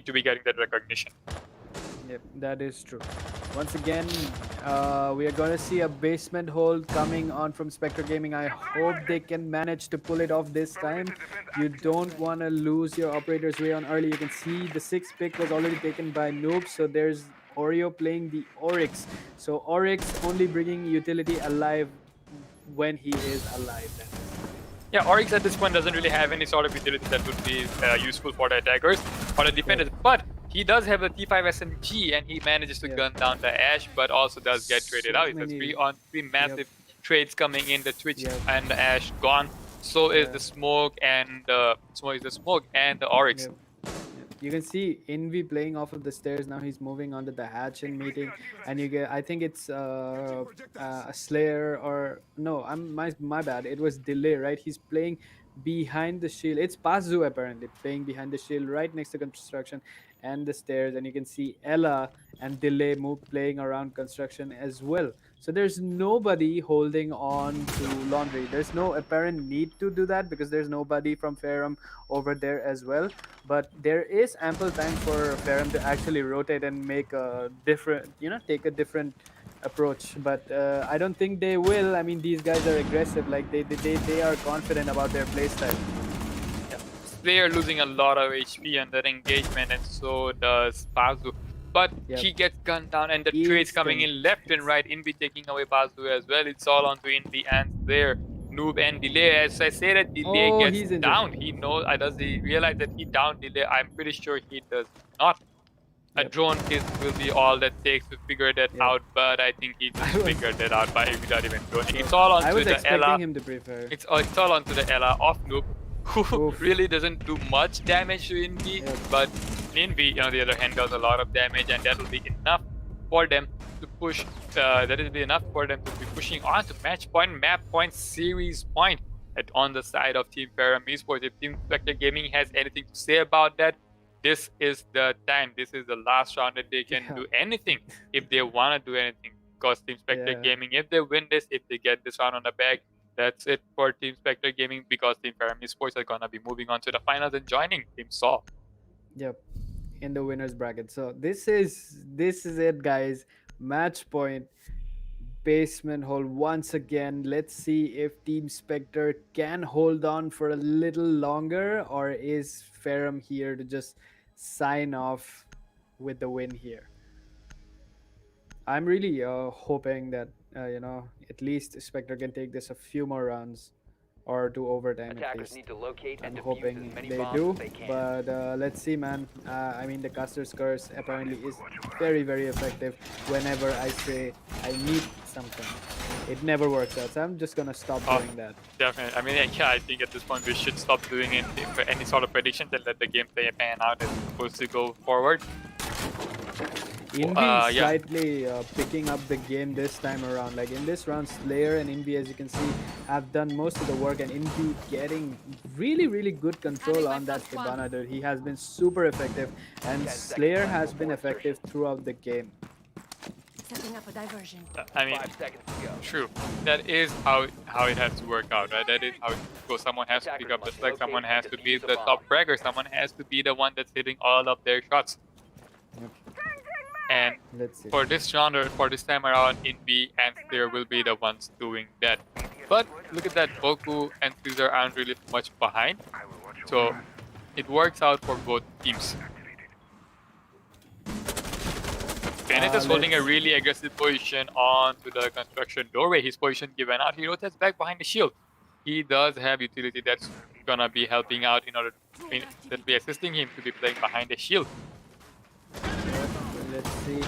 to be getting that recognition. Yep, that is true. Once again, we are going to see a basement hold coming on from Spectre Gaming. I hope they can manage to pull it off this time. You don't want to lose your operators way on early. You can see the 6th pick was already taken by Noob, so there's Oreo playing the Oryx. So Oryx only bringing utility alive when he is alive. Then. Yeah, Oryx at this point doesn't really have any sort of utility that would be useful for the attackers or the defenders, but he does have a T5 SMG, and he manages to gun down the Ash, but also does get traded So out. He has many- 3 massive trades coming in, the Twitch Yep. and the Ash gone. So is the smoke and the Oryx. Yep. You can see Envy playing off of the stairs now. He's moving onto the hatch and meeting, and you get. I think it's a Slayer or no. My bad. It was Delay, right? He's playing behind the shield. It's Pazu apparently playing behind the shield, right next to construction and the stairs, and you can see Ella and Delay playing around construction as well. So there's nobody holding on to Laundry. There's no apparent need to do that because there's nobody from Ferrum over there as well. But there is ample time for Ferrum to actually rotate and make a different, take a different approach. But I don't think they will. I mean, these guys are aggressive. Like they are confident about their playstyle. Player losing a lot of HP under engagement, and so does Pazu. But Yep. he gets gunned down, and the trades coming in left and right. Invi taking away Pazu as well. It's all onto Invi and there. Noob and Delay. As I say that Delay Oh, he's gets injured. down, he knows. Does he realize that he downed Delay? I'm pretty sure he does not. A Yep. drone will be all that takes to figure that Yep. out, but I think he just was- figured that out without even droning. It's all I onto was the expecting Ella. him to prefer. It's all onto the Ella of Noob, who Oof. really doesn't do much damage to Invi, Yep. but Invi, on the other hand, does a lot of damage, and that'll be enough for them to push. That'll be enough for them to be pushing on to match point, map point, series point on the side of Team Ferrum Esports. If Team Spectre Gaming has anything to say about that, this is the time. This is the last round that they can Yeah. do anything if they want to do anything. Because Team Spectre Yeah. Gaming, if they win this, if they get this round on the bag, that's it for Team Spectre Gaming, because Team Ferrum Esports are gonna be moving on to the finals and joining Team Saw. Yep, in the winners bracket. So this is it, guys. Match point, basement hole once again. Let's see if Team Spectre can hold on for a little longer, or is Ferrum here to just sign off with the win here? I'm really hoping that at least Spectre can take this a few more rounds or to overtime at Attackers least. need to locate and I'm defuse as hoping many they bombs as do, they can. but let's see, man. I mean, the caster's curse apparently is very, very effective whenever I say I need something. It never works out, so I'm just gonna stop Oh, doing that. definitely. I mean, yeah, I think at this point we should stop doing any sort of predictions and let the gameplay pan out as opposed to go forward. Envy Yeah, slightly picking up the game this time around. Like in this round, Slayer and Envy, as you can see, have done most of the work, and Envy getting really, really good control on that Hibana, dude. He has been super effective, and 10 seconds Slayer left has been before insertion. effective throughout the game. Setting up a diversion. I mean, 5 seconds to go. true. That is how it has to work out, right? That is how it goes. Someone has to pick up the slack. Someone has to be the top fragger. Someone has to be the one that's hitting all of their shots. And Let's see. for this round or for this time around, Invi and Slayer will be the ones doing that. But look at that, Boku and Caesar aren't really much behind. So it works out for both teams. Bennett is holding a let's- really aggressive position onto the construction doorway. His position given out. He rotates back behind the shield. He does have utility that's gonna be helping out in order that be assisting him to be playing behind the shield. Let's see.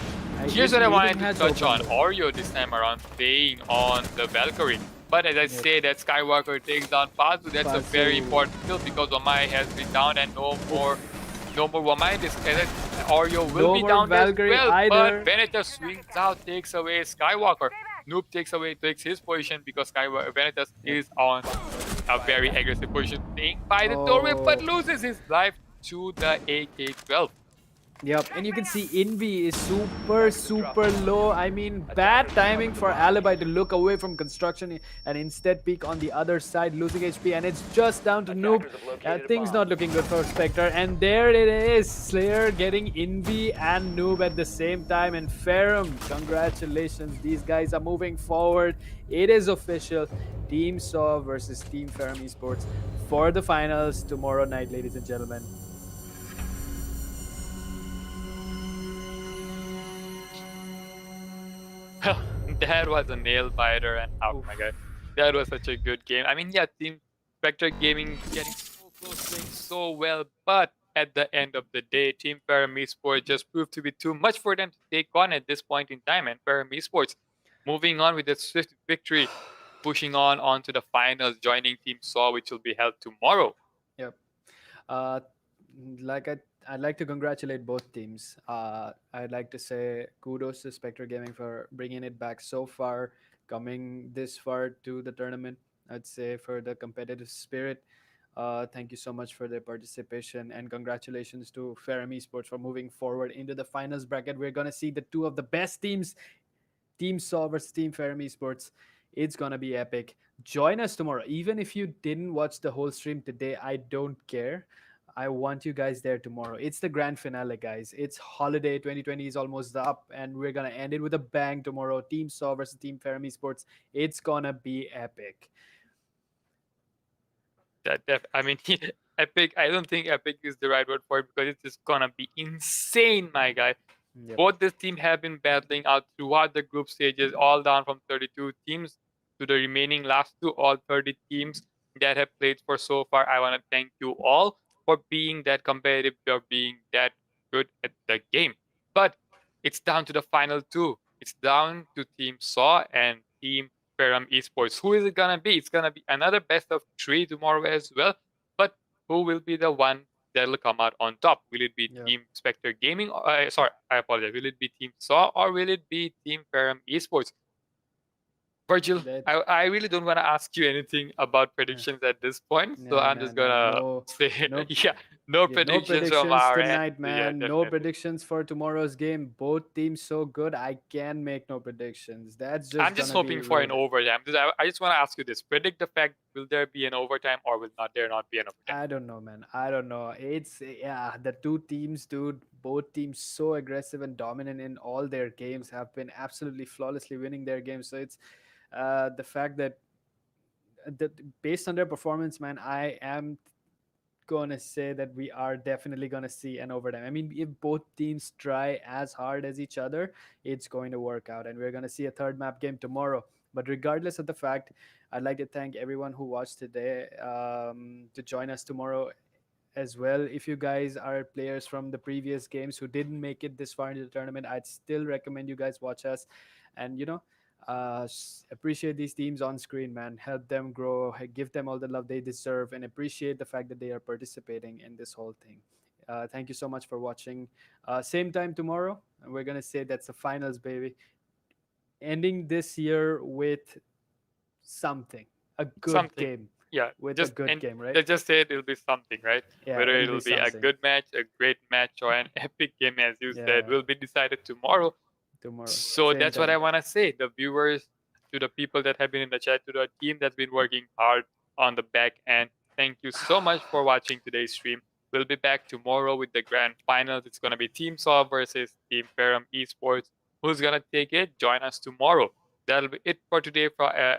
Here's what I wanted to has touch on. opened. Oreo this time around playing on the Valkyrie. But as I say that Skywalker takes down Pazu, that's a very Pazu. important kill because Wamai has been down and no more Wamai. Oreo will No be more down Valkyrie as well. either. But Venetus swings out, takes away Skywalker. Noob takes his position because Venetus is on a very aggressive position, playing by the doorway, but loses his life to the AK-12. Yep, and you can see Envy is super, super low. I mean, bad timing for Alibi to look away from construction and instead peek on the other side, losing HP, and it's just down to Noob. Attackers have located a Things bomb. not looking good for Spectre, and there it is. Slayer getting Envy and Noob at the same time, and Ferrum, congratulations. These guys are moving forward. It is official. Team Saw versus Team Ferrum Esports for the finals tomorrow night, ladies and gentlemen. That was a nail biter, and oh my god, that was such a good game. I mean, yeah, Team Spectre Gaming getting so close, playing so well, but at the end of the day, Team Ferrum Esports just proved to be too much for them to take on at this point in time, and Ferrum Esports moving on with a swift victory, pushing on onto the finals, joining Team Saw, which will be held tomorrow. Yep. Uh, I'd like to congratulate both teams. I'd like to say kudos to Spectre Gaming for bringing it back so far, coming this far to the tournament. I'd say for the competitive spirit. Thank you so much for their participation, and congratulations to Ferrum Esports for moving forward into the finals bracket. We're gonna see the two of the best teams, Team Saw versus Team Ferrum Esports. It's gonna be epic. Join us tomorrow. Even if you didn't watch the whole stream today, I don't care. I want you guys there tomorrow. It's the grand finale, guys. It's holiday 2020 is almost up, and we're gonna end it with a bang tomorrow. Team Saw versus Team Ferrum Esports. It's gonna be epic. I mean, epic. I don't think epic is the right word for it because it's just gonna be insane, my guy. Yep. Both this team have been battling out throughout the group stages, all down from 32 teams to the remaining last two, all 30 teams that have played for so far. I want to thank you all for being that competitive, for being that good at the game. But it's down to the final two. It's down to Team Saw and Team Ferrum Esports. Who is it gonna be? It's gonna be another best of 3 tomorrow as well. But who will be the one that'll come out on top? Will it be Yeah. Team Spectre Gaming? Sorry, I apologize. Will it be Team Saw or will it be Team Ferrum Esports? Virgil, I really don't want to ask you anything about predictions at this point, so I'm just gonna say, no- yeah, no predictions from our tonight, end. man. Yeah, No definitely. predictions for tomorrow's game. Both teams so good. I can make no predictions. That's just. I'm just gonna hoping be for an rude. overtime. I just want to ask you this: predict the fact will there be an overtime or will not there not be an overtime? I don't know, man. I don't know. It's the two teams, dude. Both teams so aggressive and dominant in all their games, have been absolutely flawlessly winning their games. So it's the fact that based on their performance, man, I am gonna say that we are definitely gonna see an overtime. I mean, if both teams try as hard as each other, it's going to work out, and we're gonna see a third map game tomorrow. But regardless of the fact, I'd like to thank everyone who watched today, to join us tomorrow as well. If you guys are players from the previous games who didn't make it this far into the tournament, I'd still recommend you guys watch us, and appreciate these teams on screen, man. Help them grow, give them all the love they deserve, and appreciate the fact that they are participating in this whole thing. Thank you so much for watching. Same time tomorrow, and we're gonna say that's the finals, baby. Ending this year with something, a good Something. game, Yeah, with a just good and game, right? let's just say it'll be something, right? Yeah, Whether it'll be it'll be a something. good match, a great match, or an epic game, as you said, Yeah, will be decided tomorrow. tomorrow. So Same that's what I time. want to say. The viewers, to the people that have been in the chat, to the team that's been working hard on the back end, thank you so much for watching today's stream. We'll be back tomorrow with the grand finals. It's going to be Team Solve versus Team Ferrum Esports. Who's going to take it? Join us tomorrow. That'll be it for today,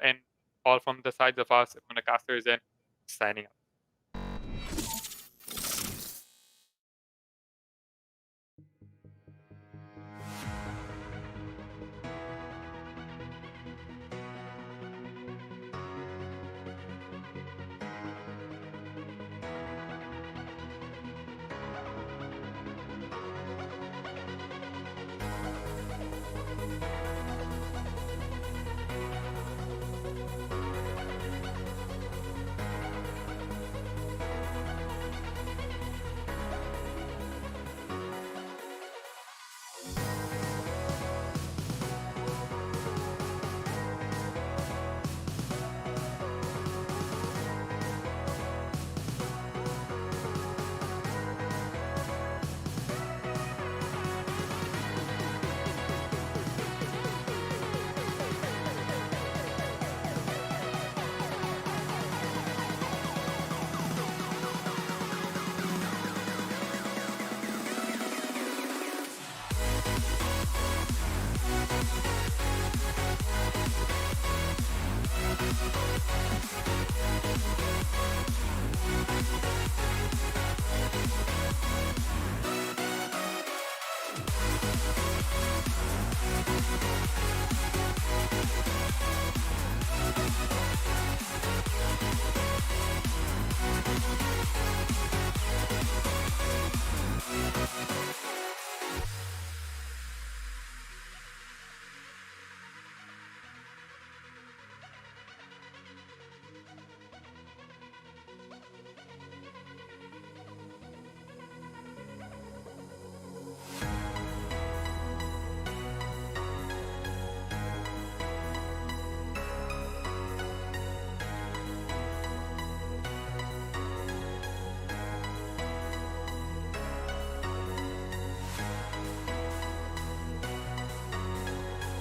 and all from the sides of us, Casters, and signing up.